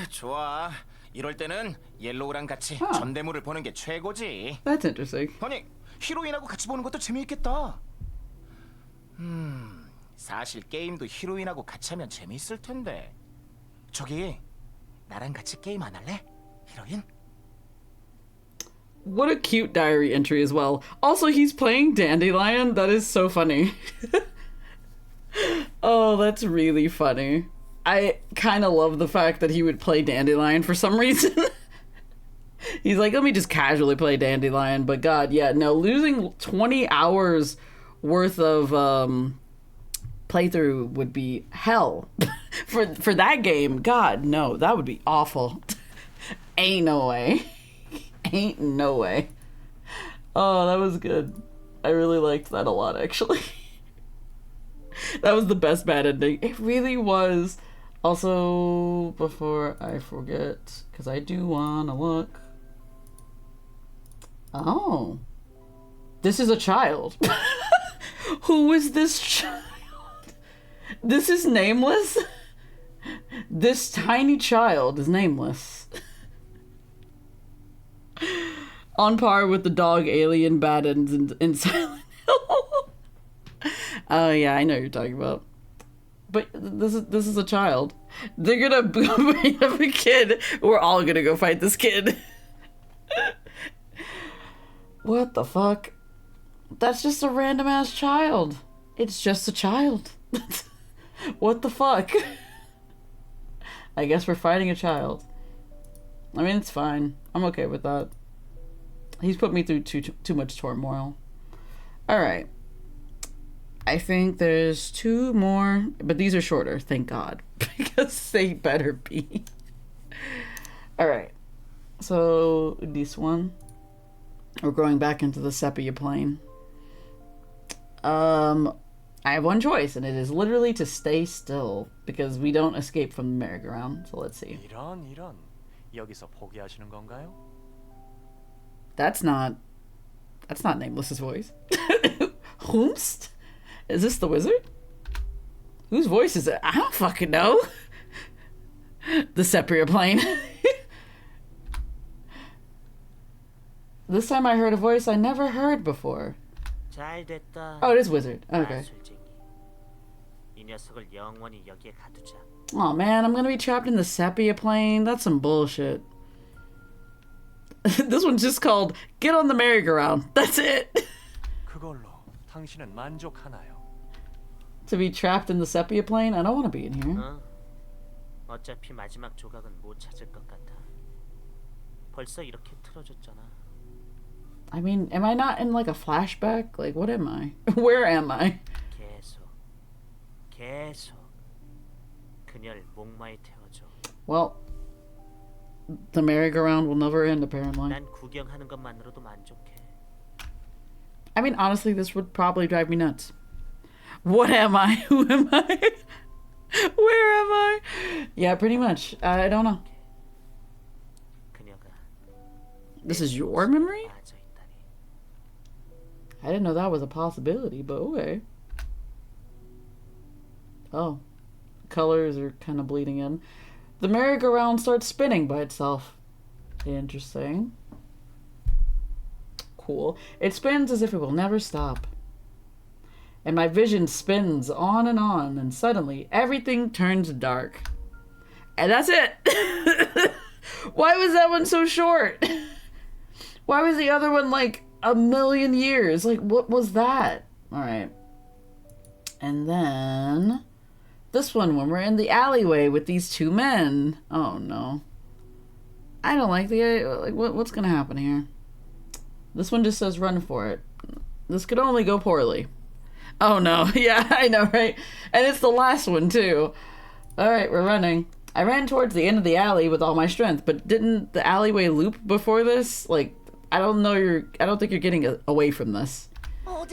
좋아. 이럴 때는 옐로우랑 같이 전대물을 보는 게 최고지. That's interesting. 아니, 히로인하고 같이 보는 것도 재미있겠다. 사실 게임도 히로인하고 같이 하면 재미있을 텐데. 저기, 나랑 같이 게임 안 할래? 히로인? What a cute diary entry as well. Also, he's playing Dandelion. That is so funny. Oh, that's really funny. I kind of love the fact that he would play Dandelion for some reason. He's like, let me just casually play Dandelion. But God, yeah, no, losing 20 hours worth of playthrough would be hell. for that game. God, no, that would be awful. Ain't no way. Ain't no way. Oh, that was good. I really liked that a lot, actually. That was the best bad ending. It really was. Also, before I forget, because I do want to look. Oh. This is a child. Who is this child? This is nameless? This tiny child is nameless. On par with the dog alien bad ends in Silent Hill. Oh yeah, I know what you're talking about. But this is a child. They're gonna bring up a kid. We're all gonna go fight this kid. What the fuck? That's just a random ass child. It's just a child. What the fuck? I guess we're fighting a child. I mean, it's fine. I'm okay with that. He's put me through too much turmoil. Alright. I think there's 2 more, but these are shorter, thank God. Because they better be. Alright. So, this one. We're going back into the sepia plane. I have one choice, and it is literally to stay still, because we don't escape from the merry-go-round. So let's see. 이런. 여기서 포기하시는 건가요? That's not Nameless's voice. Whomst? Is this the wizard? Whose voice is it? I don't fucking know. The sepia plane. This time I heard a voice I never heard before. 잘됐다. Oh, it is wizard. Okay. 이 녀석을 영원히 여기에 가두자. Oh man, I'm gonna be trapped in the sepia plane. That's some bullshit. This one's just called Get on the Merry-Go-Round. That's it. 그걸로 당신은 만족하나요? To be trapped in the sepia plane? I don't want to be in here. 어차피 마지막 조각은 못 찾을 것 같아. 벌써 이렇게 틀어졌잖아. I mean, am I not in like a flashback? Like, what am I? Where am I? 계속 그녀를 목마에 태워줘. Well, the merry-go-round will never end, apparently. 난 구경하는 것만으로도 만족해. I mean, honestly, this would probably drive me nuts. What am I? Who am I? Where am I? Yeah, pretty much. I don't know. This is your memory? I didn't know that was a possibility, but okay. Oh. Colors are kind of bleeding in. The merry-go-round starts spinning by itself. Interesting. Cool. It spins as if it will never stop. And my vision spins on, and suddenly everything turns dark. And that's it! Why was that one so short? Why was the other one like a million years? Like, what was that? Alright. And then this one when we're in the alleyway with these 2 men. Oh no. I don't like what's gonna happen here? This one just says run for it. This could only go poorly. Oh no. Yeah, I know, right? And it's the last one too. Alright, we're running. I ran towards the end of the alley with all my strength, but didn't the alleyway loop before this? Like, I don't think you're getting away from this. Oh,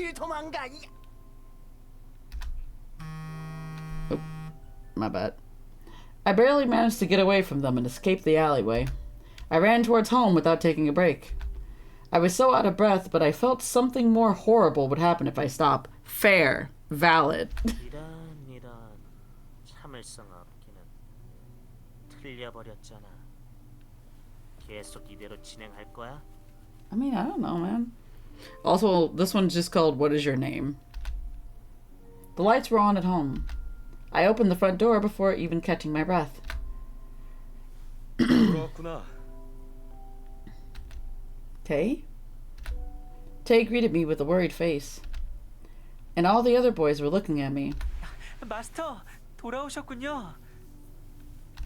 my bad. I barely managed to get away from them and escape the alleyway. I ran towards home without taking a break. I was so out of breath, but I felt something more horrible would happen if I stop. Fair. Valid. 이런 참을성 없기는 틀려버렸잖아. 계속 이대로 진행할 거야? I mean, I don't know, man. Also, this one's just called What Is Your Name? The lights were on at home. I opened the front door before even catching my breath. 그렇구나. Tay? Tay greeted me with a worried face. And all the other boys were looking at me. 마스터, 돌아오셨군요.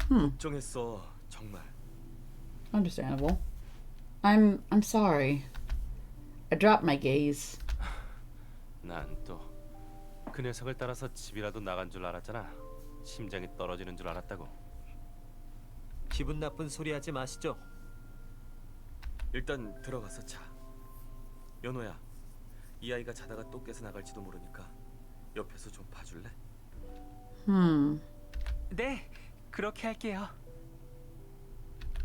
걱정했어, 정말. Understandable. I'm sorry. I dropped my gaze. 난 또 그 녀석을 따라서 집이라도 나간 줄 알았잖아. 심장이 떨어지는 줄 알았다고. 기분 나쁜 소리 하지 마시죠. 일단 들어가서 자. 연호야, 이 아이가 자다가 또 깨서 나갈지도 모르니까 옆에서 좀 봐줄래? 네, 그렇게 할게요.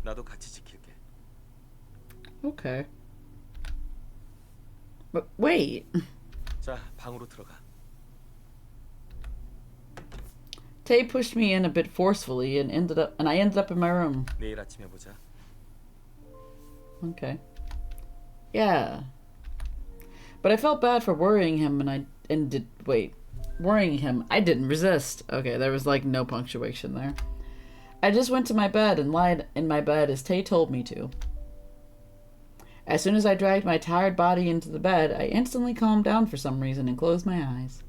나도 같이 지킬게. Okay. But wait. 자, 방으로 들어가. Tay pushed me in a bit forcefully and I ended up in my room. 내일 아침에 보자. Okay. Yeah. But I felt bad for worrying him worrying him. I didn't resist. Okay, there was like no punctuation there. I just went to my bed and lied in my bed as Tay told me to. As soon as I dragged my tired body into the bed, I instantly calmed down for some reason and closed my eyes.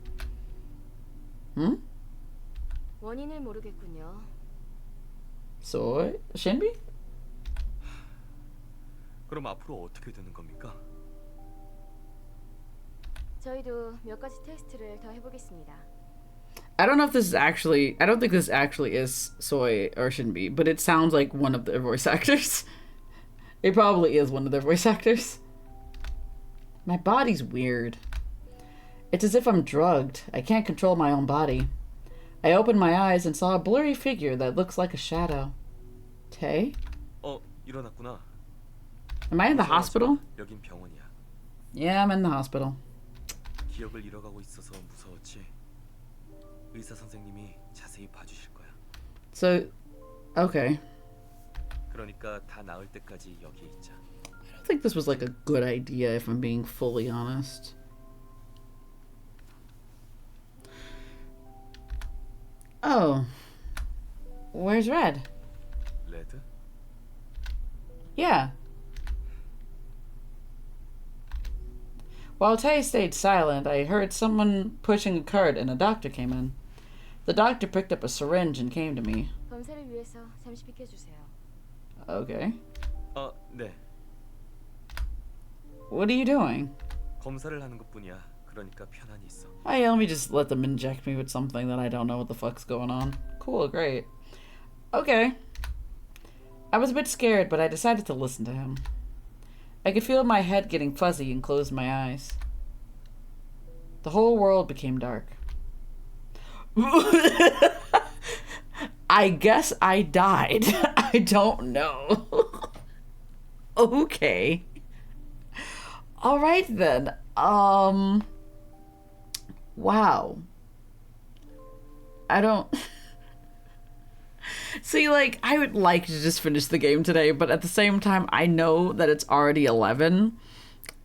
원인을 모르겠군요. So, Shinbi? 그럼 앞으로 어떻게 되는 겁니까? 저희도 몇 가지 테스트를 더 해보겠습니다. I don't know if this is actually... I don't think this actually is Soy or Shinbi, but it sounds like one of their voice actors. It probably is one of their voice actors. My body's weird. It's as if I'm drugged. I can't control my own body. I opened my eyes and saw a blurry figure that looks like a shadow. Tay? 일어났구나. Am I in the hospital? 여긴 병원이야. Yeah, I'm in the hospital. 기억을 잃어가고 있어서 무서웠지. 의사 선생님이 자세히 봐주실 거야. So, okay. 그러니까 다 나을 때까지 여기에 있자. I don't think this was like a good idea if I'm being fully honest. Oh. Where's Red? 레드? Yeah. While Tay stayed silent, I heard someone pushing a cart and a doctor came in. The doctor picked up a syringe and came to me. 검사를 위해서 잠시 비켜주세요. Okay. 네. What are you doing? 검사를 하는 것뿐이야. 그러니까 편안히 있어. Hey, let me just let them inject me with something that I don't know what the fuck's going on. Cool, great. Okay. I was a bit scared, but I decided to listen to him. I could feel my head getting fuzzy and closed my eyes. The whole world became dark. I guess I died. I don't know. Okay. All right then. Wow. I don't... See, like, I would like to just finish the game today, but at the same time, I know that it's already 11.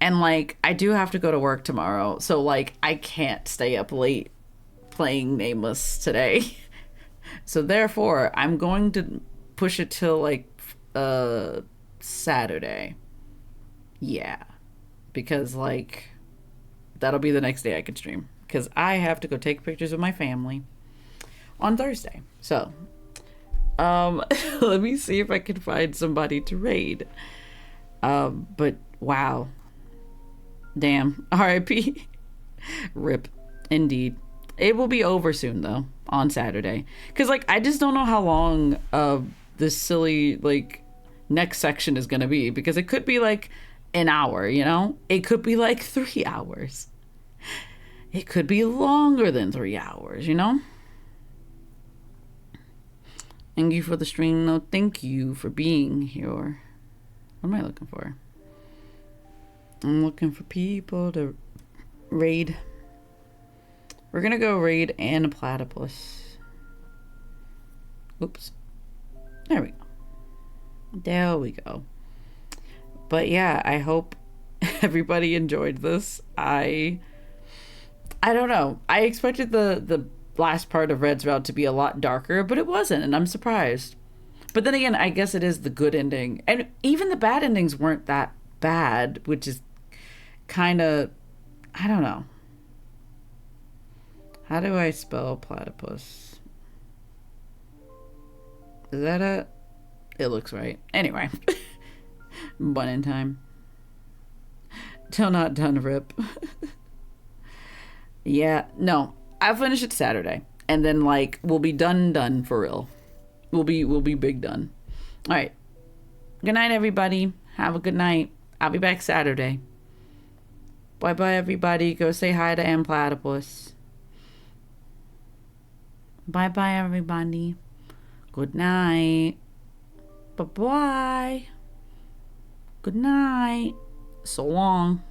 And, like, I do have to go to work tomorrow. So, like, I can't stay up late playing Nameless today. So, therefore, I'm going to push it till, like, Saturday. Yeah. Because, like, that'll be the next day I can stream. Because I have to go take pictures of my family on Thursday. So, let me see if I can find somebody to raid. But, wow. Damn. R.I.P. Rip. Indeed. It will be over soon, though, on Saturday. Because, like, I just don't know how long this silly, like, next section is going to be. Because it could be, like, an hour, you know? It could be, like, 3 hours. It could be longer than 3 hours, you know? Thank you for the stream. No, thank you for being here. What am I looking for? I'm looking for people to raid. We're gonna go raid and a platypus. Oops. There we go. There we go. But yeah, I hope everybody enjoyed this. I don't know. I expected the last part of Red's Route to be a lot darker, but it wasn't, and I'm surprised. But then again, I guess it is the good ending. And even the bad endings weren't that bad, which is kind of, I don't know. How do I spell platypus? Is that it? It looks right. Anyway. One in time. Till not done, rip. Yeah, no. I'll finish it Saturday. And then, like, we'll be done for real. We'll be big done. Alright. Good night, everybody. Have a good night. I'll be back Saturday. Bye-bye, everybody. Go say hi to M Platypus. Bye-bye, everybody. Good night. Bye-bye. Good night. So long.